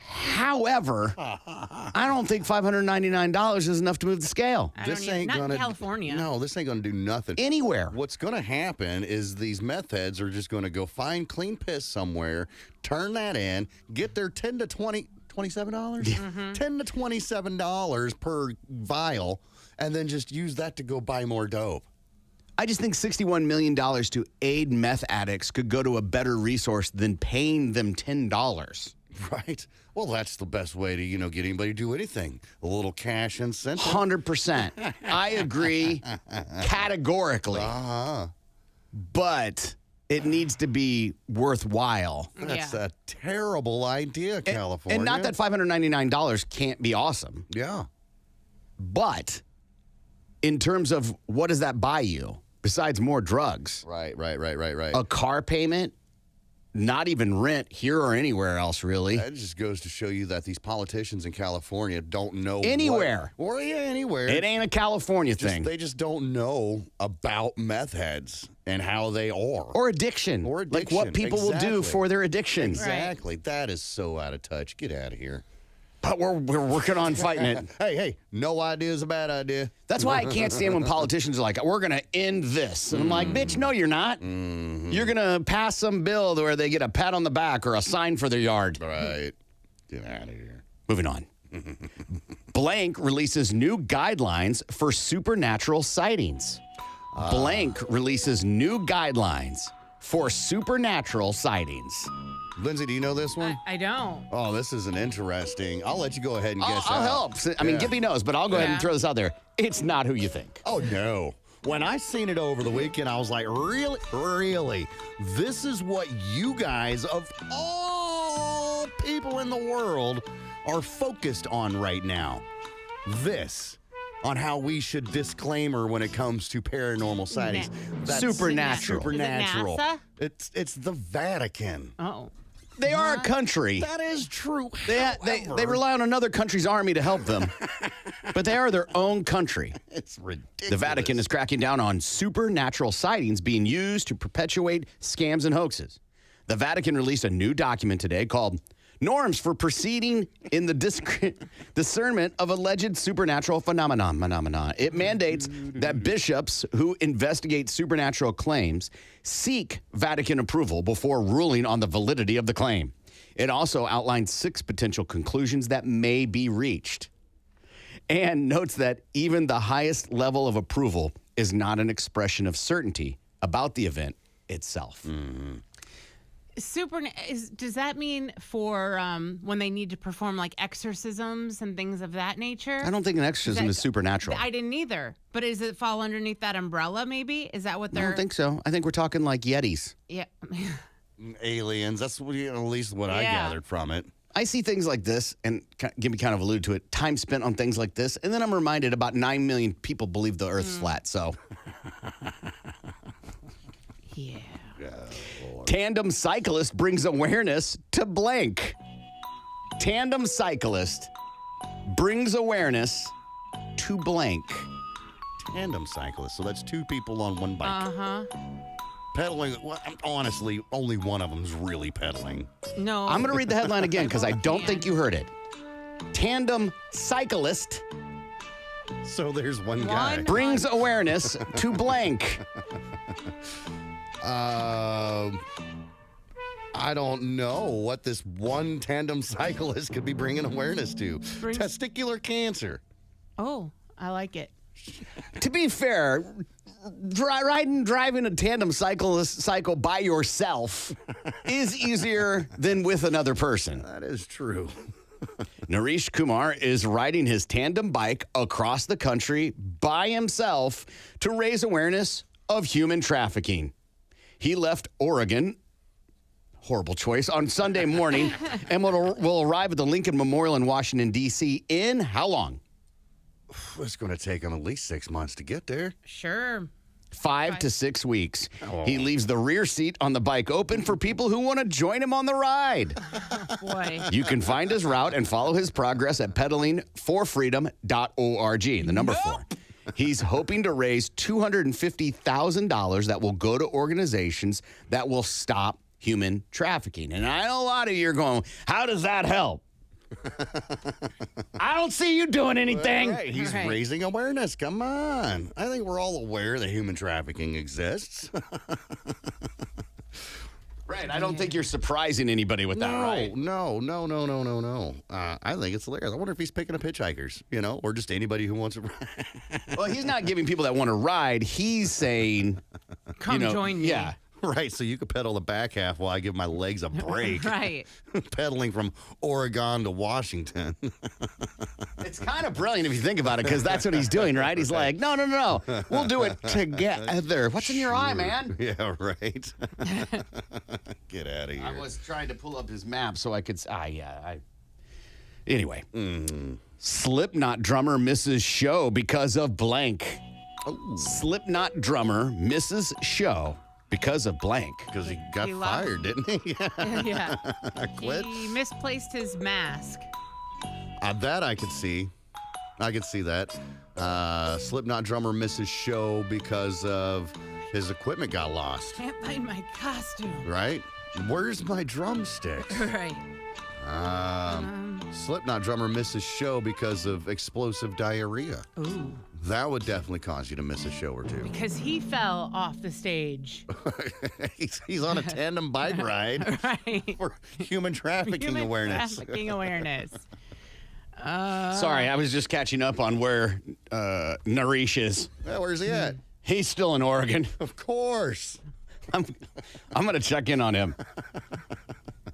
However, I don't think $599 is enough to move the scale. Not in California. No, this ain't gonna do nothing. Anywhere. What's gonna happen is these meth heads are just gonna go find clean piss somewhere, turn that in, get their $10 to $27, $10 to $27 per vial, and then just use that to go buy more dope. I just think $61 million to aid meth addicts could go to a better resource than paying them $10. Right. Well, that's the best way to, get anybody to do anything. A little cash incentive. 100%. I agree categorically. But it needs to be worthwhile. That's a terrible idea, California. And not that $599 can't be awesome. Yeah. But in terms of what does that buy you besides more drugs? Right. A car payment? Not even rent here or anywhere else, really. That just goes to show you that these politicians in California don't know anywhere. Anywhere. It ain't a California thing. They just don't know about meth heads and how they are. Or addiction. Like what people will do for their addiction. Exactly. Right. That is so out of touch. Get out of here. But we're working on fighting it. Hey, no idea is a bad idea. That's why I can't stand when politicians are like, we're going to end this. And I'm like, bitch, no, you're not. You're going to pass some bill where they get a pat on the back or a sign for their yard. Right. Get out of here. Moving on. Blank releases new guidelines for supernatural sightings. Blank releases new guidelines for supernatural sightings. Lindsay, do you know this one? I don't. Oh, this is an interesting. I'll let you go ahead and guess. I'll help. I mean, Gibby knows, but I'll go ahead and throw this out there. It's not who you think. Oh, no. When I seen it over the weekend, I was like, really? Really? This is what you guys, of all people in the world, are focused on right now. This. On how we should disclaimer when it comes to paranormal sightings. That's supernatural. Supernatural. Is it NASA? It's the Vatican. Oh. They are a country. That is true. They rely on another country's army to help them. But they are their own country. It's ridiculous. The Vatican is cracking down on supernatural sightings being used to perpetuate scams and hoaxes. The Vatican released a new document today called Norms for Proceeding in the Discernment of Alleged Supernatural Phenomena. It mandates that bishops who investigate supernatural claims seek Vatican approval before ruling on the validity of the claim. It also outlines 6 potential conclusions that may be reached and notes that even the highest level of approval is not an expression of certainty about the event itself. Does that mean for when they need to perform like exorcisms and things of that nature? I don't think an exorcism is supernatural. I didn't either. But does it fall underneath that umbrella maybe? Is that what I they're... don't think so. I think we're talking like Yetis. Yeah. Aliens. That's at least what I gathered from it. I see things like this, and Gibby kind of alluded to it, time spent on things like this, and then I'm reminded about 9 million people believe the Earth's flat, so... Yeah. Tandem cyclist brings awareness to blank. Tandem cyclist brings awareness to blank. Tandem cyclist. So that's 2 people on one bike. Uh-huh. Pedaling. Well, honestly, only one of them's really pedaling. No. I'm going to read the headline again because I don't think you heard it. Tandem cyclist So there's one guy. brings awareness to blank. I don't know what this one tandem cyclist could be bringing awareness to. Testicular cancer. Oh, I like it. To be fair, driving a tandem cycle by yourself is easier than with another person. That is true. Naresh Kumar is riding his tandem bike across the country by himself to raise awareness of human trafficking. He left Oregon, horrible choice, on Sunday morning and will arrive at the Lincoln Memorial in Washington, D.C. in how long? It's going to take him at least 6 months to get there. Sure. 5 to 6 weeks. He leaves the rear seat on the bike open for people who want to join him on the ride. Boy. You can find his route and follow his progress at pedalingforfreedom.org, the number 4. He's hoping to raise $250,000 that will go to organizations that will stop human trafficking. And I know a lot of you are going, how does that help? I don't see you doing anything. Right. He's raising awareness. Come on. I think we're all aware that human trafficking exists. Right. I don't think you're surprising anybody with that, right? No. I think it's hilarious. I wonder if he's picking up hitchhikers, or just anybody who wants to ride. Well, he's not giving people that want to ride. He's saying, Come join me. Yeah. Right, so you could pedal the back half while I give my legs a break. Right. Pedaling from Oregon to Washington. It's kind of brilliant if you think about it, because that's what he's doing, right? He's like, no. We'll do it together. What's in your eye, man? Yeah, right. Get out of here. I was trying to pull up his map so I could. Anyway. Slipknot drummer misses show because of blank. Oh. Slipknot drummer misses show because of blank. Because he got He lost. fired, didn't he? Yeah. Quit. He misplaced his mask. That I could see. I could see that. Slipknot drummer misses show because of his equipment got lost. Can't find my costume. Right? Where's my drumsticks? Right. Slipknot drummer misses show because of explosive diarrhea. Ooh. That would definitely cause you to miss a show or two. Because he fell off the stage. He's on a tandem bike ride Right. for human trafficking Human awareness. Trafficking awareness. Sorry, I was just catching up on where Naresh is. Yeah, where's he at? He's still in Oregon. Of course. I'm going to check in on him.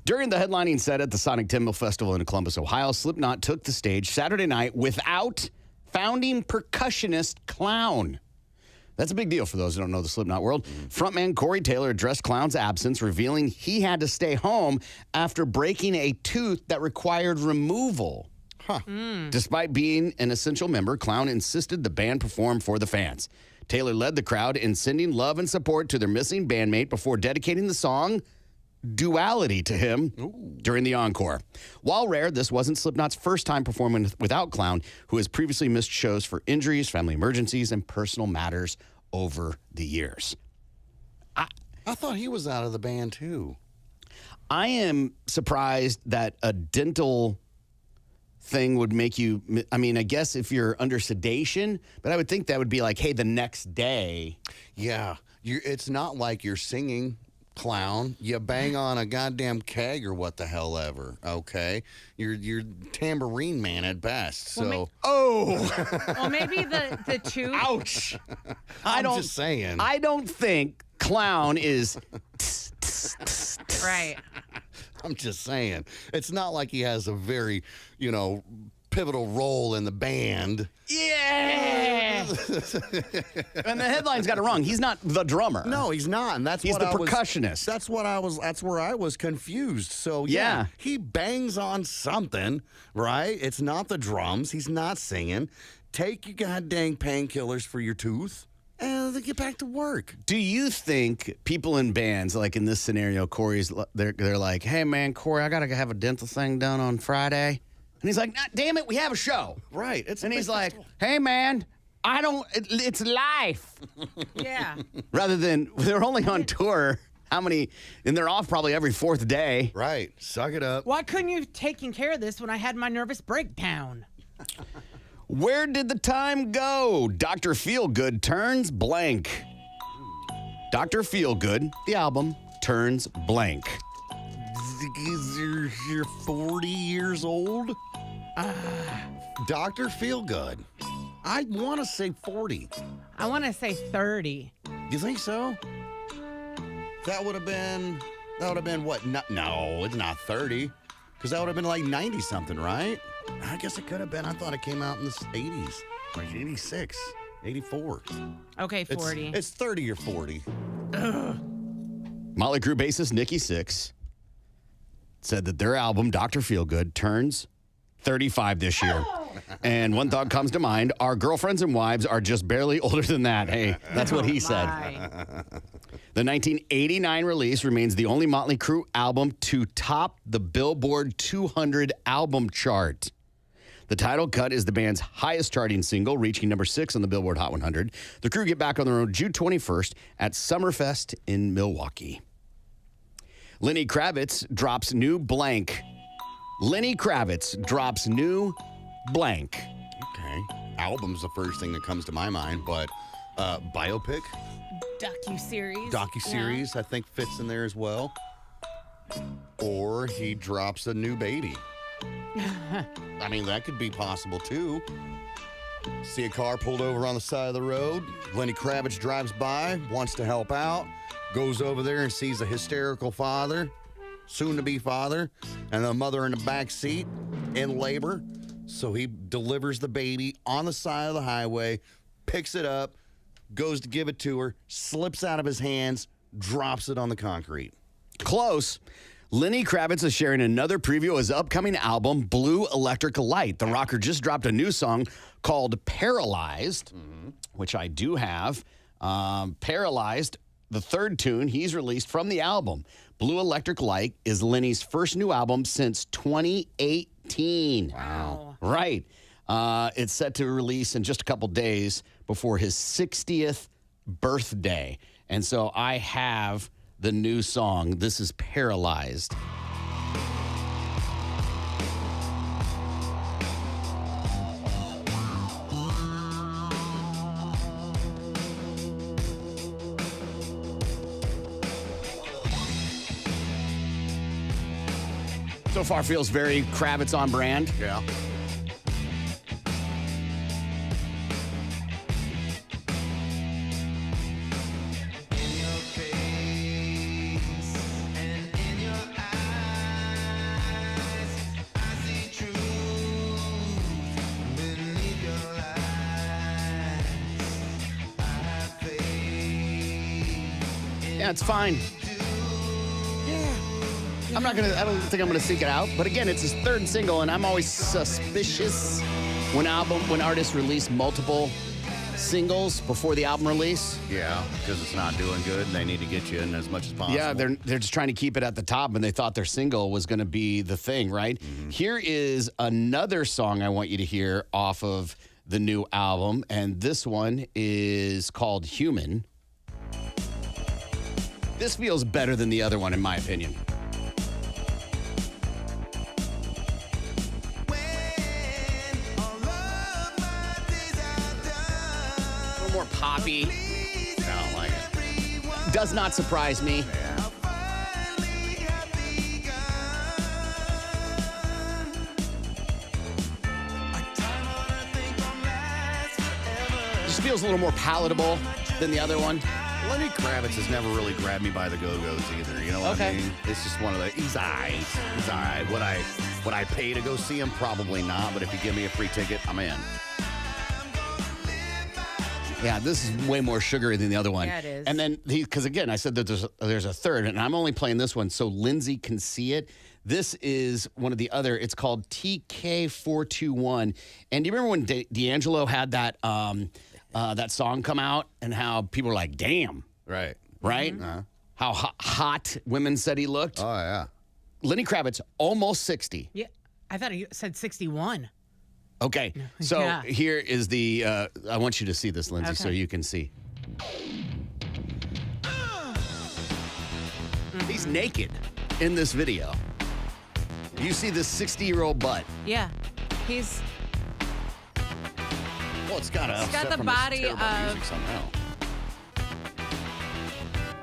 During the headlining set at the Sonic Temple Festival in Columbus, Ohio, Slipknot took the stage Saturday night without founding percussionist Clown. That's a big deal for those who don't know the Slipknot world. Frontman Corey Taylor addressed Clown's absence, revealing he had to stay home after breaking a tooth that required removal. Despite being an essential member, Clown insisted the band perform for the fans. Taylor led the crowd in sending love and support to their missing bandmate before dedicating the song Duality to him during the encore. While rare, this wasn't Slipknot's first time performing without Clown, who has previously missed shows for injuries, family emergencies, and personal matters over the years. I thought he was out of the band, too. I am surprised that a dental thing would make you, I mean, I guess if you're under sedation, but I would think that would be like, hey, the next day. Yeah. It's not like you're singing, Clown. You bang on a goddamn keg or what the hell ever, okay? You're tambourine man at best, so. Well, maybe the tooth. Ouch. I'm just saying. I don't think Clown is. Right. I'm just saying. It's not like he has a very, pivotal role in the band. Yeah. And the headline's got it wrong. He's not the drummer. No, he's not. And he's the percussionist. That's where I was confused. So yeah, he bangs on something, right? It's not the drums. He's not singing. Take your goddamn painkillers for your tooth and then get back to work. Do you think people in bands, like in this scenario, Corey's, they're like, hey man, Corey, I gotta have a dental thing done on Friday. And he's like, nah, damn it, we have a show. Right. And he's like, hey, man, it's life. Yeah. Rather than, they're only on tour, and they're off probably every fourth day. Right. Suck it up. Why couldn't you have taken care of this when I had my nervous breakdown? Where did the time go? Dr. Feelgood turns blank. Dr. Feelgood, the album, turns blank. You're 40 years old? Dr. Feelgood. I want to say 40. I want to say 30. You think so? That would have been what? No, it's not 30. Because that would have been like 90 something, right? I guess it could have been. I thought it came out in the 80s. Like 86, 84. Okay, 40. It's 30 or 40. Motley Crue bassist Nikki Sixx said that their album, Dr. Feelgood, turns 35 this year. And one thought comes to mind, our girlfriends and wives are just barely older than that. Hey, that's what he said. The 1989 release remains the only Motley Crue album to top the Billboard 200 album chart. The title cut is the band's highest charting single, reaching number 6 on the Billboard Hot 100. The Crue get back on the road June 21st at Summerfest in Milwaukee. Lenny Kravitz drops new blank. Lenny Kravitz drops new blank. Okay. Album's the first thing that comes to my mind, but biopic, Docu-series. docuseries, I think fits in there as well. Or he drops a new baby. I mean, that could be possible too. See a car pulled over on the side of the road. Lenny Kravitz drives by, wants to help out, goes over there and sees a hysterical father, soon-to-be father, and the mother in the back seat in labor. So he delivers the baby on the side of the highway, picks it up, goes to give it to her, slips out of his hands, drops it on the concrete. Close. Lenny Kravitz is sharing another preview of his upcoming album, Blue Electric Light. The rocker just dropped a new song called Paralyzed, which I do have. Paralyzed, the third tune he's released from the album. Blue Electric Light is Lenny's first new album since 2018. Wow. Right. It's set to release in just a couple days before his 60th birthday. And so I have the new song. This is Paralyzed. So far feels very Kravitz on brand. Yeah. Yeah, it's fine. I don't think I'm gonna seek it out. But again, it's his third single, and I'm always suspicious when artists release multiple singles before the album release. Yeah, because it's not doing good, and they need to get you in as much as possible. Yeah, they're just trying to keep it at the top, and they thought their single was gonna be the thing, right? Here is another song I want you to hear off of the new album, and this one is called Human. This feels better than the other one, in my opinion. A little more poppy. I don't like it. Does not surprise me. Just feels a little more palatable than the other one. Lenny Kravitz has never really grabbed me by the go-go's either. You know what I mean? It's just one of the, he's all right. He's all right. Would I pay to go see him? Probably not. But if you give me a free ticket, I'm in. Yeah, this is way more sugary than the other one. Yeah, it is. And then, because again, I said that there's a third, and I'm only playing this one so Lindsay can see it. This is one of the other. It's called TK421. And do you remember when D'Angelo had that that song come out and how people were like, damn. Right. Right? How hot women said he looked. Oh, yeah. Lenny Kravitz, almost 60. Yeah, I thought you said 61. Okay, so Yeah. here is the, I want you to see this, Lindsay, so Okay. you can see. He's naked in this video. You see this 60-year-old butt. Yeah, he's Well, it's got the body of- music somehow.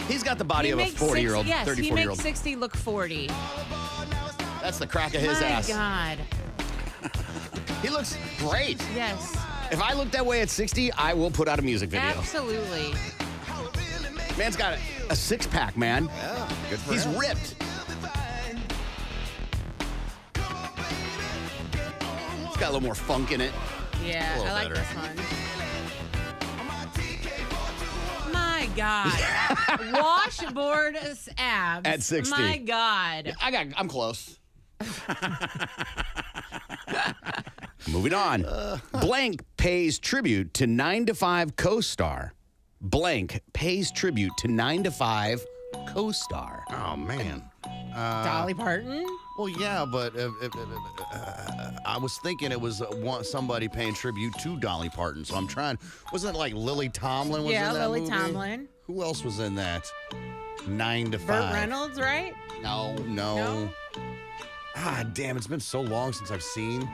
He's got the body of a 40-year-old, Yes, 34-year-old. he makes 60 look 40. That's the crack of his ass. My God. He looks great. Yes. If I look that way at 60, I will put out a music video. Absolutely. Man's got a six-pack, man. Yeah, good for He's him. ripped. It's got a little more funk in it. Yeah, A little I like better. this one. My God. Washboard abs. At 60. My God. I'm close. Moving on. Blank pays tribute to 9 to 5 co-star. Blank pays tribute to 9 to 5 co-star. Oh, man. Dolly Parton? Well, yeah, but I was thinking it was somebody paying tribute to Dolly Parton. So I'm trying. Wasn't it like Lily Tomlin was Yeah, in that Lily movie? Tomlin. Who else was in that? 9 to 5. Burt Reynolds, right? No. Ah, damn, it's been so long since I've seen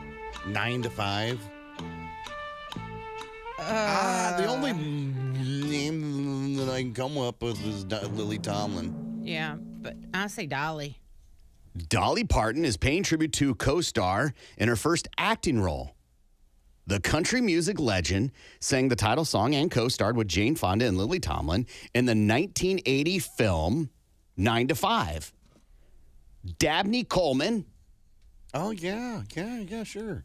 9 to 5. The only name that I can come up with is Lily Tomlin. Yeah, but I'll say Dolly. Dolly Parton is paying tribute to co-star in her first acting role. The country music legend sang the title song and co-starred with Jane Fonda and Lily Tomlin in the 1980 film 9 to 5. Dabney Coleman. Oh, yeah, sure.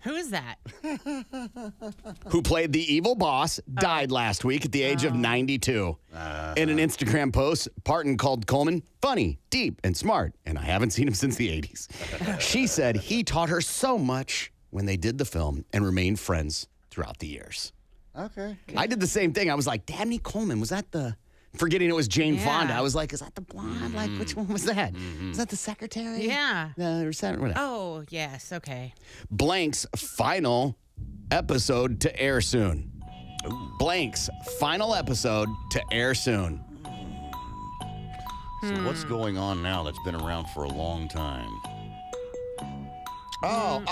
Who is that? Who played the evil boss, died last week at the age of 92. In an Instagram post, Parton called Coleman funny, deep, and smart, and I haven't seen him since the 80s. She said he taught her so much when they did the film and remained friends throughout the years. Okay. I did the same thing. I was like, Dabney Coleman, was that the... Forgetting it was Jane Yeah. Fonda. I was like, is that the blonde? Like, which one was that? Is that the secretary? Yeah. Or whatever. Oh, yes. Okay. Blank's final episode to air soon. Blank's final episode to air soon. So what's going on now that's been around for a long time? Oh,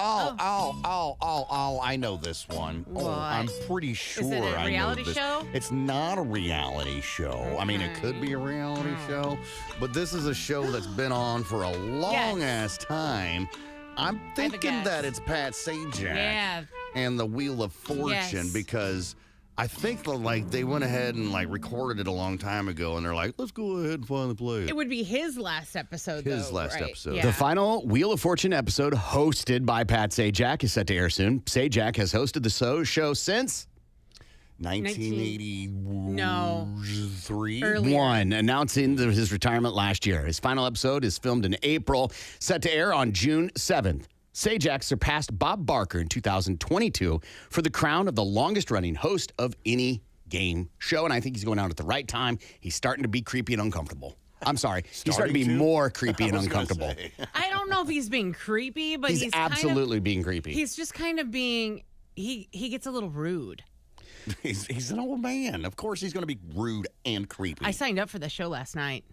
I know this one. What? Oh, I'm pretty sure Is it a I know reality this. show? It's not a reality show. I mean, it could be a reality show, but this is a show that's been on for a long ass time. I'm thinking that it's Pat Sajak Yeah. and the Wheel of Fortune Yes. because I think they went ahead and recorded it a long time ago, and they're like, let's go ahead and finally play it. It would be his last episode, His though, last right? episode. Yeah. The final Wheel of Fortune episode, hosted by Pat Sajak, is set to air soon. Sajak has hosted the show since 1983. Earlier. announcing his retirement last year. His final episode is filmed in April, set to air on June 7th. Sajak surpassed Bob Barker in 2022 for the crown of the longest-running host of any game show, and I think he's going out at the right time. He's starting to be creepy and uncomfortable. I'm sorry. He's starting to be more creepy and uncomfortable. I don't know if he's being creepy, but He's he's absolutely being creepy. He's just kind of being. He gets a little rude. He's an old man. Of course he's going to be rude and creepy. I signed up for the show last night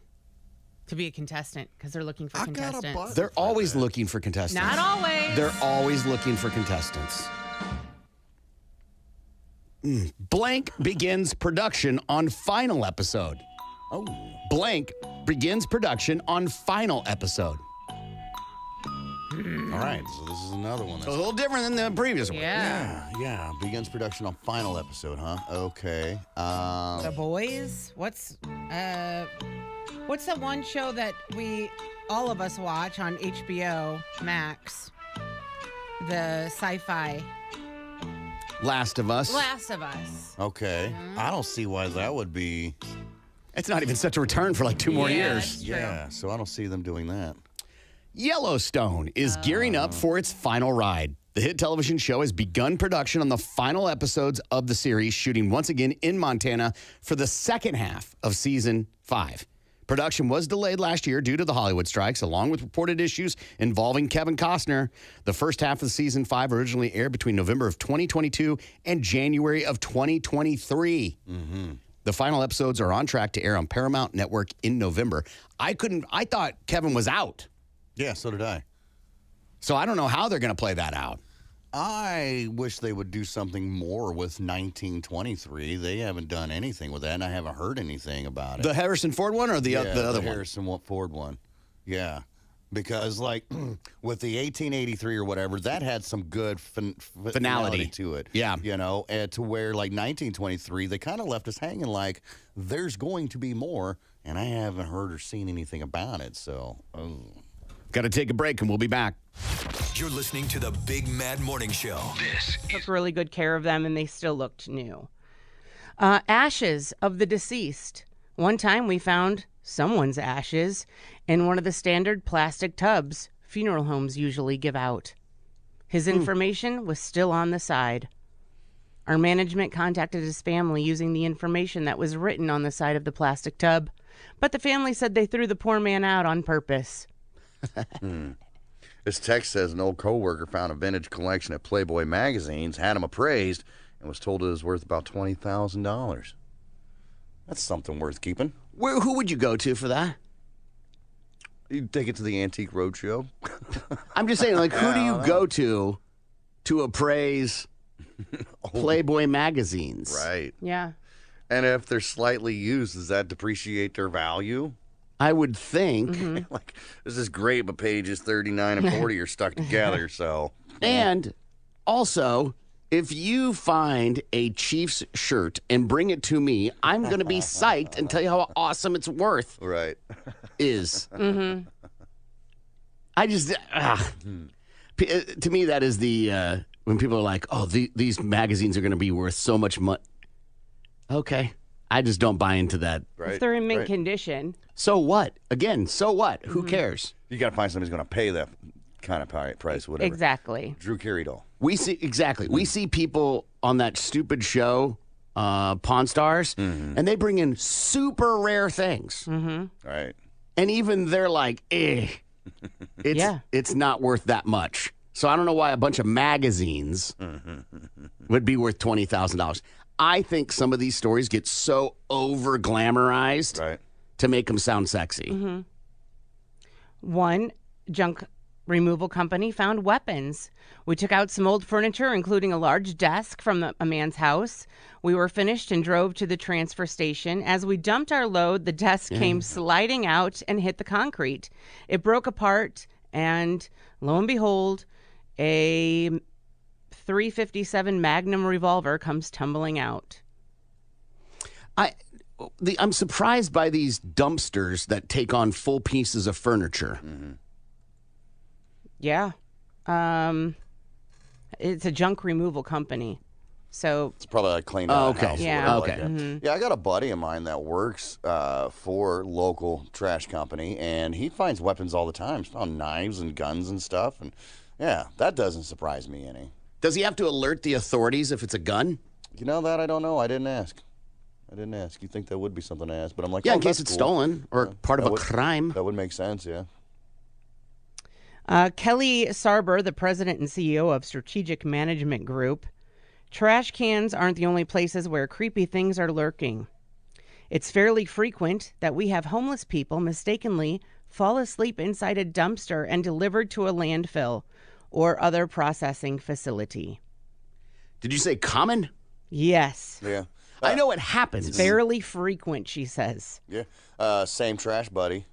to be a contestant because they're looking for contestants. They're always looking for contestants. Not always. They're always looking for contestants. Blank begins production on final episode. Oh. Blank begins production on final episode. All right, so this is another one. So a little different than the previous one. Yeah. Begins production on final episode, huh? Okay. The Boys. What's that one show that all of us watch on HBO Max? The sci-fi. Last of Us. Last of Us. Okay. I don't see why that would be. It's not even set to return for like 2 more Yeah, years. that's true. Yeah, so I don't see them doing that. Yellowstone is gearing up for its final ride. The hit television show has begun production on the final episodes of the series, shooting once again in Montana for the second half of season 5. Production was delayed last year due to the Hollywood strikes, along with reported issues involving Kevin Costner. The first half of season 5 originally aired between November of 2022 and January of 2023. The final episodes are on track to air on Paramount Network in November. I thought Kevin was out. Yeah, so did I. So I don't know how they're going to play that out. I wish they would do something more with 1923. They haven't done anything with that, and I haven't heard anything about it. The Harrison Ford one or the other one? Harrison Ford one. Yeah. Because, like, with the 1883 or whatever, that had some good finality to it. Yeah. You know, to where, like, 1923, they kind of left us hanging like, there's going to be more, and I haven't heard or seen anything about it, so. Got to take a break, and we'll be back. You're listening to the Big Mad Morning Show. This Took really good care of them, and they still looked new. Ashes of the deceased. One time we found someone's ashes in one of the standard plastic tubs funeral homes usually give out. His information was still on the side. Our management contacted his family using the information that was written on the side of the plastic tub, but the family said they threw the poor man out on purpose. This text says an old coworker found a vintage collection of Playboy magazines, had them appraised, and was told it was worth about $20,000. That's something worth keeping. Who would you go to for that? You take it to the Antique Roadshow. I'm just saying, like, who do you go to appraise Playboy magazines? Right. Yeah. And if they're slightly used, does that depreciate their value? I would think. Like, this is great, but pages 39 and 40 are stuck together, so. And also, if you find a Chiefs shirt and bring it to me, I'm going to be psyched and tell you how awesome it's worth. Right. Is. I just, to me, that is the, when people are like, oh, these magazines are going to be worth so much money. Okay. I just don't buy into that. Right. If they're in mint condition. So what? Again, so what? Who cares? You got to find somebody who's going to pay that kind of price, whatever. Exactly. Drew Carriedall. We see people on that stupid show, Pawn Stars, and they bring in super rare things. Right. And even they're like, it's not worth that much. So I don't know why a bunch of magazines would be worth $20,000. I think some of these stories get so over glamorized to make them sound sexy. One junk removal company found weapons. We took out some old furniture, including a large desk from a man's house. We were finished and drove to the transfer station. As we dumped our load, the desk came sliding out and hit the concrete. It broke apart, and lo and behold, a .357 Magnum revolver comes tumbling out. I'm surprised by these dumpsters that take on full pieces of furniture. Yeah. It's a junk removal company. So it's probably like cleaned out house. Yeah. Like that. Yeah, I got a buddy of mine that works for local trash company, and he finds weapons all the time. He's found knives and guns and stuff, and yeah, that doesn't surprise me any. Does he have to alert the authorities if it's a gun? You know that I don't know. I didn't ask. You think that would be something to ask, but I'm like, in case it's stolen or part of a crime. That would make sense, yeah. Kelly Sarber, the president and CEO of Strategic Management Group. Trash cans aren't the only places where creepy things are lurking. It's fairly frequent that we have homeless people mistakenly fall asleep inside a dumpster and delivered to a landfill or other processing facility. Did you say common? Yes. Yeah. I know it happens. It's fairly frequent, she says. Yeah. Same trash buddy.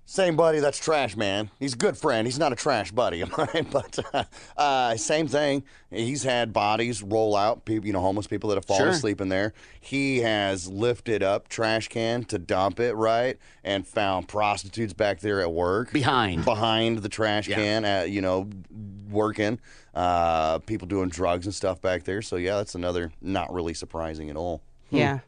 Same buddy that's trash, man. He's a good friend. He's not a trash buddy of mine, but same thing. He's had bodies roll out, people, homeless people that have fallen asleep in there. He has lifted up trash can to dump it, right, and found prostitutes back there at work. Behind the trash can, working. People doing drugs and stuff back there. So, yeah, that's another not really surprising at all. Yeah.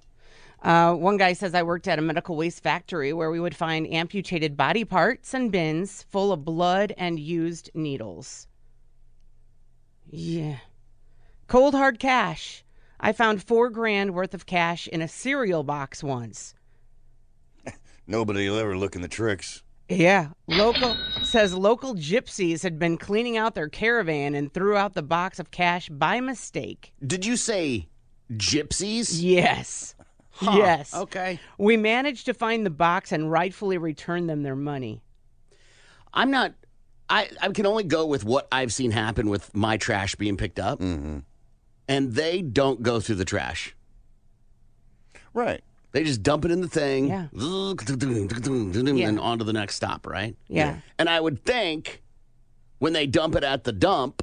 One guy says, I worked at a medical waste factory where we would find amputated body parts and bins full of blood and used needles. Yeah. Cold hard cash. I found $4,000 worth of cash in a cereal box once. Nobody will ever look in the tricks. Yeah. Local gypsies had been cleaning out their caravan and threw out the box of cash by mistake. Did you say gypsies? Yes. Huh. Yes. Okay. We managed to find the box and rightfully return them their money. I'm not I can only go with what I've seen happen with my trash being picked up, and they don't go through the trash. Right. They just dump it in the thing, Yeah. and on to the next stop, right? Yeah. And I would think when they dump it at the dump,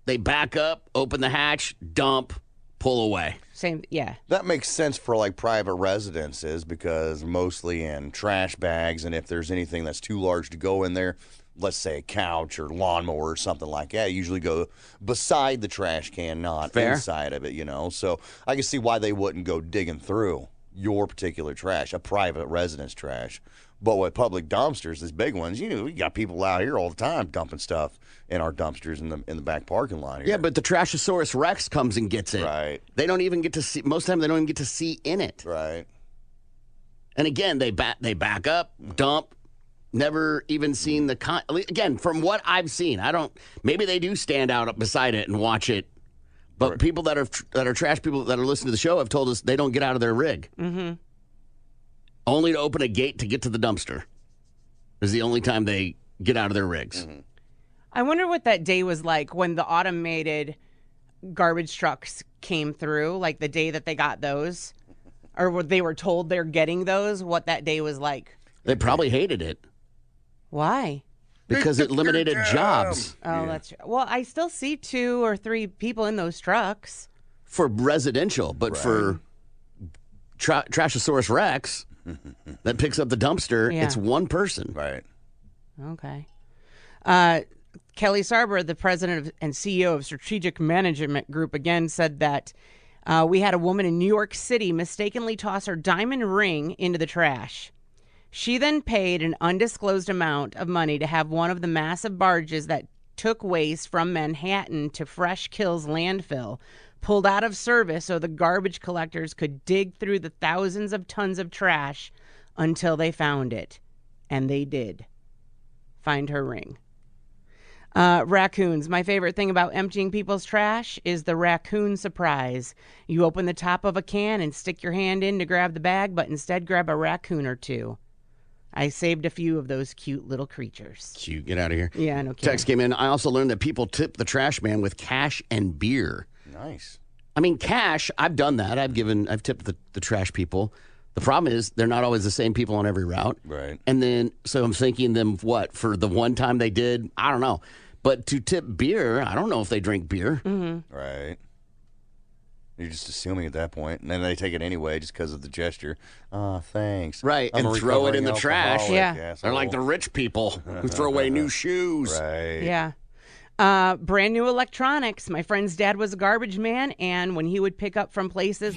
they back up, open the hatch, dump, pull away. Same. Yeah. That makes sense for like private residences because mostly in trash bags, and if there's anything that's too large to go in there, let's say a couch or lawnmower or something like that, usually go beside the trash can, not Fair. inside of it, you know. So I can see why they wouldn't go digging through your particular trash, a private residence trash. But with public dumpsters, these big ones, we got people out here all the time dumping stuff in our dumpsters in the back parking lot here. Yeah, but the Trashosaurus Rex comes and gets it. Right. They don't even get to see. Most of the time, they don't even get to see in it. Right. And again, they back up, dump. Never even seen the again, from what I've seen, maybe they do stand out beside it and watch it. But people that are trash people that are listening to the show have told us they don't get out of their rig. Mm-hmm. Only to open a gate to get to the dumpster is the only time they get out of their rigs. Mm-hmm. I wonder what that day was like when the automated garbage trucks came through, like the day that they got those, or they were told they're getting those, what that day was like. They probably hated it Why? because it eliminated jobs Oh, that's true. Well, I still see 2 or 3 people in those trucks. for residential, but for Trashosaurus Rex that picks up the dumpster, Yeah. it's one person. Right. Okay. Kelly Sarber, the president and CEO of Strategic Management Group, again said that we had a woman in New York City mistakenly toss her diamond ring into the trash. She then paid an undisclosed amount of money to have one of the massive barges that took waste from Manhattan to Fresh Kills landfill pulled out of service so the garbage collectors could dig through the thousands of tons of trash until they found it. And they did find her ring. Raccoons. My favorite thing about emptying people's trash is the raccoon surprise. You open the top of a can and stick your hand in to grab the bag, but instead grab a raccoon or two. I saved a few of those cute little creatures. Cute. Get out of here. Yeah, no kidding. Text came in. I also learned that people tip the trash man with cash and beer. Nice. I mean, cash, I've done that. I've tipped the trash people. The problem is they're not always the same people on every route. Right. And then, so I'm thinking them, what, for the one time they did? I don't know. But to tip beer, I don't know if they drink beer. Mm-hmm. Right. You're just assuming at that point, and then they take it anyway just because of the gesture. Oh, thanks. Right, I'm and a throw it in recovering the trash. alcoholic, Yeah. They're like the rich people who throw away new shoes. Right. Yeah. Brand new electronics. My friend's dad was a garbage man, and when he would pick up from places...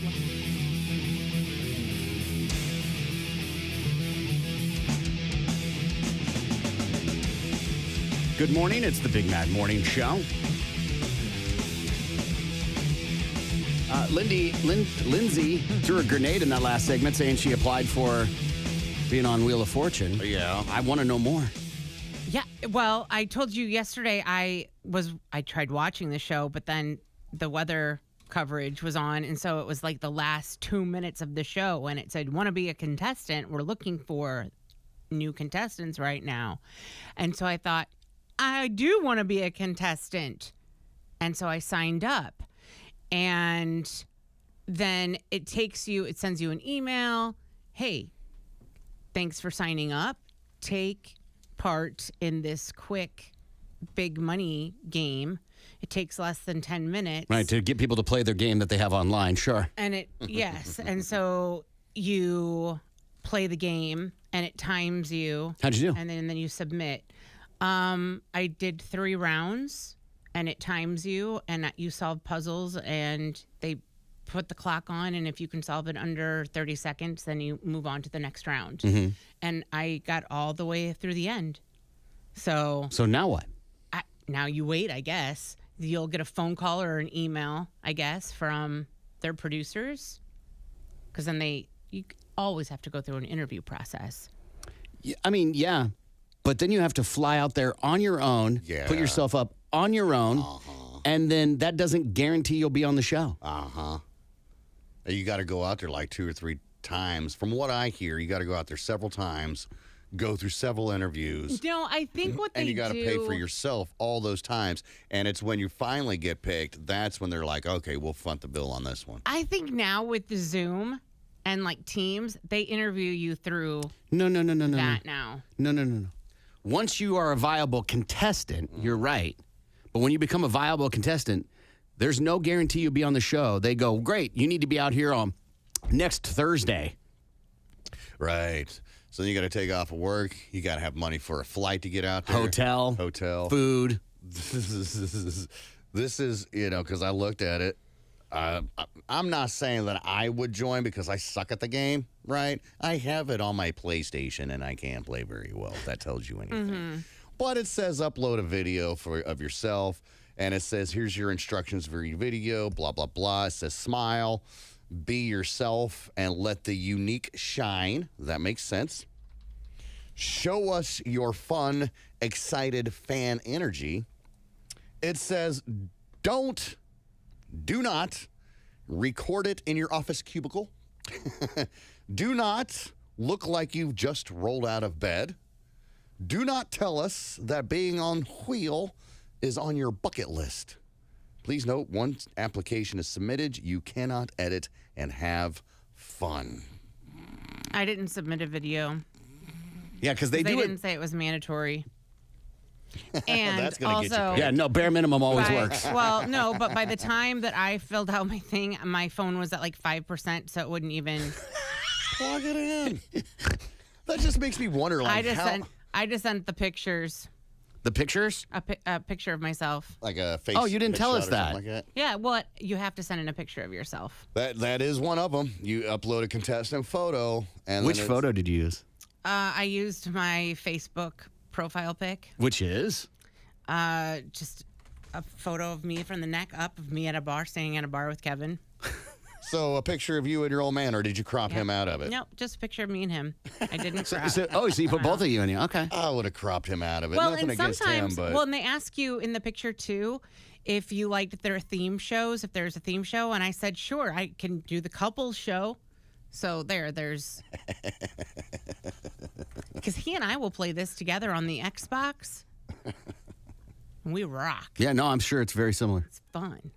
Good morning. It's the Big Mad Morning Show. Lindsay threw a grenade in that last segment saying she applied for being on Wheel of Fortune. Yeah. I want to know more. Yeah, well, I told you yesterday I tried watching the show, but then the weather coverage was on, and so it was like the last 2 minutes of the show, and it said, "Want to be a contestant? We're looking for new contestants right now." And so I thought, I do want to be a contestant. And so I signed up. And then it sends you an email. Hey, thanks for signing up. Take part in this quick, big money game. It takes less than 10 minutes. Right, to get people to play their game that they have online, sure. And yes. And so you play the game and it times you. How'd you do? And then you submit. I did 3 rounds and it times you and you solve puzzles and they put the clock on. And if you can solve it under 30 seconds, then you move on to the next round. Mm-hmm. And I got all the way through the end. So now what? Now you wait, I guess. You'll get a phone call or an email, I guess, from their producers. Because then you always have to go through an interview process. Yeah, I mean, yeah. But then you have to fly out there on your own, put yourself up on your own, and then that doesn't guarantee you'll be on the show. Uh-huh. You got to go out there like 2 or 3 times. From what I hear, you got to go out there several times, go through several interviews. No, I think what they And you got to do. pay for yourself all those times. And it's when you finally get picked, that's when they're like, okay, we'll front the bill on this one. I think now with the Zoom and like Teams, they interview you through No. that now. No. Once you are a viable contestant, you're right. But when you become a viable contestant, there's no guarantee you'll be on the show. They go, great, you need to be out here on next Thursday. Right. So then you got to take off of work. You got to have money for a flight to get out there. Hotel. Food. Food. This is, because I looked at it. I'm not saying that I would join because I suck at the game, right? I have it on my PlayStation and I can't play very well, if that tells you anything. But it says upload a video of yourself, and it says here's your instructions for your video, blah, blah, blah. It says smile, be yourself, and let the unique shine. That makes sense. Show us your fun, excited fan energy. It says do not record it in your office cubicle. Do not look like you've just rolled out of bed. Do not tell us that being on wheel is on your bucket list. Please note, once application is submitted, you cannot edit and have fun. I didn't submit a video. Yeah, because they do didn't it. say it was mandatory. And That's gonna get you also, paid. Yeah, no, bare minimum always by- works. Well, no, but by the time that I filled out my thing, my phone was at like 5%, so it wouldn't even. Plug it in. That just makes me wonder, like, I just sent the pictures, The pictures? a picture of myself. like a face. Oh, you didn't tell us shot or something that. Like that. Yeah, well, you have to send in a picture of yourself. That is one of them. You upload a contestant photo, and Which then photo did you use? I used my Facebook profile pic, Which is? just a photo of me from the neck up, of me at a bar, staying at a bar with Kevin. So a picture of you and your old man, or did you crop him out of it? No, just a picture of me and him. I didn't crop. So you put both of you in here. Okay. I would have cropped him out of it. Well, Nothing and against him, sometimes, but well, and they ask you in the picture too if you liked their theme shows, if there's a theme show, and I said sure, I can do the couples show. So there's because he and I will play this together on the Xbox. We rock. Yeah, no, I'm sure it's very similar. It's fun.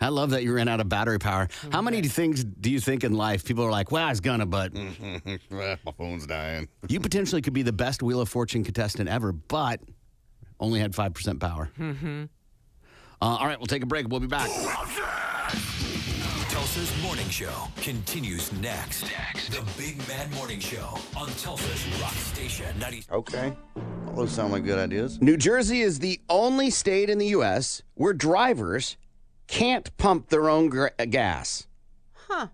I love that you ran out of battery power. How many things do you think in life people are like, well, I was gonna, but my phone's dying. you potentially could be the best Wheel of Fortune contestant ever, but only had 5% power. Mm-hmm. All right, we'll take a break. We'll be back. Tulsa's Morning Show continues next. The Big Mad Morning Show on Tulsa's Rock Station 90. Okay. All those sound like good ideas. New Jersey is the only state in the U.S. where drivers can't pump their own gas. Huh.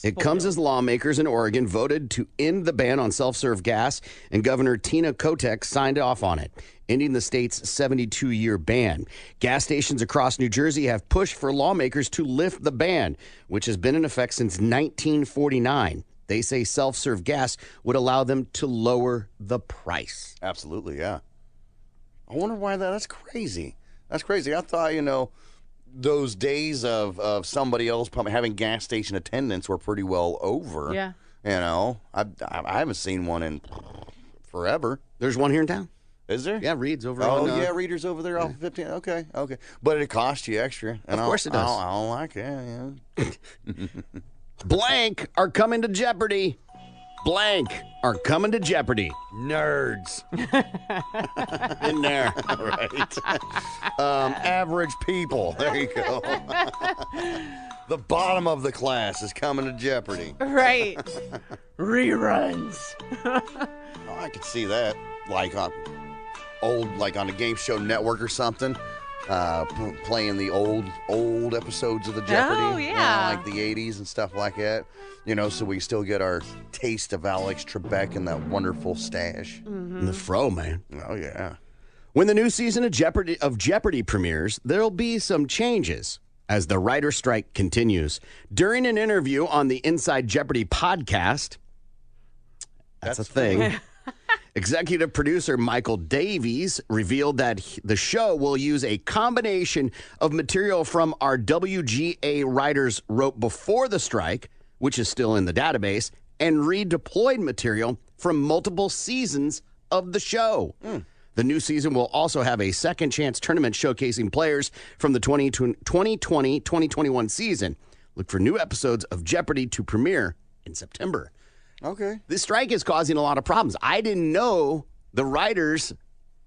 It comes as lawmakers in Oregon voted to end the ban on self-serve gas, and Governor Tina Kotek signed off on it, ending the state's 72-year ban. Gas stations across New Jersey have pushed for lawmakers to lift the ban, which has been in effect since 1949. They say self-serve gas would allow them to lower the price. Absolutely, yeah. I wonder why that's crazy. That's crazy. I thought, those days of somebody else having gas station attendants were pretty well over. Yeah. I haven't seen one in forever. There's one here in town. Is there? Yeah, Reed's over Oh, on... yeah, Reader's over there off of 15. Okay. But it costs you extra. And Of course it does. I don't like it, yeah. Blank are coming to Jeopardy. Blank are coming to Jeopardy. Nerds. In there. Right. Average people. There you go. The bottom of the class is coming to Jeopardy. Right. Reruns. Oh, I could see that. Like on a game show network or something. Playing the old episodes of the Jeopardy. Oh, yeah. Like the 80s and stuff like that. So we still get our taste of Alex Trebek and that wonderful stash. And the fro, man. Oh, yeah. When the new season of Jeopardy premieres, there'll be some changes as the writer strike continues. During an interview on the Inside Jeopardy podcast, that's a thing. Executive producer Michael Davies revealed that the show will use a combination of material from our WGA writers wrote before the strike, which is still in the database, and redeployed material from multiple seasons of the show. The new season will also have a second chance tournament showcasing players from the 2020-2021 season. Look for new episodes of Jeopardy to premiere in September. Okay. This strike is causing a lot of problems. I didn't know the writers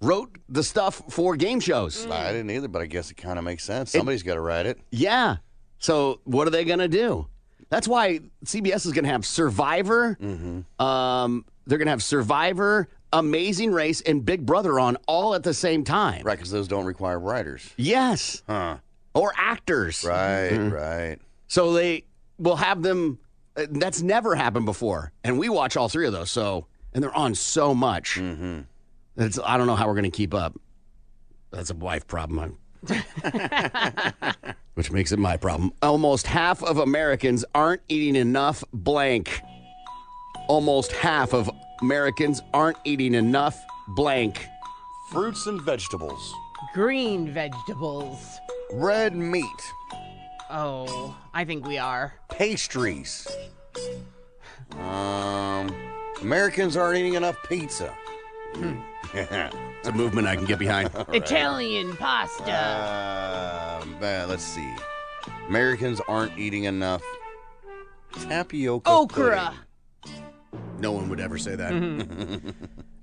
wrote the stuff for game shows. I didn't either, but I guess it kind of makes sense. Somebody's got to write it. Yeah. So what are they going to do? That's why CBS is going to have Survivor. They're going to have Survivor, Amazing Race, and Big Brother on all at the same time. Right, because those don't require writers. Yes. Huh. Or actors. Right, right. So they will have them. That's never happened before. And we watch all three of those. So, and they're on so much. I don't know how we're going to keep up. That's a wife problem. Which makes it my problem. Almost half of Americans aren't eating enough blank. Almost half of Americans aren't eating enough blank. Fruits and vegetables. Green vegetables. Red meat. Oh, I think we are. Pastries. Americans aren't eating enough pizza. It's a movement I can get behind. Italian pasta. Let's see. Americans aren't eating enough tapioca Okra. pudding. No one would ever say that.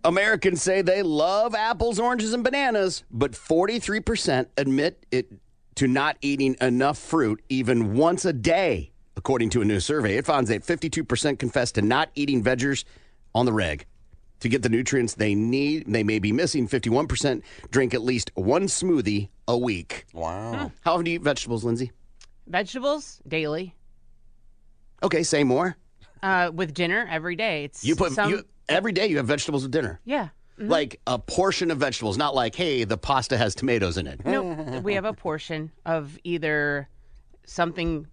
Americans say they love apples, oranges, and bananas, but 43% admit it to not eating enough fruit even once a day. According to a new survey, it found that 52% confess to not eating veggies on the reg. To get the nutrients they need, they may be missing. 51% drink at least one smoothie a week. Wow. How often do you eat vegetables, Lindsay? Vegetables daily. Okay, say more. With dinner every day. It's Every day you have vegetables with dinner. Yeah. Like a portion of vegetables, not like, hey, the pasta has tomatoes in it. No, we have a portion of either something.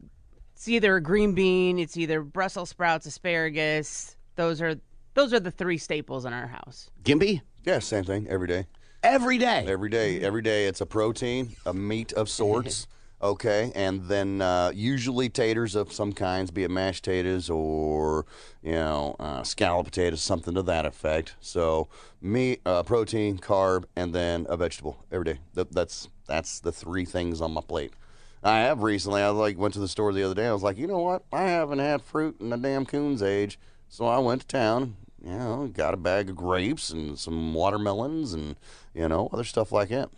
It's either a green bean. It's either Brussels sprouts, asparagus. Those are the three staples in our house. Gimpy? Yeah, same thing. Every day. Every day. Every day. Every day it's a protein, a meat of sorts. Okay, and then usually taters of some kinds, be it mashed potatoes or scallop potatoes, something to that effect. So meat, protein, carb, and then a vegetable every day. That's the three things on my plate. I have recently. I went to the store the other day. I was like, you know what? I haven't had fruit in a damn coon's age. So I went to town. Got a bag of grapes and some watermelons and other stuff like that.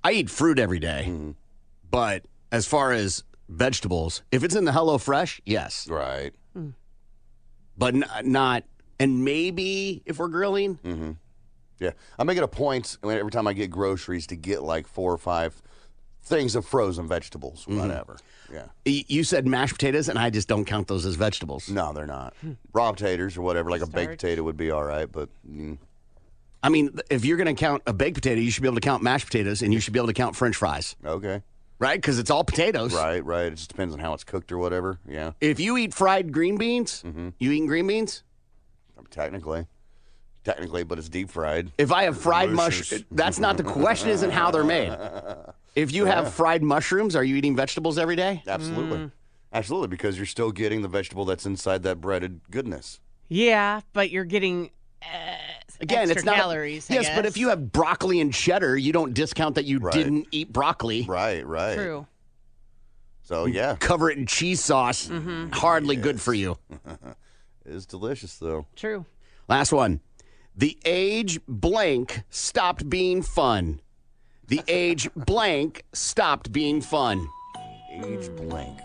I eat fruit every day. But as far as vegetables, if it's in the HelloFresh, yes. Right. But not, and maybe if we're grilling. Yeah. I make it a point every time I get groceries to get like 4 or 5 things of frozen vegetables, whatever. Yeah. You said mashed potatoes, and I just don't count those as vegetables. No, they're not. Raw potatoes or whatever, like a baked potato would be all right, but... I mean, if you're going to count a baked potato, you should be able to count mashed potatoes, and you should be able to count French fries. Okay. Right? Because it's all potatoes. Right. It just depends on how it's cooked or whatever. Yeah. If you eat fried green beans, you eating green beans? Technically, but it's deep fried. If I have fried mushrooms, that's not the question, isn't how they're made. If you have fried mushrooms, are you eating vegetables every day? Absolutely. Absolutely, because you're still getting the vegetable that's inside that breaded goodness. Yeah, but you're getting Again, extra it's not calories. Yes, but if you have broccoli and cheddar, you don't discount that you didn't eat broccoli. Right. True. So yeah, cover it in cheese sauce. Hardly good for you. It's delicious though. True. Last one. The age blank stopped being fun. The age blank stopped being fun. Age blank.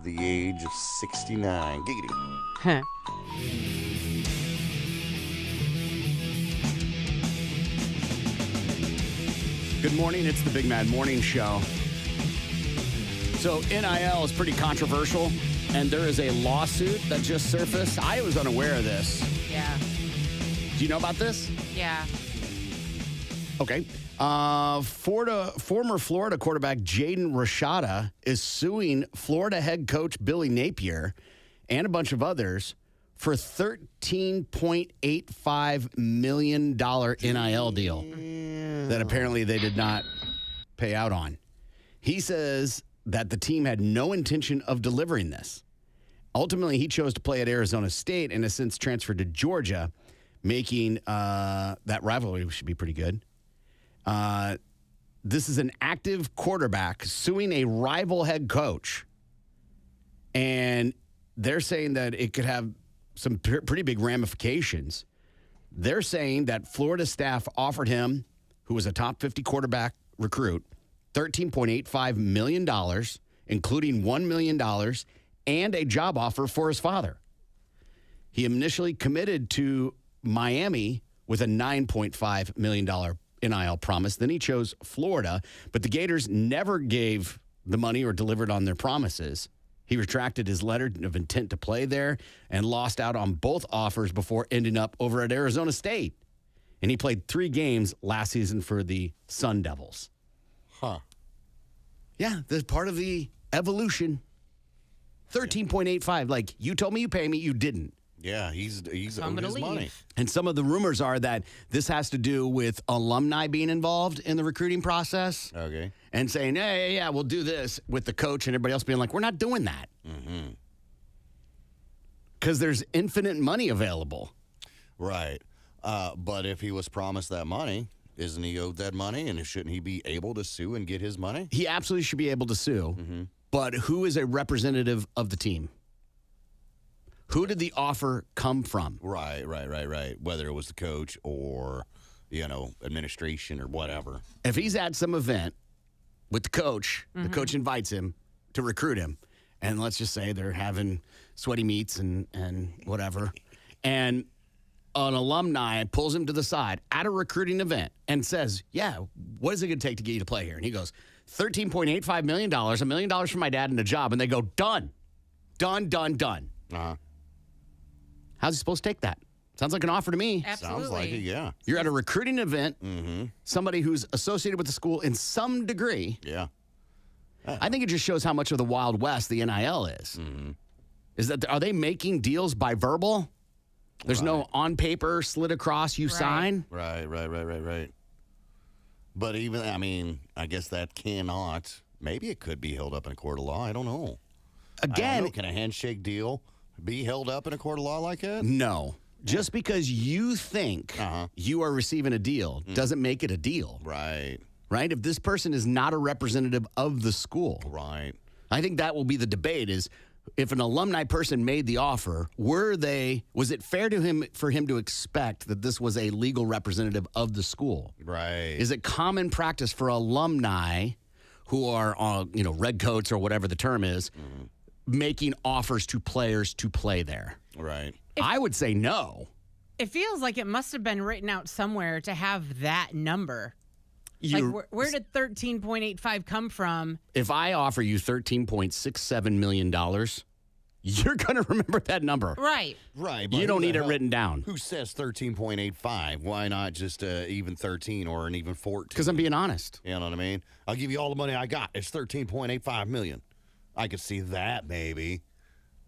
The age of 69. Giggity. Huh. Good morning. It's the Big Mad Morning Show. So NIL is pretty controversial, and there is a lawsuit that just surfaced. I was unaware of this. Yeah. Do you know about this? Yeah. Okay. Former Florida quarterback Jaden Rashada is suing Florida head coach Billy Napier and a bunch of others for $13.85 million NIL deal that apparently they did not pay out on. He says that the team had no intention of delivering this. Ultimately, he chose to play at Arizona State and has since transferred to Georgia, making that rivalry should be pretty good. This is an active quarterback suing a rival head coach. And they're saying that it could have some pretty big ramifications. They're saying that Florida staff offered him, who was a top 50 quarterback recruit, $13.85 million, including $1 million, and a job offer for his father. He initially committed to Miami with a $9.5 million NIL promise. Then he chose Florida, but the Gators never gave the money or delivered on their promises. He retracted his letter of intent to play there and lost out on both offers before ending up over at Arizona State. And he played 3 games last season for the Sun Devils. Huh. Yeah, that's part of the evolution. 13.85. Like, you told me you pay me, you didn't. Yeah, he's I'm owed gonna his leave. money. And some of the rumors are that this has to do with alumni being involved in the recruiting process Okay. and saying, hey, yeah, we'll do this, with the coach and everybody else being like, we're not doing that. Because there's infinite money available. Right. But if he was promised that money, isn't he owed that money? And shouldn't he be able to sue and get his money? He absolutely should be able to sue. But who is a representative of the team? Who did the offer come from? Right. Whether it was the coach or, administration or whatever. If he's at some event with the coach invites him to recruit him, and let's just say they're having sweaty meats and whatever, and an alumni pulls him to the side at a recruiting event and says, yeah, what is it going to take to get you to play here? And he goes, $13.85 million, $1 million for my dad and a job. And they go, done. Uh-huh. How's he supposed to take that? Sounds like an offer to me. Absolutely. Sounds like it, yeah. You're at a recruiting event, somebody who's associated with the school in some degree. Yeah. I think it just shows how much of the Wild West the NIL is. Is that are they making deals by verbal? There's no on paper slid across you sign. Right. But even, I guess that cannot. Maybe it could be held up in a court of law. I don't know. Again, Can a handshake deal be held up in a court of law like that? no. Just because you think you are receiving a deal doesn't make it a deal. Right. Right? If this person is not a representative of the school. Right. I think that will be the debate is if an alumni person made the offer, was it fair to him for him to expect that this was a legal representative of the school? Right. Is it common practice for alumni who are on, red coats or whatever the term is, making offers to players to play there? Right. I would say no. It feels like it must have been written out somewhere to have that number. Where did 13.85 come from? If I offer you $13.67 million, you're going to remember that number. Right. Right. You don't need it written down. Who says 13.85? Why not just even 13 or an even 14? Because I'm being honest. You know what I mean? I'll give you all the money I got. It's 13.85 million. I could see that maybe.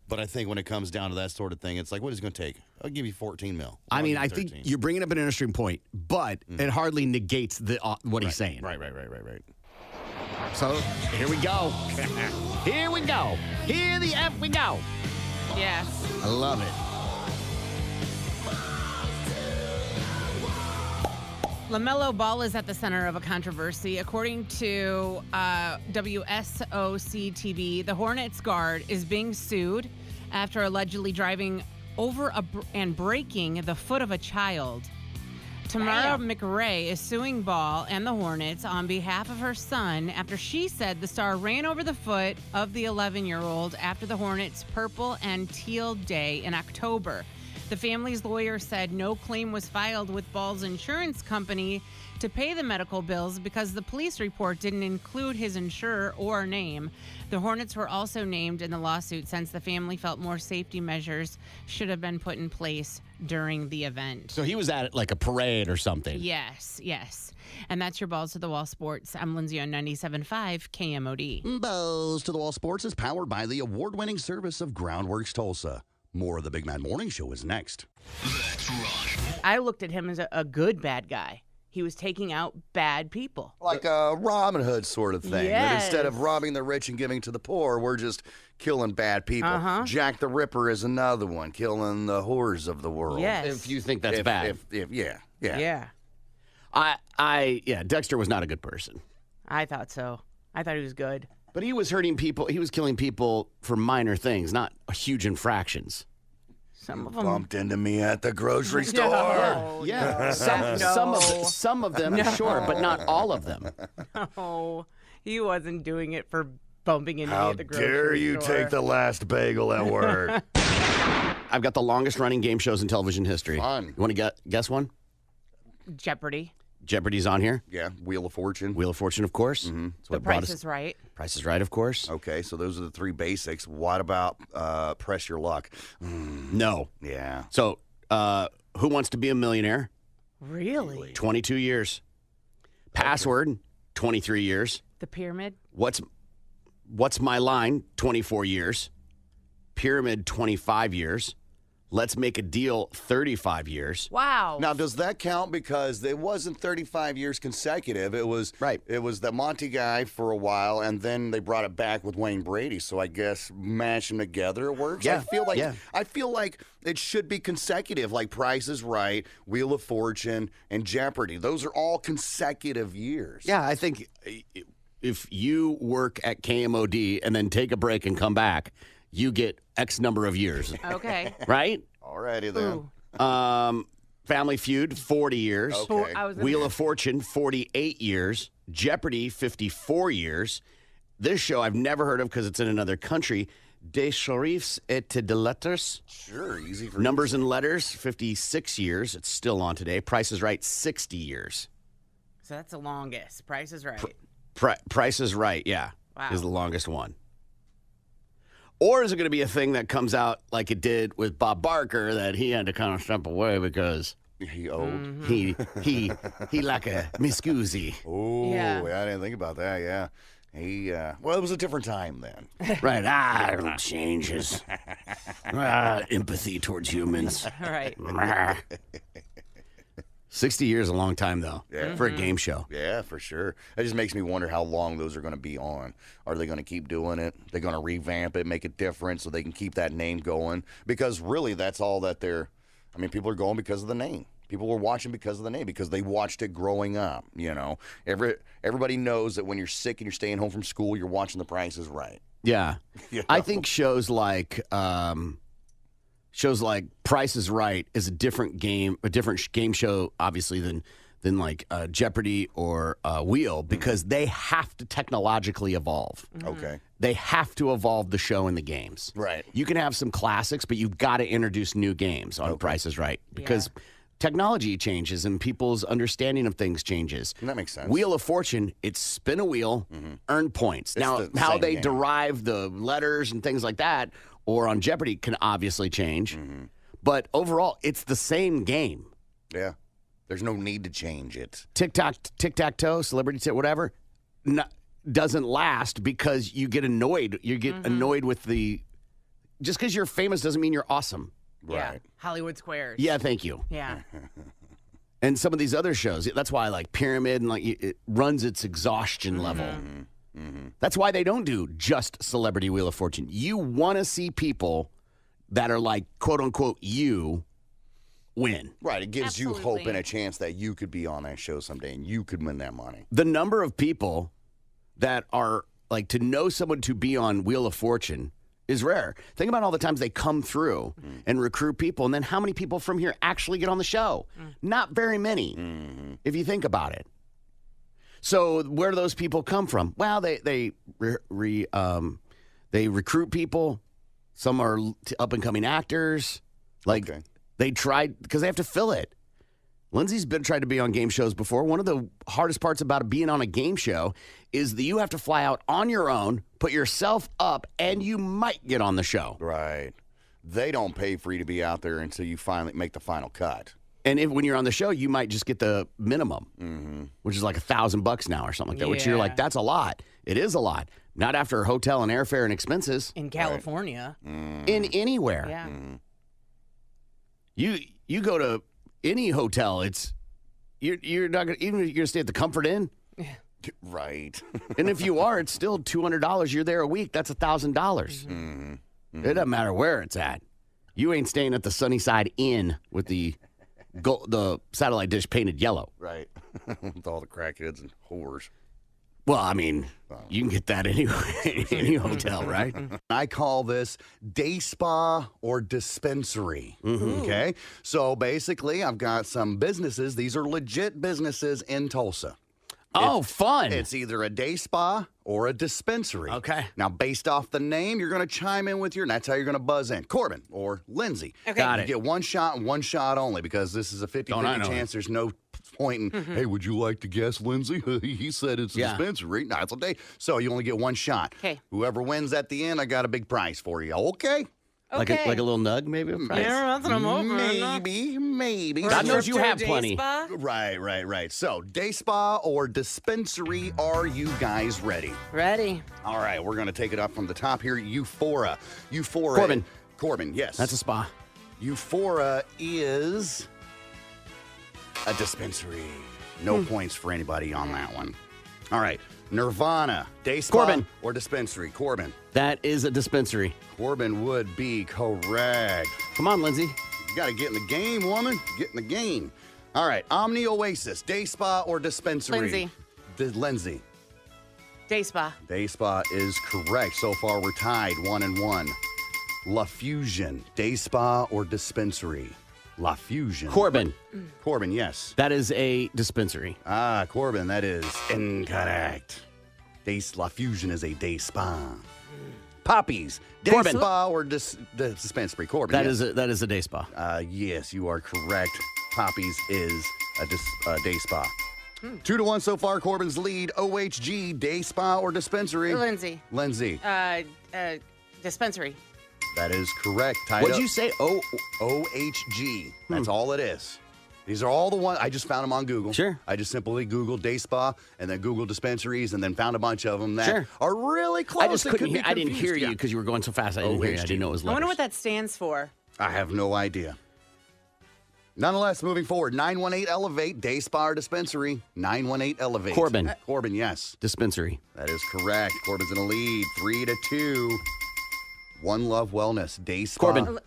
But I think when it comes down to that sort of thing, it's like, what is it going to take? I'll give you 14 mil. I mean, I think you're bringing up an interesting point, but it hardly negates what he's saying. Right. So here we go. Here we go. Here the F we go. Yes. I love it. LaMelo Ball is at the center of a controversy. According to WSOC TV, the Hornets guard is being sued after allegedly driving over and breaking the foot of a child. Tamara McRae is suing Ball and the Hornets on behalf of her son after she said the star ran over the foot of the 11-year-old after the Hornets' Purple and Teal Day in October. The family's lawyer said no claim was filed with Ball's insurance company to pay the medical bills because the police report didn't include his insurer or name. The Hornets were also named in the lawsuit since the family felt more safety measures should have been put in place during the event. So he was at like a parade or something. Yes. And that's your Balls to the Wall Sports. I'm Lindsay on 97.5 KMOD. Balls to the Wall Sports is powered by the award-winning service of Groundworks Tulsa. More of the Big Mad Morning Show is next. Let's rock. I looked at him as a good bad guy. he was taking out bad people. Like a Robin Hood sort of thing. That Yes. instead of robbing the rich and giving to the poor, we're just killing bad people. Jack the Ripper is another one, killing the whores of the world. Yes. If you think that's bad. Yeah. Dexter was not a good person. I thought so. I thought he was good. But he was hurting people. He was killing people for minor things, not huge infractions. Some of them. Bumped into me at the grocery store. No, Yeah. no. Some of them, sure, but not all of them. Oh, he wasn't doing it for bumping into me How at the grocery dare you store. take the last bagel at work? I've got the longest running game shows in television history. Fun. You want to guess one? Jeopardy. Jeopardy's on here. Yeah, Wheel of Fortune. Wheel of Fortune, of course. Mm-hmm. The Price is Right. Price is Right, of course. Okay, so those are the three basics. What about Press Your Luck? No. Yeah. So, Who Wants to Be a Millionaire? Really? 22 years. Password, 23 years. The Pyramid. What's My Line? 24 years. Pyramid, 25 years. Let's Make a Deal, 35 years. Wow. Now, does that count? Because it wasn't 35 years consecutive. It was Right. It was the Monty guy for a while, and then they brought it back with Wayne Brady. So I guess mash them together, it works. Yeah. I feel like it should be consecutive, like Price is Right, Wheel of Fortune, and Jeopardy. Those are all consecutive years. Yeah, I think if you work at KMOD and then take a break and come back, you get X number of years, Okay. right? Alrighty then. Ooh. Family Feud, 40 years. Okay. I was Wheel of Fortune, 48 years. Jeopardy, 54 years. This show I've never heard of because it's in another country. Des Chiffres et de Lettres. Sure, easy for Numbers and Letters, 56 years. It's still on today. Price is Right, 60 years. So that's the longest. Price is Right. Price is Right, yeah, Wow. is the longest one. Or is it going to be a thing that comes out like it did with Bob Barker that he had to kind of step away because He old. Mm-hmm. he like a miscusi. Oh, Yeah. I didn't think about that. Yeah. Well, it was a different time then. Right. It changes. Empathy towards humans. All right. 60 years is a long time, though, for a game show. Yeah, for sure. It just makes me wonder how long those are going to be on. Are they going to keep doing it? They're going to revamp it, make it different so they can keep that name going? Because really, that's all that people are going because of the name. People were watching because of the name, because they watched it growing up, you know. Everybody knows that when you're sick and you're staying home from school, you're watching The Price is Right. Yeah. You I know? think shows like Price is Right is a different game show, obviously, than like Jeopardy or Wheel, because they have to technologically evolve. Okay. They have to evolve the show and the games. Right. You can have some classics, but you've got to introduce new games on Price is Right, because technology changes and people's understanding of things changes. That makes sense. Wheel of Fortune, it's spin a wheel, earn points. Now, the how same they game. derive the letters and things like that, or on Jeopardy, can obviously change. But overall, it's the same game. Yeah. There's no need to change it. Tic-tac-toe, celebrity tip, whatever, doesn't last because you get annoyed. You get annoyed with just because you're famous doesn't mean you're awesome. Yeah. Right. Hollywood Squares. Yeah, thank you. Yeah. And some of these other shows, that's why I like Pyramid, and like it runs its exhaustion level. That's why they don't do just Celebrity Wheel of Fortune. You want to see people that are like, quote unquote, you win. Right. It gives you hope Absolutely. and a chance that you could be on that show someday and you could win that money. The number of people that are like, to know someone to be on Wheel of Fortune is rare. Think about all the times they come through and recruit people, and then how many people from here actually get on the show? Not very many, if you think about it. So where do those people come from? Well, they recruit people. Some are up and coming actors. Like they tried, because they have to fill it. Lindsay's tried to be on game shows before. One of the hardest parts about being on a game show is that you have to fly out on your own, put yourself up, and you might get on the show. Right. They don't pay for you to be out there until you finally make the final cut. And when you're on the show, you might just get the minimum, which is like $1,000 now or something like that, which you're like, that's a lot. It is a lot. Not after hotel and airfare and expenses. In California. In anywhere. Yeah. You go to any hotel, it's you're not gonna, even if you're gonna stay at the Comfort Inn. Right. And if you are, it's still $200. You're there a week. That's $1,000. It doesn't matter where it's at. You ain't staying at the Sunnyside Inn with the satellite dish painted yellow. Right. With all the crackheads and whores. Well, I mean, you can get that anywhere, any hotel, right? I call this day spa or dispensary. Okay. So basically, I've got some businesses. These are legit businesses in Tulsa. Oh, fun. It's either a day spa or a dispensary. Okay. Now, based off the name, you're going to chime in with and that's how you're going to buzz in. Corbin or Lindsay. Okay. Got You it. get one shot and one shot only because this is a 50-50 chance. There's no point in, hey, would you like to guess, Lindsay? He said it's a dispensary. No, it's a day. So you only get one shot. Okay. Whoever wins at the end, I got a big prize for you. Okay? Like a little nug, maybe? A prize? Yeah, that's what I'm hoping. Maybe. God knows you Trip to a have day plenty. spa? Right. So, day spa or dispensary, are you guys ready? Ready. All right, we're going to take it up from the top here. Euphora. Corbin, yes. That's a spa. Euphora is a dispensary. No points for anybody on that one. All right. Nirvana, day spa Corbin. or dispensary? Corbin. That is a dispensary. Corbin would be correct. Come on, Lindsay. You got to get in the game, woman. Get in the game. All right. Omni Oasis, day spa or dispensary? Lindsay. Lindsay. Day spa. Day spa is correct. So far, we're tied 1-1. La Fusion, day spa or dispensary? La Fusion. Corbin. Corbin, yes. That is a dispensary. Corbin, that is incorrect. La Fusion is a day spa. Poppies, day Corbin. spa or dispensary? Corbin, That yes. is a day spa. Yes, you are correct. Poppies is a day spa. 2-1 so far. Corbin's lead. OHG, day spa or dispensary? Lindsay. Lindsay. Dispensary. That is correct. Tied What'd up. you say? OHG. That's all it is. These are all the ones. I just found them on Google. Sure. I just simply Googled day spa and then Googled dispensaries and then found a bunch of them that Sure. are really close. I just They couldn't could hear. be I didn't hear confused. you Yeah. because you were going so fast. I didn't hear you. I OHG. didn't know it was I letters. wonder what that stands for. I have no idea. Nonetheless, moving forward, 918 Elevate, day spa or dispensary? 918 Elevate. Corbin. Corbin, yes. Dispensary. That is correct. Corbin's in a lead, 3-2. One Love Wellness, day spa. Corbin.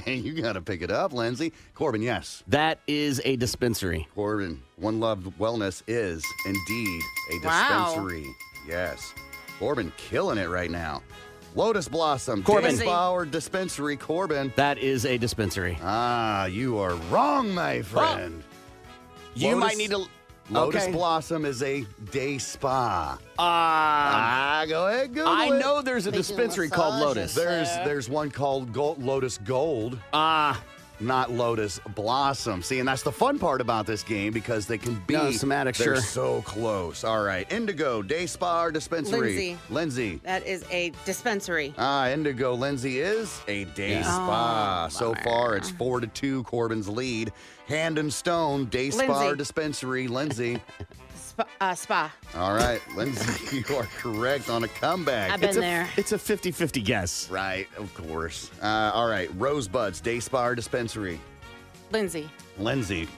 You got to pick it up, Lindsay. Corbin, yes. That is a dispensary. Corbin, One Love Wellness is indeed a Wow. dispensary. Yes. Corbin killing it right now. Lotus Blossom, Corbin. day spa or dispensary? Corbin. That is a dispensary. You are wrong, my friend. You Lotus- might need to. Lotus Okay. Blossom is a day spa. Go ahead, Google I it. know there's a dispensary called Lotus. There's one called Lotus Gold, not Lotus Blossom. See, and that's the fun part about this game because they can be No, semantics, they're sure. so close. All right, Indigo, day spa or dispensary? Lindsay. Lindsay. That is a dispensary. Indigo, Lindsay is a day spa. So far, it's 4-2. Corbin's lead. Hand and Stone, day spa Lindsay. or dispensary? Lindsay. Spa. All right, Lindsay, you are correct on a comeback. I've been there. It's a 50-50 guess. Right, of course. All right, Rosebuds, day spa or dispensary? Lindsay. Lindsay.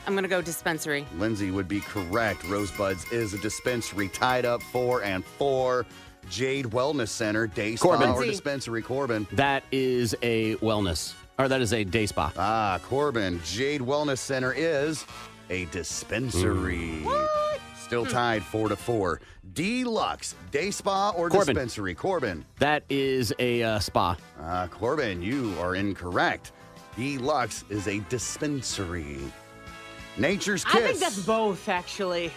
I'm going to go dispensary. Lindsay would be correct. Rosebuds is a dispensary, tied up 4-4. Jade Wellness Center, day spa Corbin. or Lindsay. dispensary? Corbin. That is a wellness. Or that is a day spa. Corbin. Jade Wellness Center is a dispensary. Still tied 4-4. Deluxe, day spa or Corbin. dispensary? Corbin. That is a spa. Corbin, you are incorrect. Deluxe is a dispensary. Nature's Kiss. I think that's both, actually.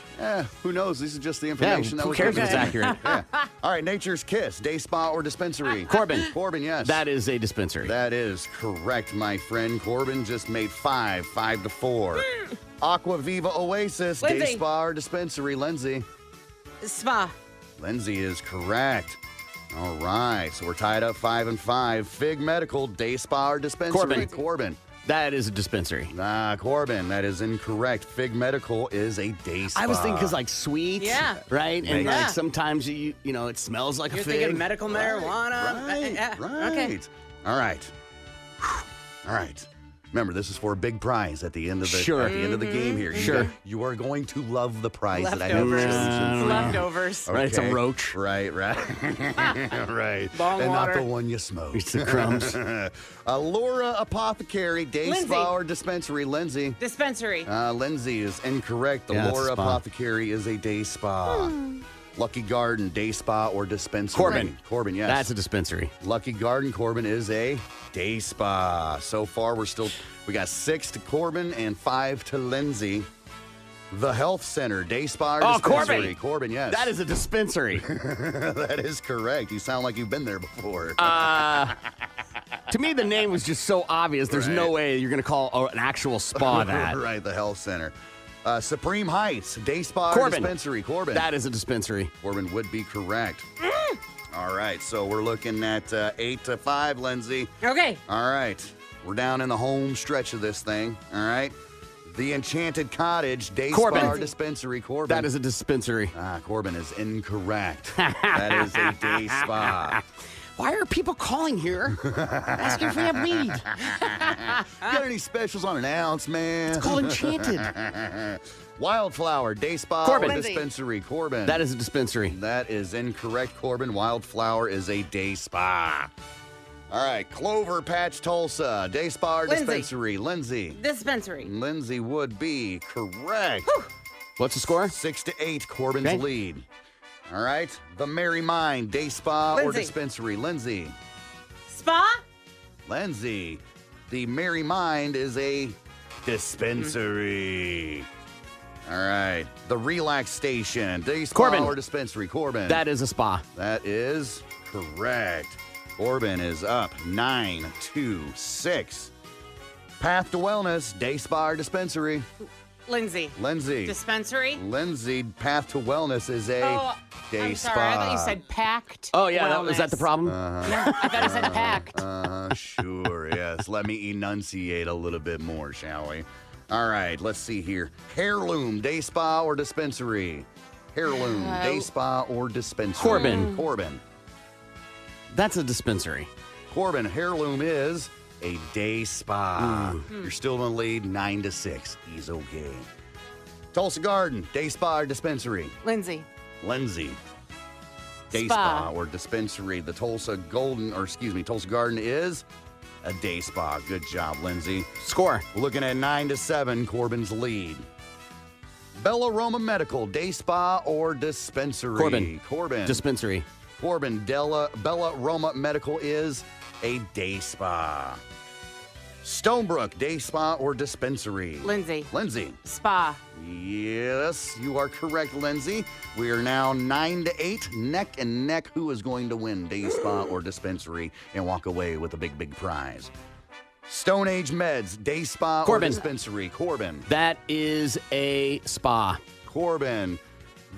Who knows? This is just the information that who was cares if given. it's accurate? Yeah. All right, Nature's Kiss, day spa or dispensary? Corbin. Corbin, yes. That is a dispensary. That is correct, my friend. Corbin just made 5-4. Aqua Viva Oasis, day Lindsay. spa or dispensary? Lindsay. Spa. Lindsay is correct. All right, so we're tied up 5-5. Fig Medical, day spa or dispensary? Corbin. That is a dispensary. Corbin, that is incorrect. Fig Medical is a day spa. I was thinking because like sweet, Yeah. right? And Yeah. like sometimes you know it smells like You're a fig. thinking medical marijuana. Right, Yeah. right. Okay. All right. Whew. All right. Remember, this is for a big prize at the end of the Sure. at the end of the game here. Sure. You are going to love the prize that I have chosen. for you. Leftovers. Right, it's a Okay. roach. Right. Right. Bong and water. not the one you smoke. It's the crumbs. Laura Apothecary, Day Lindsay. Spa or Dispensary. Lindsay. Dispensary. Lindsay is incorrect. The Yeah, it's a Laura spa. Apothecary is a day spa. Lucky Garden, day spa or dispensary. Corbin. Corbin, yes. That's a dispensary. Lucky Garden, Corbin is a day spa. So far, we got 6 to Corbin and 5 to Lindsay. The Health Center, day spa or Oh, dispensary. Corbin. Corbin, yes. That is a dispensary. That is correct. You sound like you've been there before. To me, the name was just so obvious. There's no Right. way you're going to call an actual spa that. Right, the Health Center. Supreme Heights, day spa or Corbin. dispensary. Corbin. That is a dispensary. Corbin would be correct. All right, so we're looking at 8 to 5, Lindsay. Okay. All right, we're down in the home stretch of this thing. All right, the Enchanted Cottage, day Corbin. spa or dispensary. Corbin. That is a dispensary. Corbin is incorrect. That is a day spa. Why are people calling here asking if we have weed? Got any specials on an ounce, man? It's called Enchanted. Wildflower, day spa Corbin. or Lindsay. dispensary. Corbin. That is a dispensary. That is incorrect, Corbin. Wildflower is a day spa. All right, Clover Patch, Tulsa, day spa or Lindsay. dispensary. Lindsay. Dispensary. Lindsay would be correct. What's the score? 6 to 8, Corbin's Okay. lead. All right, the Merry Mind, day spa or Lindsay. dispensary. Lindsay. Spa. Lindsay. The Merry Mind is a dispensary. All right, the Relax Station, day spa Corbin. or dispensary. Corbin. That is a spa. That is correct. Corbin is up 9 to 6. Path to Wellness, day spa or dispensary. Lindsay. Lindsay. Dispensary. Lindsay, Path to Wellness is a Oh, day I'm spa. sorry. I thought you said packed. Oh, yeah. Was that the wellness. problem? Yeah, I thought I said packed. Sure, yes. Let me enunciate a little bit more, shall we? All right, let's see here. Heirloom, day spa or dispensary. Heirloom, day spa or dispensary. Corbin. Corbin. That's a dispensary. Corbin, Heirloom is a day spa. You're still in the lead, 9 to 6. He's okay. Tulsa Garden, day spa or dispensary. Lindsay. Lindsay. Day Spa. spa or dispensary. The Tulsa Garden is a day spa. Good job, Lindsay. Score. We're looking at 9 to 7, Corbin's lead. Bella Roma Medical, day spa or dispensary. Corbin. Dispensary. Corbin, Bella Roma Medical is a day spa. Stonebrook, day spa or dispensary. Lindsay. Lindsay. Spa. Yes, you are correct, Lindsay. We are now 9 to 8, neck and neck. Who is going to win day spa or dispensary and walk away with a big, big prize? Stone Age Meds, day spa Corbin. or dispensary. Corbin. That is a spa. Corbin.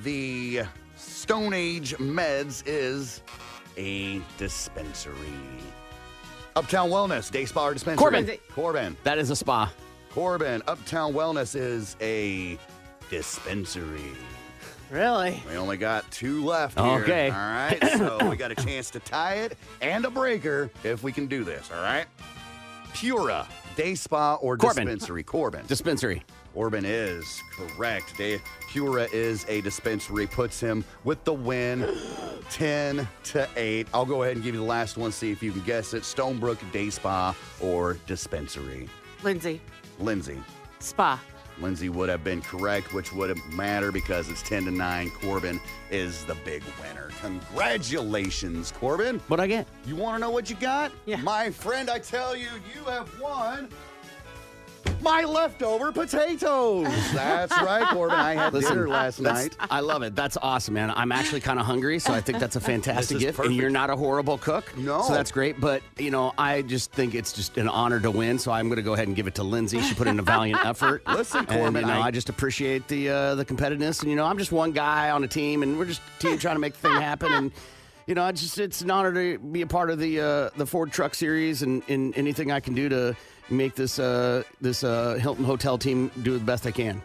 The Stone Age Meds is a dispensary. Uptown Wellness, day spa or dispensary. Corbin. Corbin. That is a spa. Corbin. Uptown Wellness is a dispensary. Really? We only got 2 left here. Okay. All right. So we got a chance to tie it and a breaker if we can do this. All right. Pura, day spa or Corbin. dispensary. Corbin. Dispensary. Corbin is correct. Pura is a dispensary, puts him with the win, 10 to 8. I'll go ahead and give you the last one, see if you can guess it. Stonebrook, day spa or dispensary. Lindsay. Lindsay. Spa. Lindsay would have been correct, which wouldn't matter because it's 10 to 9. Corbin is the big winner. Congratulations, Corbin. What'd I get? You want to know what you got? Yeah. My friend, I tell you, you have won my leftover potatoes. That's right, Corbin. I had dinner last night. I love it. That's awesome, man. I'm actually kind of hungry, so I think that's a fantastic This is gift. And perfect. you're not a horrible cook. No. So that's great. But, I just think it's just an honor to win. So I'm going to go ahead and give it to Lindsay. She put in a valiant effort. Listen, and, Corbin, I just appreciate the competitiveness. And, I'm just one guy on a team, and we're just a team trying to make the thing happen. And, it's an honor to be a part of the Ford Truck Series and anything I can do to make this Hilton Hotel team do the best I can.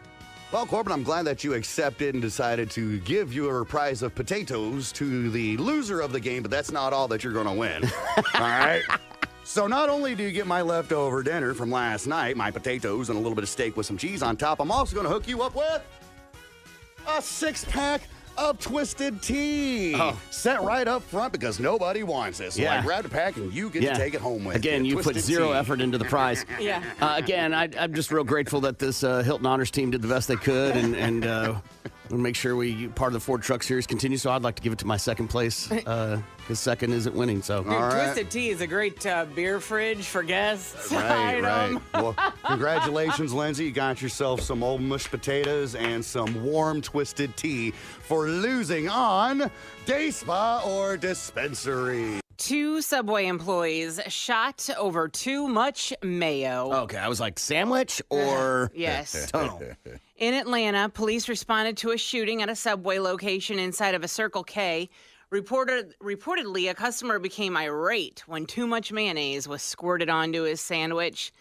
Well, Corbin, I'm glad that you accepted and decided to give your prize of potatoes to the loser of the game, but that's not all that you're going to win. All right? So not only do you get my leftover dinner from last night, my potatoes and a little bit of steak with some cheese on top, I'm also going to hook you up with a 6-pack of Twisted Tea. Set right up front because nobody wants this. So I grabbed a pack and you get to take it home with you. Again, you put Twisted zero Tea. effort into the prize. Yeah. Again, I'm just real grateful that this Hilton Honors team did the best they could, and we'll make sure part of the Ford Truck Series continues. So I'd like to give it to my second place because second isn't winning. So Twisted Tea is a great beer fridge for guests. Right. item. Well, congratulations, Lindsay. You got yourself some old mashed potatoes and some warm Twisted Tea for losing on Day Spa or Dispensary. 2 Subway employees shot over too much mayo. okay, I was like sandwich or Yes. tunnel. In Atlanta, police responded to a shooting at a Subway location inside of a Circle K. Reportedly, a customer became irate when too much mayonnaise was squirted onto his sandwich.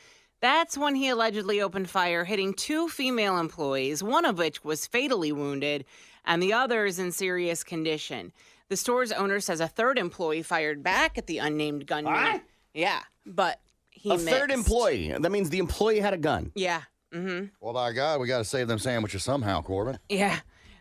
That's when he allegedly opened fire, hitting 2 female employees, one of which was fatally wounded, and the other is in serious condition. The store's owner says a third employee fired back at the unnamed gunman. What? Yeah, but he A third missed. employee. That means the employee had a gun. Yeah. Mm-hmm. Well, by God, we got to save them sandwiches somehow, Corbin. Yeah.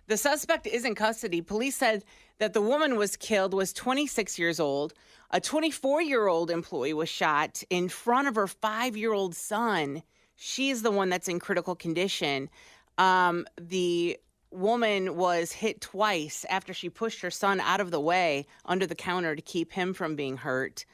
The suspect is in custody. Police said that the woman was 26 years old. A 24-year-old employee was shot in front of her 5-year-old son. She's the one that's in critical condition. The woman was hit twice after she pushed her son out of the way under the counter to keep him from being hurt.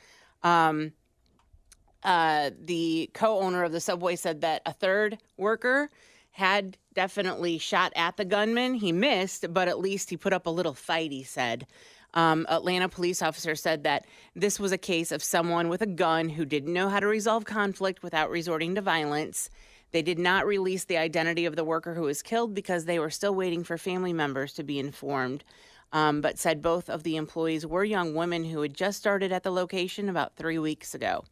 The co-owner of the Subway said that a third worker had definitely shot at the gunman. He missed, but at least he put up a little fight, he said. Atlanta police officer said that this was a case of someone with a gun who didn't know how to resolve conflict without resorting to violence. They did not release the identity of the worker who was killed because they were still waiting for family members to be informed, but said both of the employees were young women who had just started at the location about 3 weeks ago.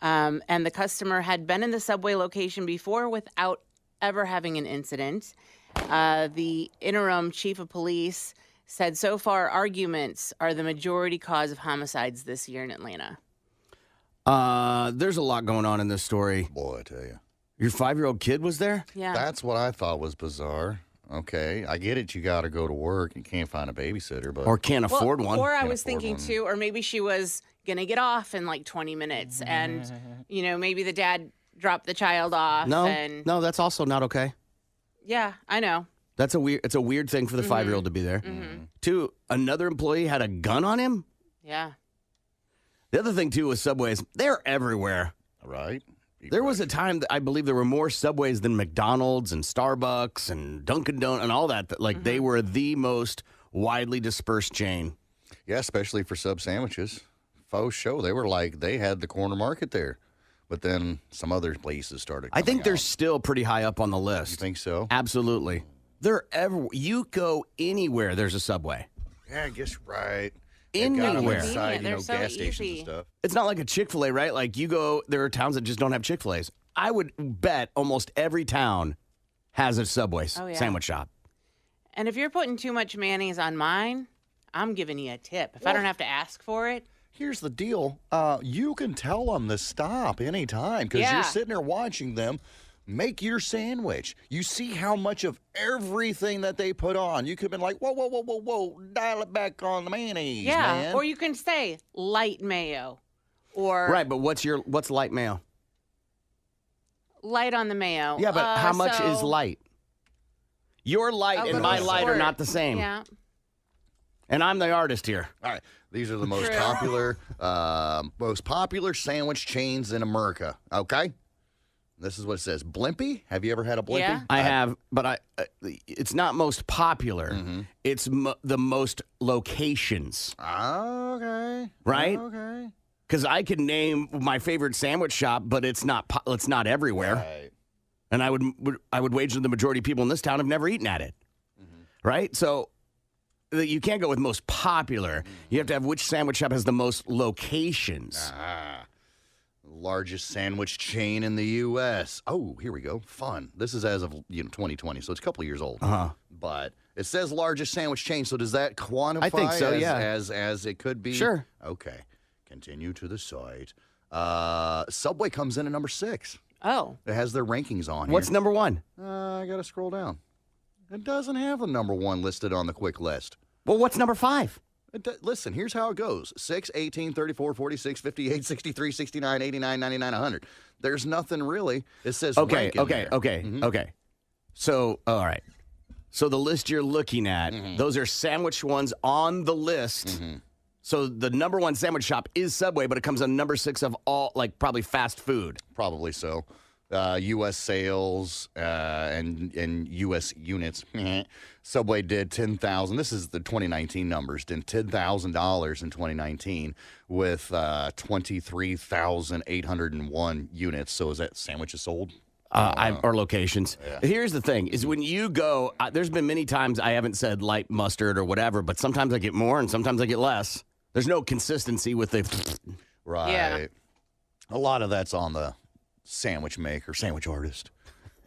And the customer had been in the Subway location before without ever having an incident. The interim chief of police said so far arguments are the majority cause of homicides this year in Atlanta. There's a lot going on in this story. Boy, I tell you. Your 5-year-old kid was there? Yeah. That's what I thought was bizarre. Okay, I get it. You got to go to work. You can't find a babysitter, but Or can't afford one? Or I Can't was afford thinking one. too, or maybe she was going to get off in like 20 minutes and, maybe the dad dropped the child off. And, No, that's also not okay. Yeah, I know. It's a weird thing for the 5-year-old to be there. Two, another employee had a gun on him. Yeah. The other thing too with Subways, they're everywhere. right. There was a time that I believe there were more Subways than McDonald's and Starbucks and Dunkin' Donuts and all that. Like they were the most widely dispersed chain. Yeah, especially for sub sandwiches. Faux show. They had the corner market there. But then some other places started I think coming they're out. still pretty high up on the list. You think so? Absolutely. They're you go anywhere, there's a Subway. Yeah, I guess you're right. They've got 'em Anywhere. inside, They're so gas stations easy. and stuff. It's not like a Chick-fil-A, right? Like you go, there are towns that just don't have Chick-fil-A's. I would bet almost every town has a Subway yeah. sandwich shop. And if you're putting too much mayonnaise on mine, I'm giving you a tip. If I don't have to ask for it. Here's the deal. You can tell them to stop anytime because Yeah. you're sitting there watching them make your sandwich. You see how much of everything that they put on. You could have been like, whoa, whoa, whoa, whoa, whoa, dial it back on the mayonnaise, Yeah. man. Or you can say light mayo or Right, but what's light mayo? light on the mayo. Yeah, but how much is so light? Your light a and little my light are squirt. not the same. Yeah. And I'm the artist here. All right. These are the most True. popular sandwich chains in America. Okay? This is what it says. Blimpie? Have you ever had a Blimpie? Yeah. I have, but it's not most popular. It's the most locations, Okay. right? Okay. Because I can name my favorite sandwich shop, but it's not everywhere. Right. And I would wager the majority of people in this town have never eaten at it, right? So you can't go with most popular. You have to have which sandwich shop has the most locations. Largest sandwich chain in the U.S. Oh, here we go. Fun. This is as of 2020, so it's a couple of years old. But it says largest sandwich chain. So does that quantify? I think so, yeah. As it could be. Sure. Okay. Continue to the site. Subway comes in at number 6. Oh. It has their rankings on here. What's number 1? I got to scroll down. It doesn't have a number 1 listed on the quick list. Well, what's number 5? Listen, here's how it goes. 6, 18, 34, 46, 58, 63, 69, 89, 99, 100. There's nothing really. It says rank in there. Okay. So, all right. So the list you're looking at, those are sandwich ones on the list. So the number 1 sandwich shop is Subway, but it comes on number 6 of all, like, probably fast food. Probably so. U.S. sales and U.S. units. Subway did 10,000. This is the 2019 numbers. Did $10,000 in 2019 with 23,801 units. So is that sandwiches sold? Or locations. Yeah. Here's the thing, is when you go, there's been many times I haven't said light mustard or whatever, but sometimes I get more and sometimes I get less. There's no consistency with the... Right. Yeah. A lot of that's on the sandwich maker, sandwich artist,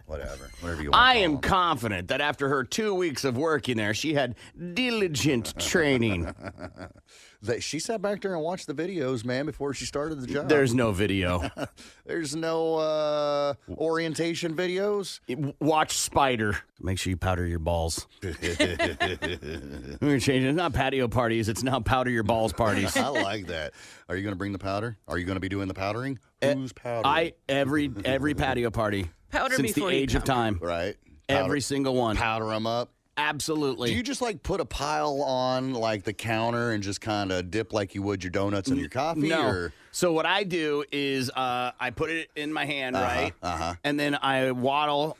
whatever you want. I am confident that after her 2 weeks of working there, she had diligent training. She sat back there and watched the videos, man, before she started the job. There's no video. There's no orientation videos. Watch Spider. Make sure you powder your balls. We're changing. It's not patio parties. It's now powder your balls parties. I like that. Are you going to bring the powder? Are you going to be doing the powdering? Who's powdering? Every patio party Powder since the before you age of come. time. Right. Every single one. Powder them up. Absolutely. Do you just like put a pile on like the counter and just kind of dip like you would your donuts and your coffee? No. Or? So what I do is I put it in my hand, right? And then I waddle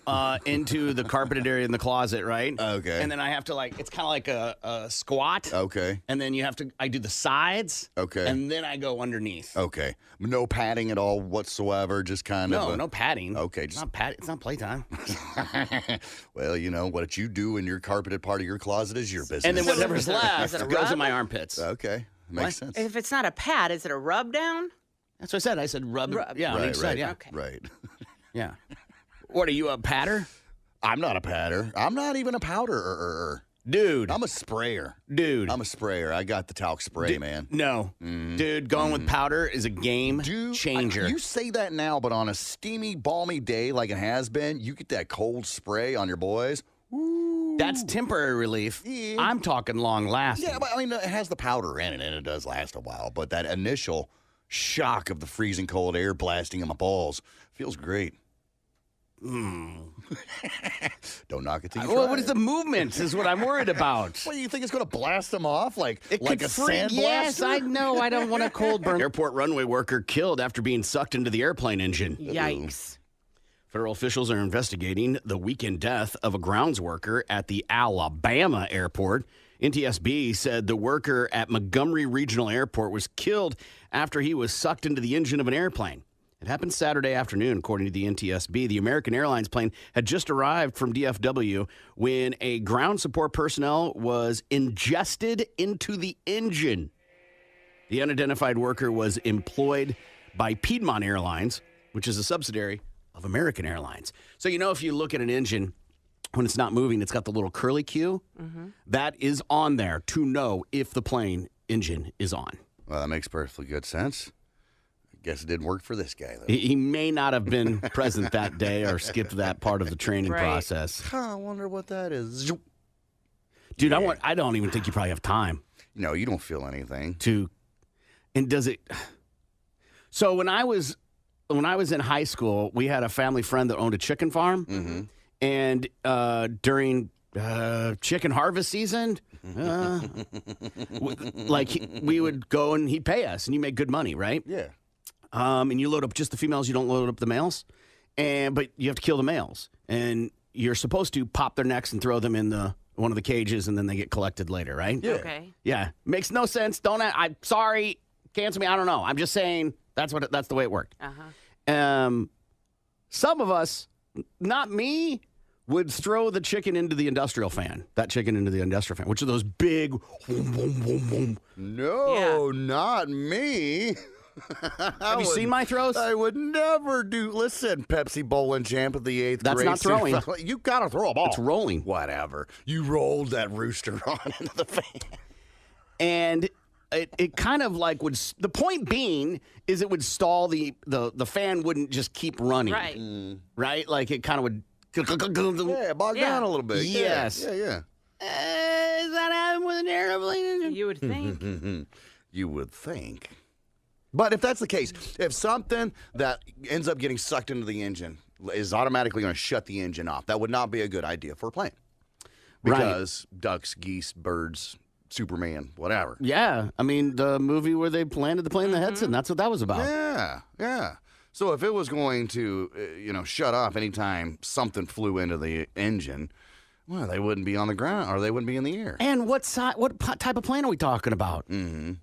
into the carpeted area in the closet, right? Okay. And then I have to it's kind of like a squat. Okay. And then I do the sides. Okay. And then I go underneath. Okay. No padding at all whatsoever, just kind of. No padding. Okay. It's not padding. It's not playtime. Well, you know, what you do in your carpeted part of your closet is your business. And then whatever's Is left it a goes rub? in my armpits. Okay. Makes sense. If it's not a pad, is it a rub down? That's what I said. I said rub. Yeah, on Right, each side. Yeah. Okay. Right. Yeah. What are you, a patter? I'm not a patter. I'm not even a powder. Dude. I'm a sprayer. Dude. I'm a sprayer. I got the talc spray, man. No. Dude, going with powder is a game changer. You say that now, but on a steamy, balmy day like it has been, you get that cold spray on your boys. Woo. That's temporary relief. Yeah. I'm talking long lasting. Yeah, but I mean, it has the powder in it, and it does last a while. But that initial shock of the freezing cold air blasting in my balls feels great. Don't knock it till you try What is it. the movement is what I'm worried about. What, do you think it's going to blast them off like It a could sand Yes, blaster? I know. I don't want a cold burn. Airport runway worker killed after being sucked into the airplane engine. Yikes. Federal officials are investigating the weekend death of a grounds worker at the Alabama airport. NTSB said the worker at Montgomery Regional Airport was killed after he was sucked into the engine of an airplane. It happened Saturday afternoon, according to the NTSB. The American Airlines plane had just arrived from DFW when a ground support personnel was ingested into the engine. The unidentified worker was employed by Piedmont Airlines, which is a subsidiary of American Airlines. So, you know, if you look at an engine, when it's not moving, it's got the little curly Q. That is on there to know if the plane engine is on. Well, that makes perfectly good sense. I guess it didn't work for this guy, though. He may not have been present that day or skipped that part of the training Right. process. I wonder what that is. Dude, I don't even think you probably have time No, you don't feel anything. to. And does it? So when I was in high school, we had a family friend that owned a chicken farm, and during chicken harvest season, we would go and he'd pay us, and you make good money, right? Yeah. And you load up just the females, you don't load up the males, but you have to kill the males, and you're supposed to pop their necks and throw them in one of the cages, and then they get collected later, right? Yeah. Okay. Yeah, makes no sense. I'm sorry, cancel me. I don't know. I'm just saying that's the way it worked. Some of us, not me, would throw the chicken into the industrial fan. That chicken into the industrial fan, which are those big. Boom, boom, boom, boom. No, not me. Have you seen my throws? I would never do. Listen, Pepsi bowling champ of the 8th That's grade. not throwing. You got to throw a ball. It's rolling. Whatever. You rolled that rooster on into the fan. And it kind of like would. The point being is it would stall the fan wouldn't just keep running. Right. Right. Like it kind of would. Yeah, bog down a little bit. Yes. Yeah. Is that happening with an airplane engine? You would think. You would think. But if that's the case, if something that ends up getting sucked into the engine is automatically going to shut the engine off, that would not be a good idea for a plane. Because ducks, geese, birds, Superman, whatever. Yeah. I mean, the movie where they landed the plane in the headset, that's what that was about. Yeah. So if it was going to, shut off anytime something flew into the engine, well, they wouldn't be on the ground or they wouldn't be in the air. And what type of plane are we talking about? Mm-hmm.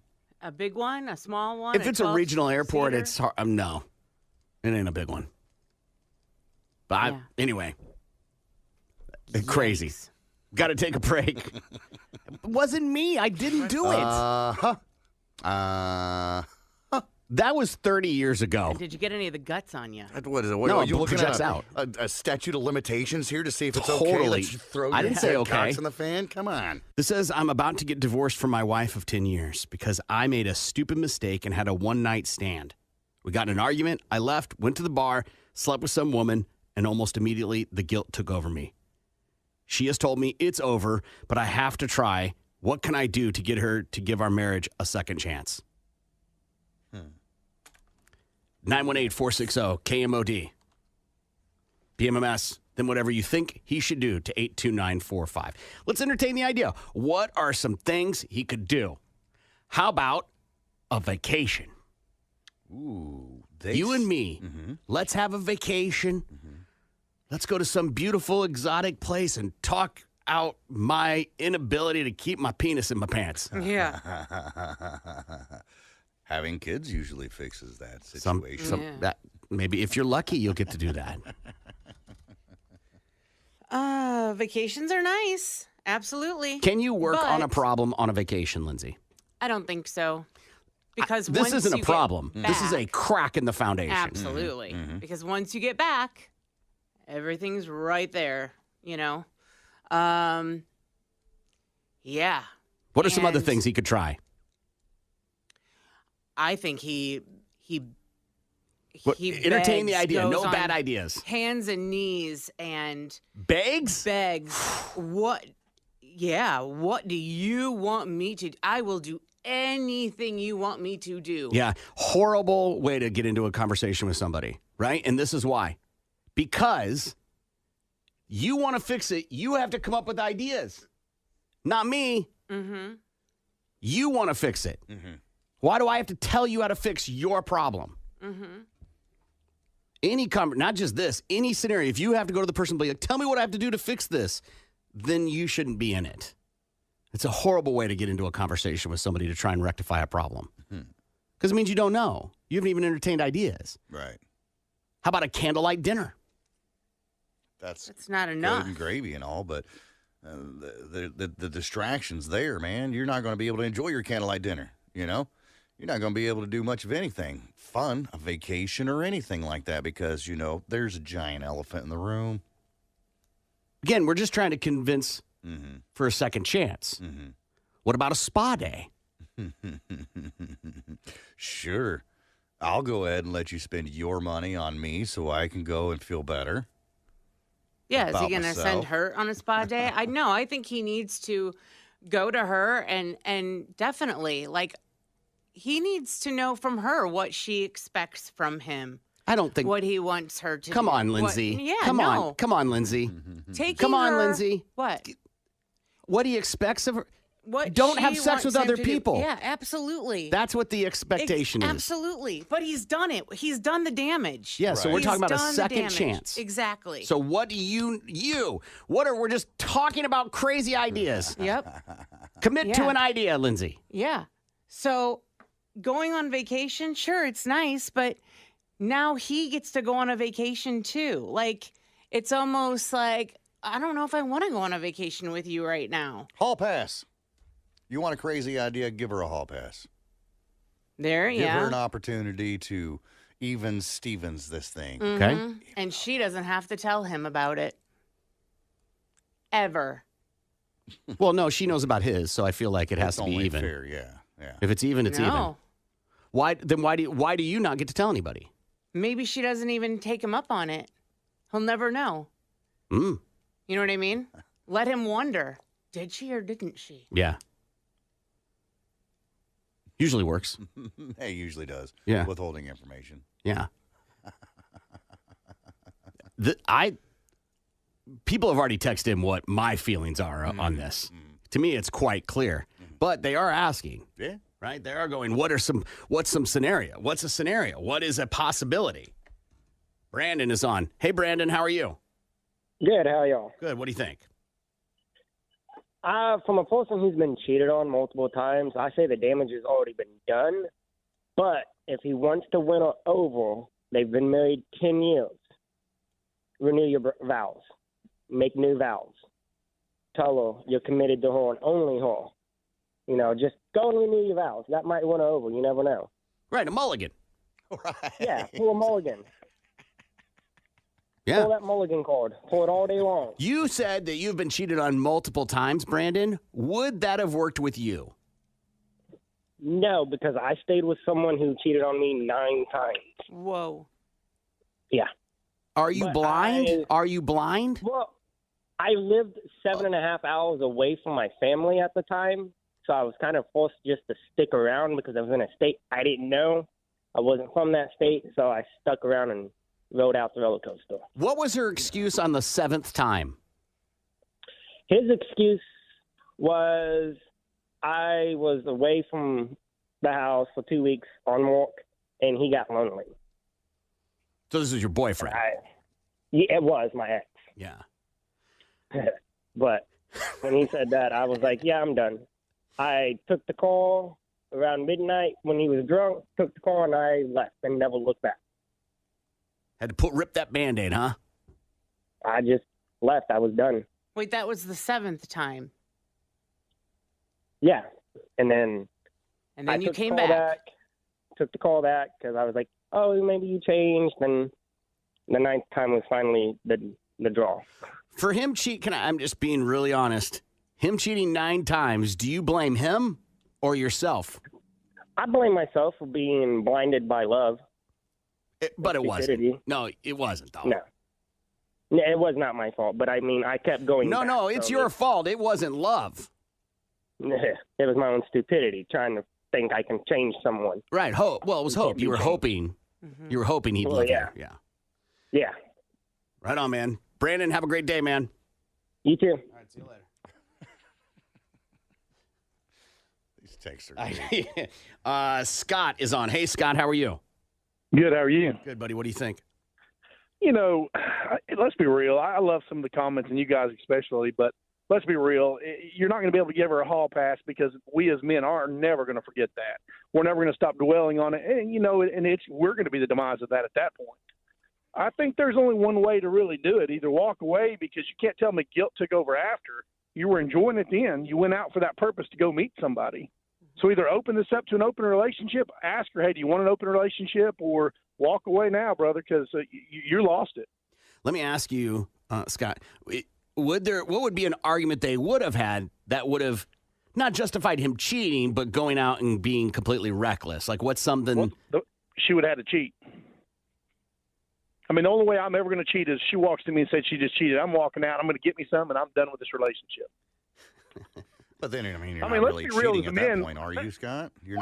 A big one, a small one. If it's a regional airport, seater? it's hard. No, it ain't a big one. But anyway, crazy. Got to take a break. It wasn't me. I didn't do it. That was 30 years ago. Did you get any of the guts on you? What is it? No, are you looking projects at out. A statute of limitations here to see if it's okay? Totally. Let's throw I your didn't say okay. cocks in the fan? Come on. This says, I'm about to get divorced from my wife of 10 years because I made a stupid mistake and had a one-night stand. We got in an argument. I left, went to the bar, slept with some woman, and almost immediately the guilt took over me. She has told me it's over, but I have to try. What can I do to get her to give our marriage a second chance? 918-460-KMOD. Bmms, then whatever you think he should do to 82945. Let's entertain the idea. What are some things he could do? How about a vacation? Ooh. You and me, let's have a vacation. Let's go to some beautiful, exotic place and talk out my inability to keep my penis in my pants. Yeah. Having kids usually fixes that situation. Maybe if you're lucky, you'll get to do that. Vacations are nice. Absolutely. Can you work on a But problem on a vacation, Lindsay? I don't think so. Because This once isn't a you get problem. This is a back- crack in the foundation. Absolutely. Because once you get back, everything's right there, Yeah. What are some other And things he could try? I think he Entertain the begs, idea. goes No on bad ideas. Hands and knees and Begs? what do you want me to? I will do anything you want me to do. Yeah. Horrible way to get into a conversation with somebody, right? And this is why. Because you want to fix it, you have to come up with ideas. Not me. Mm-hmm. You want to fix it. Why do I have to tell you how to fix your problem? Not just this, any scenario, if you have to go to the person and be like, tell me what I have to do to fix this, then you shouldn't be in it. It's a horrible way to get into a conversation with somebody to try and rectify a problem. Because it means you don't know. You haven't even entertained ideas. Right. How about a candlelight dinner? That's not enough. Good and gravy and all, but the distractions there, man. You're not going to be able to enjoy your candlelight dinner, You're not going to be able to do much of anything fun, a vacation or anything like that because, there's a giant elephant in the room. Again, we're just trying to convince for a second chance. What about a spa day? Sure. I'll go ahead and let you spend your money on me so I can go and feel better. Yeah, is he about going to myself. send her on a spa day? I think he needs to go to her and definitely, he needs to know from her what she expects from him. I don't think. What he wants her to Come do. on, Lindsay. Come on, Lindsay. Come on, Lindsay. What? What he expects of her. What Don't she have sex wants with him other to do. people. Yeah, absolutely. That's what the expectation is. Absolutely. But he's done it. He's done the damage. Yeah, so we're He's talking about a done the second damage. chance. Exactly. So what do we're just talking about crazy ideas. Yep. Commit to an idea, Lindsay. Yeah. So going on vacation, sure, it's nice, but now he gets to go on a vacation too. It's almost like, I don't know if I want to go on a vacation with you right now. Hall pass. You want a crazy idea? Give her a hall pass. Give her an opportunity to even Stevens this thing. Okay. And she doesn't have to tell him about it. Ever. Well, no, she knows about his, so I feel like it has It's to be only even. fair, yeah. Yeah. If it's even, it's even. No. Why do you not get to tell anybody? Maybe she doesn't even take him up on it. He'll never know. You know what I mean? Let him wonder. Did she or didn't she? Yeah. Usually works. It usually does. Yeah. Withholding information. Yeah. People have already texted him what my feelings are on this. To me, it's quite clear. But they are asking. Yeah. Right? They are going, what's some scenario? What's a scenario? What is a possibility? Brandon is on. Hey, Brandon, how are you? Good, how are y'all? Good. What do you think? From a person who's been cheated on multiple times, I say the damage has already been done. But if he wants to win her over, they've been married 10 years. Renew your vows. Make new vows. Tell her you're committed to her and only her. You know, just go and renew your vows. That might win her over. You never know. Right, a mulligan. Right. Yeah, pull a mulligan. Yeah. Pull that mulligan card. Pull it all day long. You said that you've been cheated on multiple times, Brandon. Would that have worked with you? No, because I stayed with someone who cheated on me 9 times. Whoa. Yeah. Are you But blind? Are you blind? Well, I lived 7.5 hours away from my family at the time, so I was kind of forced just to stick around because I was in a state I didn't know. I wasn't from that state, so I stuck around and rode out the roller coaster. What was her excuse on the 7th time? His excuse was I was away from the house for 2 weeks on walk, and he got lonely. So this is your boyfriend? Yeah, it was my ex. Yeah. But when he said that, I was like, yeah, I'm done. I took the call around midnight when he was drunk, took the call, and I left and never looked back. Had to rip that Band-Aid, huh? I just left. I was done. Wait, that was the 7th time. Yeah. And then And then you took the came call back. Took the call back because I was like, oh, maybe you changed. Then the 9th time was finally the draw. For him I'm just being really honest. Him cheating 9 times, do you blame him or yourself? I blame myself for being blinded by love. But it wasn't. Stupidity. No, it wasn't, though. No. It was not my fault, but I mean, I kept going back. No, it's your fault. It wasn't love. It was my own stupidity, trying to think I can change someone. Right. Hope. Well, it was hope. You were hoping. You were hoping he'd love you. Yeah. Yeah. Right on, man. Brandon, have a great day, man. You too. All right, see you later. These texts are good. Scott is on. Hey, Scott, how are you? Good. How are you? Good, buddy. What do you think? You know, let's be real. I love some of the comments, and you guys especially, but let's be real. You're not going to be able to give her a hall pass because we as men are never going to forget that. We're never going to stop dwelling on it. And, you know, we're going to be the demise of that at that point. I think there's only one way to really do it. Either walk away because you can't tell me guilt took over after. You were enjoying it then. You went out for that purpose to go meet somebody. So either open this up to an open relationship, ask her, hey, do you want an open relationship, or walk away now, brother, because you lost it. Let me ask you, Scott, what would be an argument they would have had that would have not justified him cheating, but going out and being completely reckless? Like what's something? Well, she would have had to cheat. I mean, the only way I'm ever going to cheat is she walks to me and says she just cheated. I'm walking out. I'm going to get me some, and I'm done with this relationship. But then, I mean, you're I mean, not let's really be real cheating as at a that man. point, are you, Scott? You're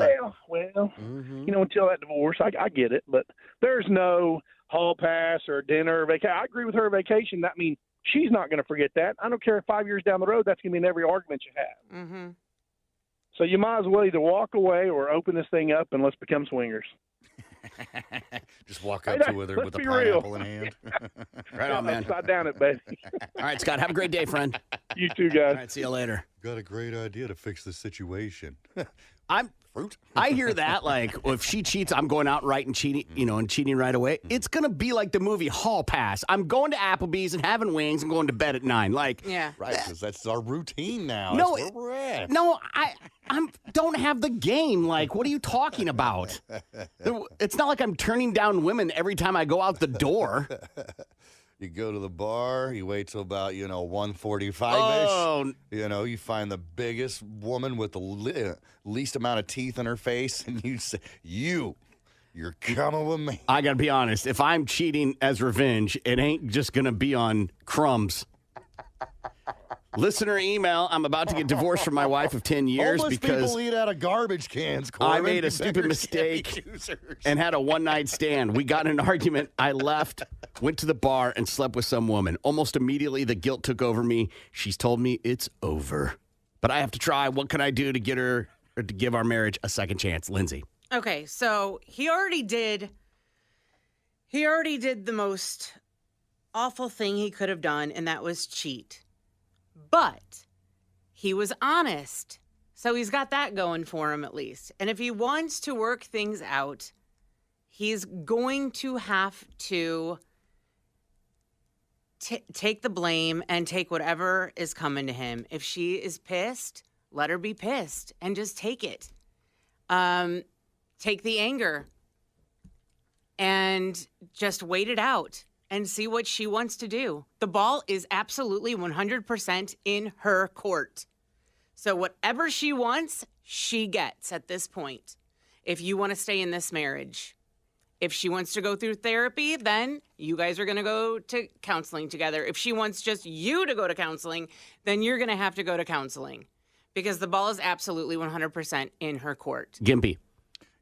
Well, you know, until that divorce, I get it. But there's no hall pass or dinner or vacation. I agree with her vacation. I mean, she's not going to forget that. I don't care if 5 years down the road, that's going to be in every argument you have. Mm-hmm. So you might as well either walk away or open this thing up and let's become swingers. Just walk up to her with a pineapple in hand. Right on, man. Upside down it, baby. All right, Scott, have a great day, friend. You too, guys. All right, see you later. Got a great idea to fix the situation. I hear that, like, if she cheats, I'm going out right and cheating, and cheating right away. It's going to be like the movie Hall Pass. I'm going to Applebee's and having wings and going to bed at 9. Like, yeah. Right, because that's our routine now. No, That's where we're at. No, I don't have the game. Like, what are you talking about? It's not like I'm turning down women every time I go out the door. You go to the bar, you wait till about, 1:45-ish. Oh, You find the biggest woman with the least amount of teeth in her face, and you say, you're coming with me. I got to be honest. If I'm cheating as revenge, it ain't just going to be on crumbs. Listener email, I'm about to get divorced from my wife of 10 years Homeless because people eat out of garbage cans, Corbin. I made a stupid mistake and had a one-night stand. We got in an argument. I left, went to the bar, and slept with some woman. Almost immediately, the guilt took over me. She's told me it's over. But I have to try. What can I do to get her or to give our marriage a second chance? Lindsay. Okay, so he already did the most awful thing he could have done, and that was cheat. But he was honest. So he's got that going for him at least. And if he wants to work things out, he's going to have to take the blame and take whatever is coming to him. If she is pissed, let her be pissed and just take it. Take the anger and just wait it out and see what she wants to do. The ball is absolutely 100% in her court. So whatever she wants, she gets at this point. If you want to stay in this marriage. If she wants to go through therapy, then you guys are going to go to counseling together. If she wants just you to go to counseling, then you're going to have to go to counseling. Because the ball is absolutely 100% in her court. Gimpy.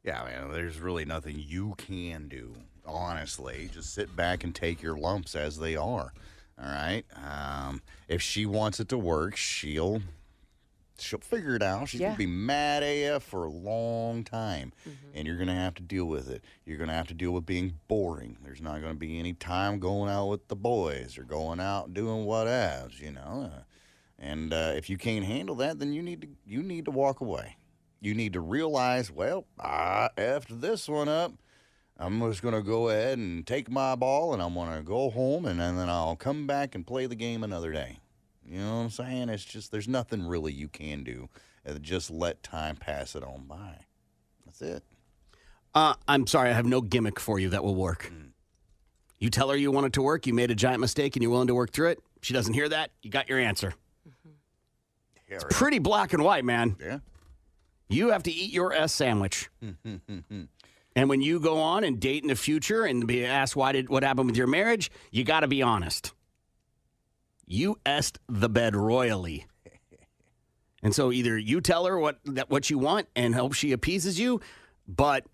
Yeah, man, there's really nothing you can do, honestly. Just sit back and take your lumps as they are, all right? If she wants it to work, she'll figure it out. She's going to be mad AF for a long time, and you're going to have to deal with it. You're going to have to deal with being boring. There's not going to be any time going out with the boys or going out and doing whatevs, And if you can't handle that, then you need to walk away. You need to realize, well, I effed this one up. I'm just going to go ahead and take my ball, and I'm going to go home, and then I'll come back and play the game another day. You know what I'm saying? It's just there's nothing really you can do. Just let time pass it on by. That's it. I'm sorry. I have no gimmick for you that will work. You tell her you want it to work. You made a giant mistake, and you're willing to work through it. She doesn't hear that. You got your answer. It's pretty black and white, man. Yeah. You have to eat your S sandwich. And when you go on and date in the future and be asked what happened with your marriage, you got to be honest. You S'd the bed royally. And so either you tell her what you want and hope she appeases you, but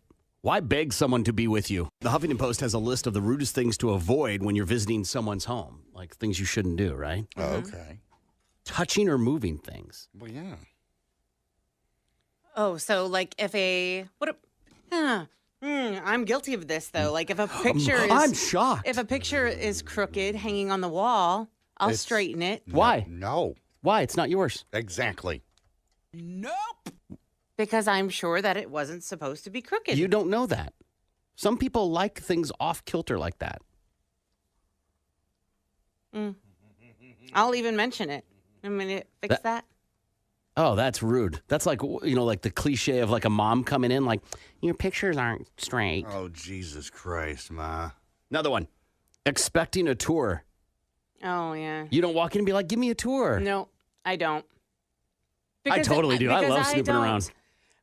why beg someone to be with you? The Huffington Post has a list of the rudest things to avoid when you're visiting someone's home, like things you shouldn't do, right? Oh, okay. Touching or moving things. Well, yeah. Oh, so like I'm guilty of this though. Like if a picture I'm shocked. If a picture is crooked hanging on the wall, I'll straighten it. Why? No. Why? It's not yours. Exactly. Nope. Because I'm sure that it wasn't supposed to be crooked. You don't know that. Some people like things off kilter like that. I'll even mention it. I'm going to fix that. Oh, that's rude. That's like, like the cliche of like a mom coming in like, your pictures aren't straight. Oh, Jesus Christ, Ma. Another one. Expecting a tour. Oh, yeah. You don't walk in and be like, give me a tour. No, I don't. I totally do. I love snooping around.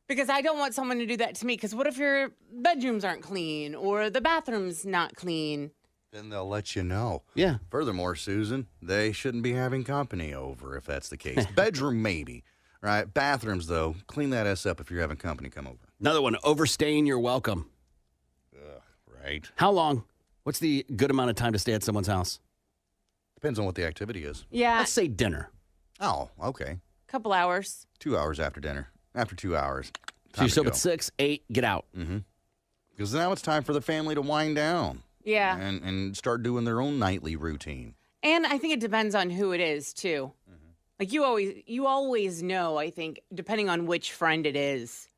Because I don't want someone to do that to me. Because what if your bedrooms aren't clean or the bathroom's not clean? Then they'll let you know. Yeah. Furthermore, Susan, they shouldn't be having company over if that's the case. Bedroom, maybe. Right? Bathrooms, though, clean that S up if you're having company come over. Another one. Overstaying your welcome. Right. How long? What's the good amount of time to stay at someone's house? Depends on what the activity is. Yeah. Let's say dinner. Oh, okay. Couple hours. 2 hours after dinner. After 2 hours. So you show up at 6, 8, get out. Mm-hmm. Because now it's time for the family to wind down. Yeah. And start doing their own nightly routine. And I think it depends on who it is, too. Like you always know, I think, depending on which friend it is.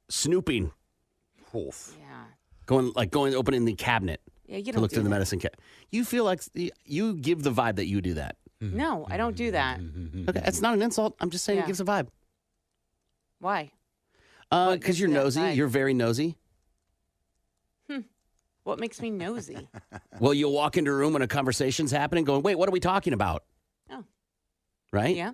Snooping. Oof. Yeah. Opening the cabinet. Yeah, you to don't look do through the that. medicine cabinet. You feel like you give the vibe that you do that. No, I don't do that. Okay, it's not an insult. I'm just saying Yeah. it gives a vibe. Why? What Because gives you're you that nosy. vibe? You're very nosy. What makes me nosy? Well, you'll walk into a room when a conversation's happening going, wait, what are we talking about? Oh. Right? Yeah.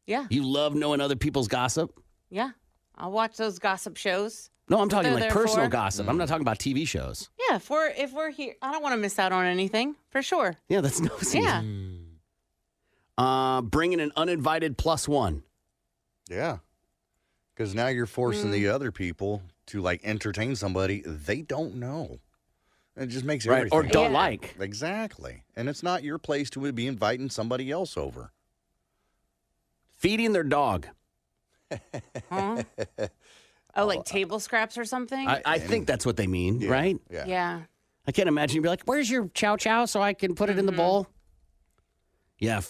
Yeah. You love knowing other people's gossip? Yeah. I'll watch those gossip shows. No, I'm talking they're like there personal for. gossip. I'm not talking about TV shows. Yeah, if we're here, I don't want to miss out on anything, for sure. Yeah, that's nosy. Yeah. Bringing an uninvited +1. Yeah. Because now you're forcing the other people to, like, entertain somebody they don't know. It just makes Right, everything. or don't like. Exactly. And it's not your place to be inviting somebody else over. Feeding their dog. Huh? Oh, like table scraps or something? I think that's what they mean, right? Yeah. I can't imagine you'd be like, where's your chow chow so I can put it in the bowl? Yeah,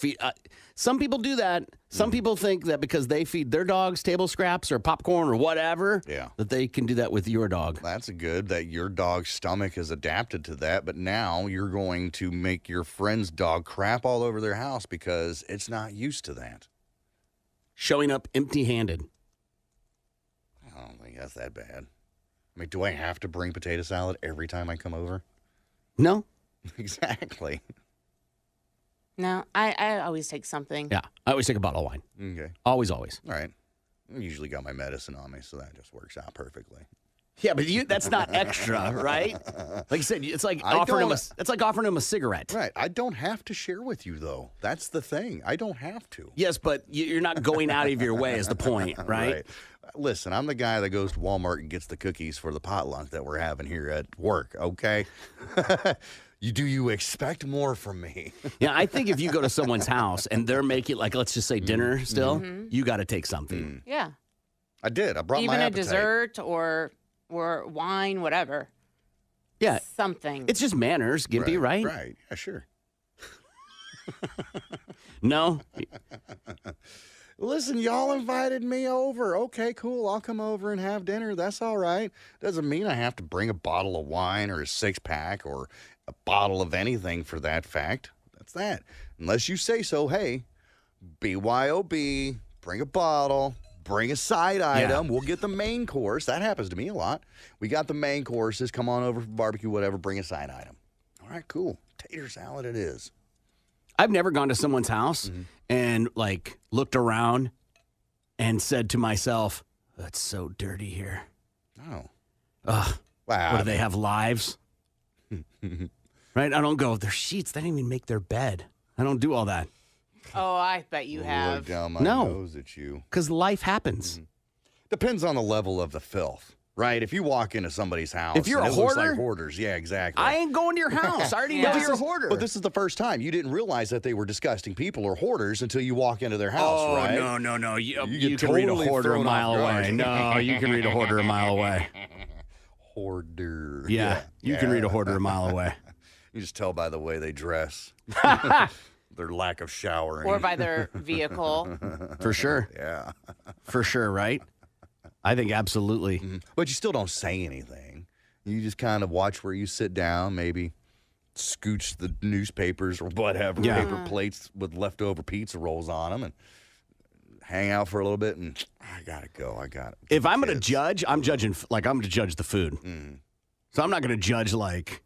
some people do that. Some people think that because they feed their dogs table scraps or popcorn or whatever, that they can do that with your dog. That's good that your dog's stomach has adapted to that, but now you're going to make your friend's dog crap all over their house because it's not used to that. Showing up empty-handed. I don't think that's that bad. I mean, do I have to bring potato salad every time I come over? No. Exactly. No, I always take something. Yeah, I always take a bottle of wine. Okay. Always, always. All right. I usually got my medicine on me, so that just works out perfectly. Yeah, but that's not extra, right? Like you said, it's like offering him a cigarette. Right. I don't have to share with you, though. That's the thing. I don't have to. Yes, but you're not going out of your way is the point, right? Listen, I'm the guy that goes to Walmart and gets the cookies for the potluck that we're having here at work, okay? Do you expect more from me? Yeah, I think if you go to someone's house and they're making, like, let's just say dinner still, you got to take something. Yeah. I did. I brought Even my a appetite. dessert or wine, whatever. Yeah. Something. It's just manners, Gimpy, right? Right. Yeah, sure. No? Listen, y'all invited me over. Okay, cool. I'll come over and have dinner. That's all right. Doesn't mean I have to bring a bottle of wine or a 6-pack or a bottle of anything for that fact. That's that. Unless you say so, hey, BYOB, bring a bottle, bring a side item. We'll get the main course. That happens to me a lot. We got the main courses. Come on over for barbecue, whatever. Bring a side item. All right, cool. Tater salad it is. I've never gone to someone's house and, like, looked around and said to myself, that's so dirty here. Oh. Ugh. Wow. What, do they have lives? Right? I don't go, their sheets, they didn't even make their bed. I don't do all that. Oh, I bet you have. Look down my No. nose at you. Because life happens. Depends on the level of the filth, right? If you walk into somebody's house, If you're and a it looks hoarder? like hoarders, yeah, exactly. I ain't going to your house. I already know you're a hoarder. But this is the first time you didn't realize that they were disgusting people or hoarders until you walk into their house, Oh, right? no. You get can read a totally hoarder a thrown mile off away. guard. No, you can read a hoarder a mile away. Hoarder. Yeah, you can read a hoarder a mile away. You just tell by the way they dress, their lack of showering. Or by their vehicle. For sure. Yeah. For sure, right? I think absolutely. But you still don't say anything. You just kind of watch where you sit down, maybe scooch the newspapers or whatever, Yeah. paper plates with leftover pizza rolls on them, and hang out for a little bit. And I gotta go. I got it. If I'm going to judge, I'm judging, like, I'm going to judge the food. So I'm not going to judge, like,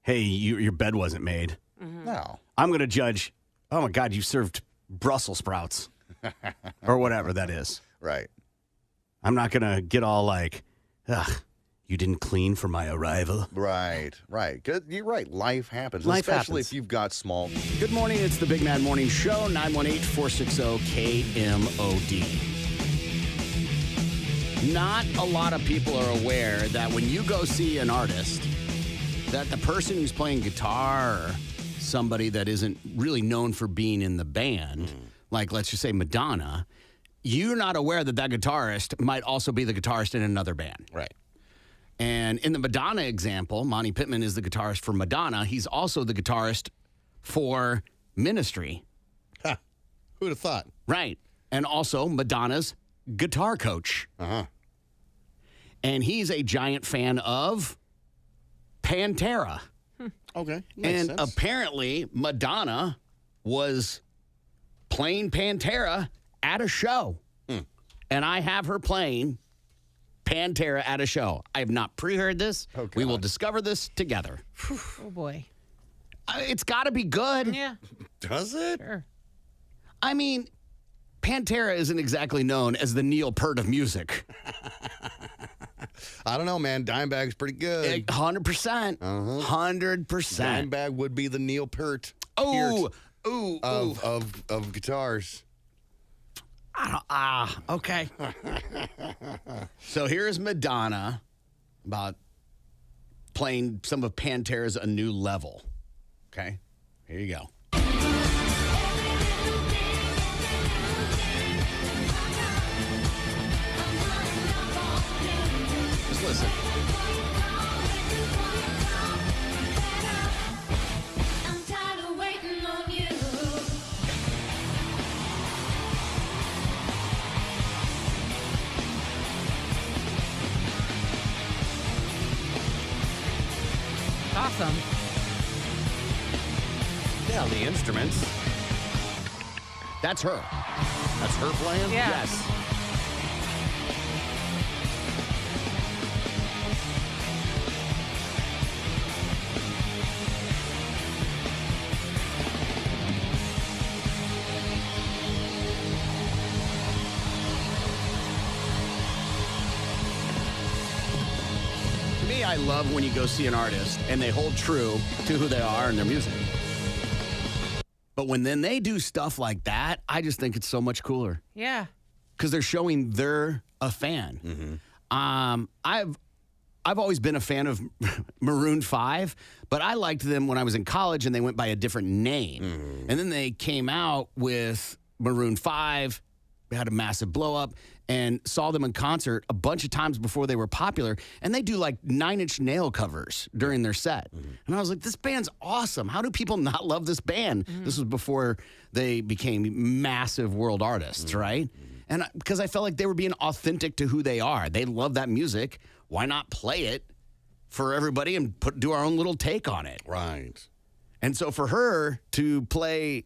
hey, your bed wasn't made. No. I'm going to judge, oh my God, you served Brussels sprouts or whatever that is. Right. I'm not going to get all like, ugh, you didn't clean for my arrival. Right. 'Cause you're right. Life happens. Life especially happens. if you've got small. Good morning. It's the Big Mad Morning Show, 918-460-KMOD. Not a lot of people are aware that when you go see an artist, that the person who's playing guitar or somebody that isn't really known for being in the band, like let's just say Madonna, you're not aware that that guitarist might also be the guitarist in another band. Right. And in the Madonna example, Monty Pittman is the guitarist for Madonna. He's also the guitarist for Ministry. Who'd have thought? Right. And also Madonna's guitar coach. And he's a giant fan of Pantera. Okay. And apparently Madonna was playing Pantera at a show. And I have her playing Pantera at a show. I have not pre-heard this. Oh, We will God. discover this together. Oh boy. It's got to be good. Yeah. Does it? Sure. I mean, Pantera isn't exactly known as the Neil Peart of music. I don't know, man. Dimebag's pretty good. 100%. 100%. Dimebag would be the Neil Peart Oh, of guitars. okay. So here's Madonna about playing some of Pantera's A New Level. Okay, here you go. Just listen. Awesome. Yeah, the instruments. That's her. That's her playing? Yeah. Yes. To me, I love when you go see an artist and they hold true to who they are and their music. But when then they do stuff like that, I just think it's so much cooler Yeah. because they're showing they're a fan. I've always been a fan of Maroon 5, but I liked them when I was in college and they went by a different name. And then they came out with Maroon 5, had a massive blow up, and saw them in concert a bunch of times before they were popular. And they do like 9 Inch Nail covers during their set. And I was like, this band's awesome. How do people not love this band? This was before they became massive world artists, right? And because I felt like they were being authentic to who they are. They love that music. Why not play it for everybody and do our own little take on it? Right. And so for her to play,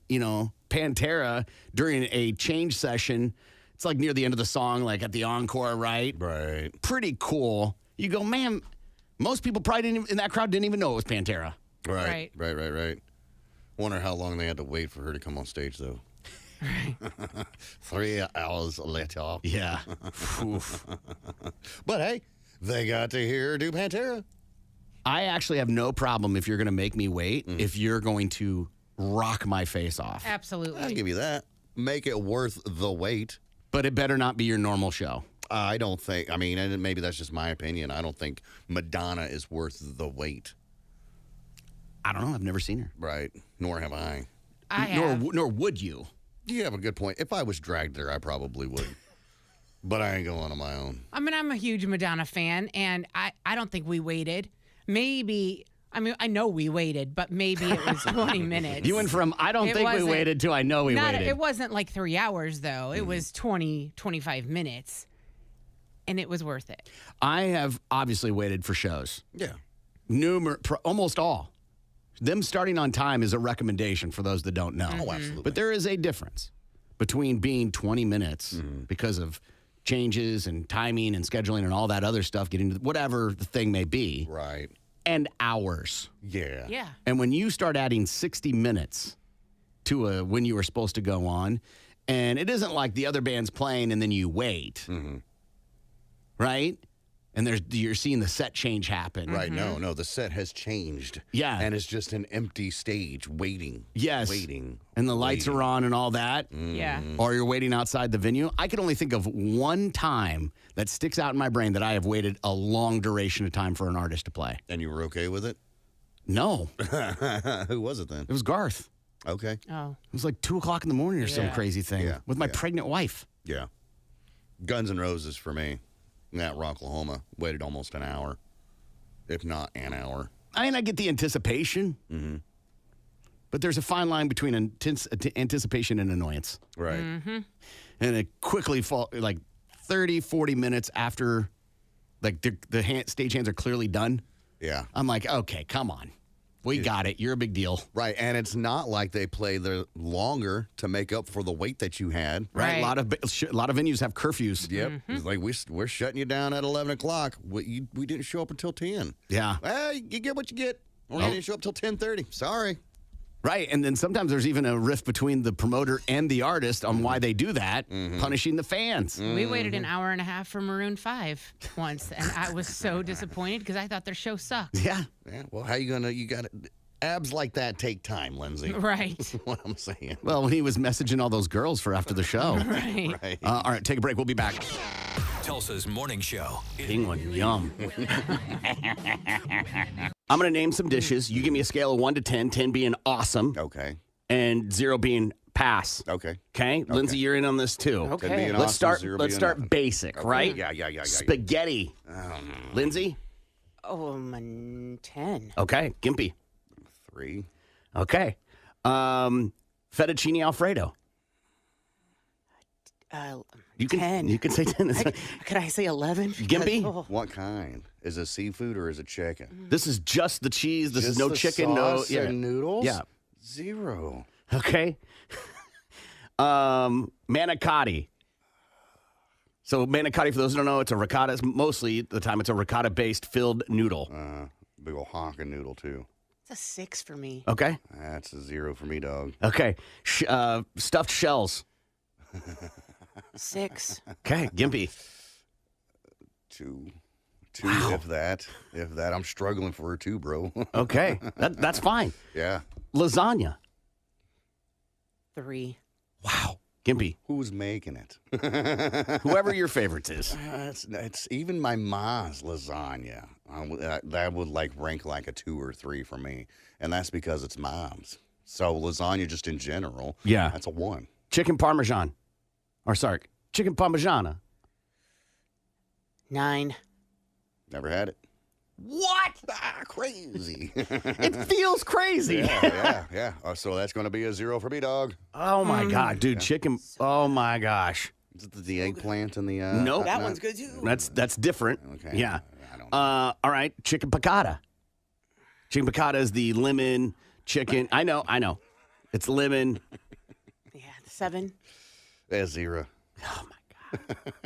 Pantera during a change session, it's like near the end of the song, like at the encore, right? Right. Pretty cool. You go, man, most people probably in that crowd didn't even know it was Pantera. Right. Wonder how long they had to wait for her to come on stage, though. Right. 3 hours later. Yeah. Oof. But hey, they got to hear her do Pantera. I actually have no problem if you're going to make me wait, if you're going to rock my face off. Absolutely. I'll give you that. Make it worth the wait. But it better not be your normal show. I don't think, and maybe that's just my opinion. I don't think Madonna is worth the wait. I don't know. I've never seen her. Right. Nor have I. I have. Nor would you. You have a good point. If I was dragged there, I probably would. But I ain't going on my own. I mean, I'm a huge Madonna fan, and I don't think we waited. Maybe, I know we waited, but maybe it was 20 minutes. You went from, I don't It think we wasn't- waited to I know we waited. It wasn't like 3 hours, though. It was 20, 25 minutes, and it was worth it. I have obviously waited for shows. Yeah. Almost all. Them starting on time is a recommendation for those that don't know. Oh, absolutely. But there is a difference between being 20 minutes because of changes and timing and scheduling and all that other stuff, getting to whatever the thing may be, Right. and hours. Yeah. Yeah. And when you start adding 60 minutes to when you were supposed to go on, and it isn't like the other band's playing and then you wait, right? And you're seeing the set change happen. Right. No, the set has changed. Yeah. And it's just an empty stage waiting. Yes. Waiting. And the lights are on and all that. Yeah. Or you're waiting outside the venue. I can only think of one time that sticks out in my brain that I have waited a long duration of time for an artist to play. And you were okay with it? No, Who was it then? it was Garth. Okay. Oh. It was like 2 o'clock in the morning or some Yeah. crazy thing Yeah. with my Yeah. pregnant wife. Yeah. Guns N' Roses for me. At Rocklahoma. Waited almost an hour, if not an hour. I mean, I get the anticipation, but there's a fine line between anticipation and annoyance. Right. Mm-hmm. And it quickly like 30, 40 minutes after like the stage hands are clearly done. Yeah. I'm like, okay, come on. We got it. You're a big deal. Right, and it's not like they play the longer to make up for the wait that you had. Right. A lot of venues have curfews. Yep. It's like we're shutting you down at 11 o'clock. We didn't show up until 10. Yeah. Well, you get what you get. Or you didn't show up till 10:30. Sorry. Right, and then sometimes there's even a rift between the promoter and the artist on why they do that, punishing the fans. We waited an hour and a half for Maroon 5 once, and I was so disappointed because I thought their show sucked. Yeah. Yeah. Well, how you got abs like that take time, Lindsay. Right. That's what I'm saying. Well, when he was messaging all those girls for after the show. Right. Right. All right, take a break. We'll be back. Tulsa's morning show. Penguin, yum. I'm going to name some dishes. You give me a scale of 1 to 10, 10 being awesome, Okay. and 0 being pass. Okay. Okay? Lindsay, you're in on this too. Okay. 10 being Let's awesome, start 0 let's being start nothing. basic, Okay. right? Yeah. Spaghetti. Lindsay? Oh, 10. Okay. Gimpy. 3. Okay. Fettuccine Alfredo. You can 10. You can say 10. Could I say 11? Gimpy? Oh, What kind? Is it seafood or is it chicken? This is just the cheese. This is Just no the chicken, sauce no and noodles? Yeah. 0. Okay. Manicotti. So manicotti, for those who don't know, it's a ricotta. Mostly the time it's a ricotta-based filled noodle. Big ol' honkin' noodle, too. it's a 6 for me. Okay. That's a 0 for me, dog. Okay. Stuffed shells. 6. Okay. Gimpy. 2. 2, if that. I'm struggling for a 2, bro. Okay. That's fine. Yeah. Lasagna. 3. Wow. Gimpy. Who's making it? Whoever your favorites is. It's even my mom's lasagna. That would rank like a 2 or 3 for me, and that's because it's mom's. So lasagna, just in general, Yeah. that's a 1. Chicken Parmesan. Chicken Parmigiana. 9. Never had it. What? Crazy. It feels crazy. yeah. So that's going to be a 0 for me, dog. Oh my God, dude. Chicken. Oh my gosh. Is it the eggplant and the? Nope. That one's good too. That's different. Okay. Yeah. I don't know. All right. Chicken piccata. Chicken piccata is the lemon chicken. I know. It's lemon. Yeah, 7. That's 0. Oh my God.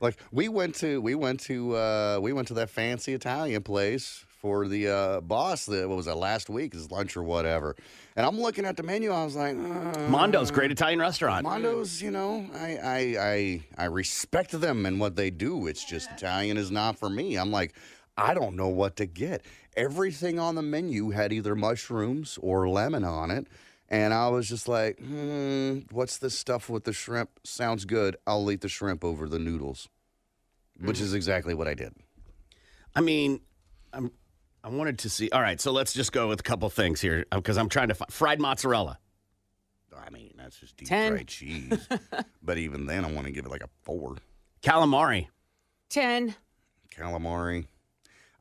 Like we went to that fancy Italian place for the boss. What was that, last week? His lunch or whatever. And I'm looking at the menu. I was like, Mondo's, great Italian restaurant. Mondo's. I respect them and what they do. It's just Italian is not for me. I'm like, I don't know what to get. Everything on the menu had either mushrooms or lemon on it. And I was just like, what's this stuff with the shrimp? Sounds good. I'll eat the shrimp over the noodles, which is exactly what I did. I mean, I wanted to see. All right, so let's just go with a couple things here because I'm trying to find fried mozzarella. I mean, that's just deep 10. fried cheese. But even then, I want to give it like a 4. Calamari. 10. Calamari.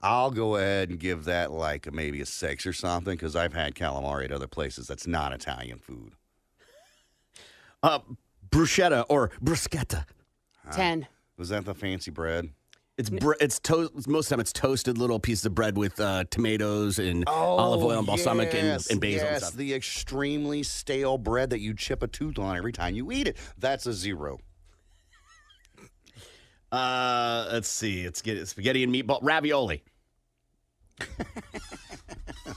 I'll go ahead and give that like maybe a 6 or something because I've had calamari at other places that's not Italian food. Bruschetta or bruschetta. 10. Was that the fancy bread? It's most of the time it's toasted little pieces of bread with tomatoes and olive oil and balsamic and basil and Yes, stuff. the extremely stale bread that you chip a tooth on every time you eat it. That's a 0. Let's see. Let's get spaghetti and meatball ravioli.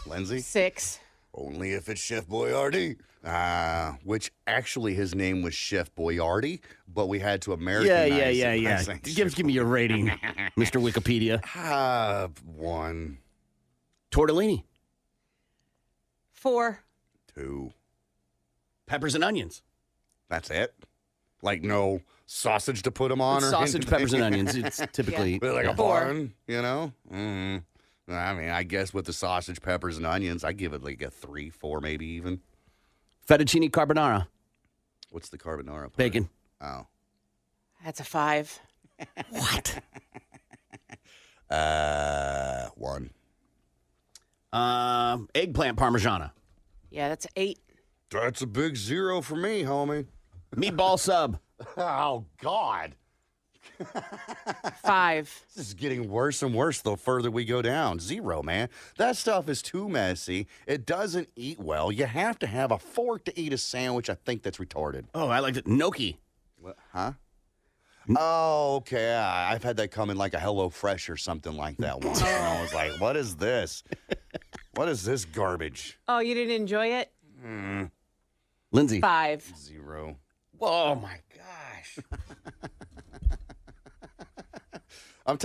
Lindsay? 6. Only if it's Chef Boyardee. Which actually his name was Chef Boyardee, but we had to Americanize it. Yeah. Give me your rating, Mr. Wikipedia. 1, Tortellini. 4. 2. Peppers and onions. That's it? Like no sausage to put them on It's or sausage, anything? peppers, and onions. It's typically But like a 4. bun, you know? Mm-hmm. I mean, I guess with the sausage, peppers, and onions, I give it like a 3, 4, maybe even. fettuccine carbonara. What's the carbonara part? Bacon. Oh. That's a 5. What? 1. Eggplant parmigiana. Yeah, that's 8. That's a big 0 for me, homie. Meatball sub. Oh, God. 5. This is getting worse and worse the further we go down. 0, man. That stuff is too messy. It doesn't eat well. You have to have a fork to eat a sandwich. I think that's retarded. Oh, I like it. Gnocchi. What? Huh? Oh, okay. I've had that come in like a HelloFresh or something like that once. And I was like, what is this? What is this garbage? Oh, you didn't enjoy it? Lindsay. 5. 0. Oh, my gosh.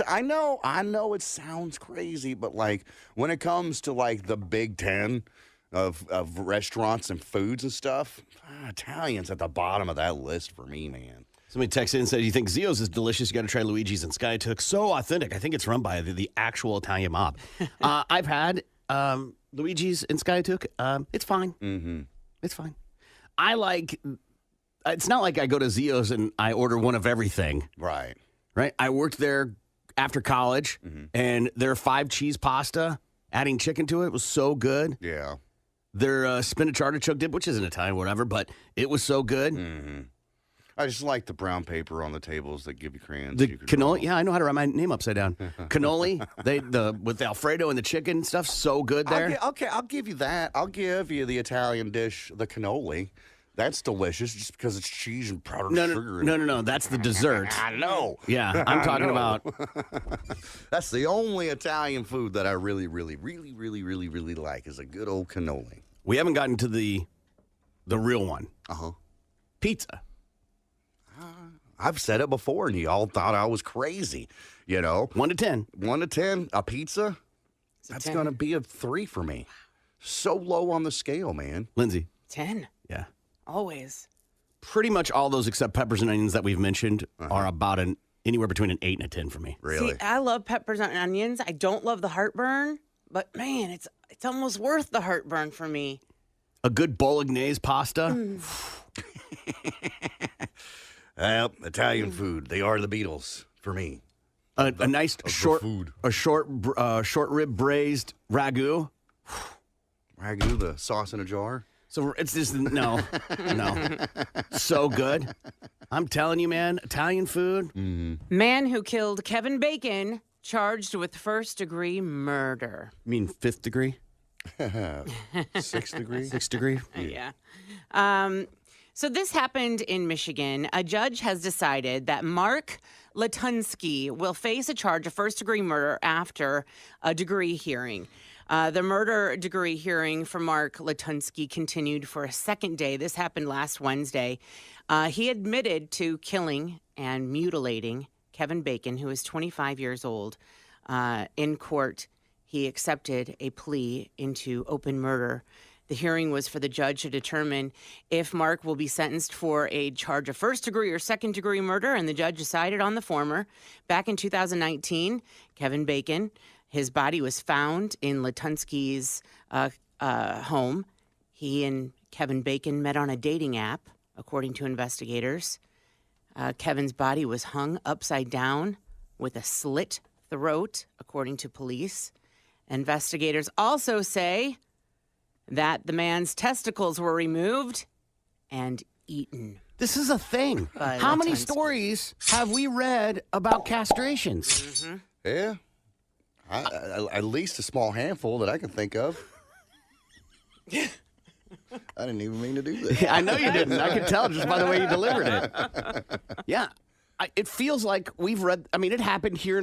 I know it sounds crazy, but like when it comes to like the Big Ten of restaurants and foods and stuff, Italian's at the bottom of that list for me, man. Somebody texted in and said, you think Zio's is delicious? You got to try Luigi's and Skytook. So authentic. I think it's run by the actual Italian mob. I've had Luigi's and Skytook. It's fine. Mm-hmm. It's fine. I like, it's not like I go to Zio's and I order one of everything. Right. Right? I worked there after college, Mm-hmm. and their 5-cheese pasta, adding chicken to it, was so good. Yeah. Their spinach artichoke dip, which isn't Italian, whatever, but it was so good. Mm-hmm. I just like the brown paper on the tables that give you crayons. The you could cannoli, draw. yeah, I know how to write my name upside down. Cannoli, with the Alfredo and the chicken and stuff, so good there. I'll give you that. I'll give you the Italian dish, the cannoli. That's delicious just because it's cheese and powdered sugar. No. That's the dessert. I know. Yeah, I'm talking about. That's the only Italian food that I really like is a good old cannoli. We haven't gotten to the real one. Uh-huh. Pizza. I've said it before, and you all thought I was crazy. 1 to 10. 1 to 10, a pizza, that's going to be a 3 for me. So low on the scale, man. Lindsay. 10. Yeah. Always. Pretty much all those except peppers and onions that we've mentioned are about anywhere between an 8 and a 10 for me. Really? See, I love peppers and onions. I don't love the heartburn, but man, it's almost worth the heartburn for me. A good bolognese pasta. Well, Italian food, they are the Beatles for me. A nice short food. short rib braised ragu. Ragu, the sauce in a jar. So it's just no. So good. I'm telling you, man, Italian food. Mm-hmm. Man who killed Kevin Bacon charged with first-degree murder. You mean 5th degree? 6th degree? 6th degree? Yeah. So this happened in Michigan. A judge has decided that Mark Latunsky will face a charge of first-degree murder after a degree hearing. The murder degree hearing for Mark Latunsky continued for a second day. This happened last Wednesday. He admitted to killing and mutilating Kevin Bacon, who is 25 years old. In court, he accepted a plea into open murder. The hearing was for the judge to determine if Mark will be sentenced for a charge of first-degree or second-degree murder, and the judge decided on the former. Back in 2019, Kevin Bacon, his body was found in Latunsky's home. He and Kevin Bacon met on a dating app, according to investigators. Kevin's body was hung upside down with a slit throat, according to police. Investigators also say that the man's testicles were removed and eaten. This is a thing. How many stories have we read about castrations? Mm-hmm. Yeah. At least a small handful that I can think of. I didn't even mean to do that. I know you didn't. I could tell just by the way you delivered it. Yeah. It feels like we've read, it happened here in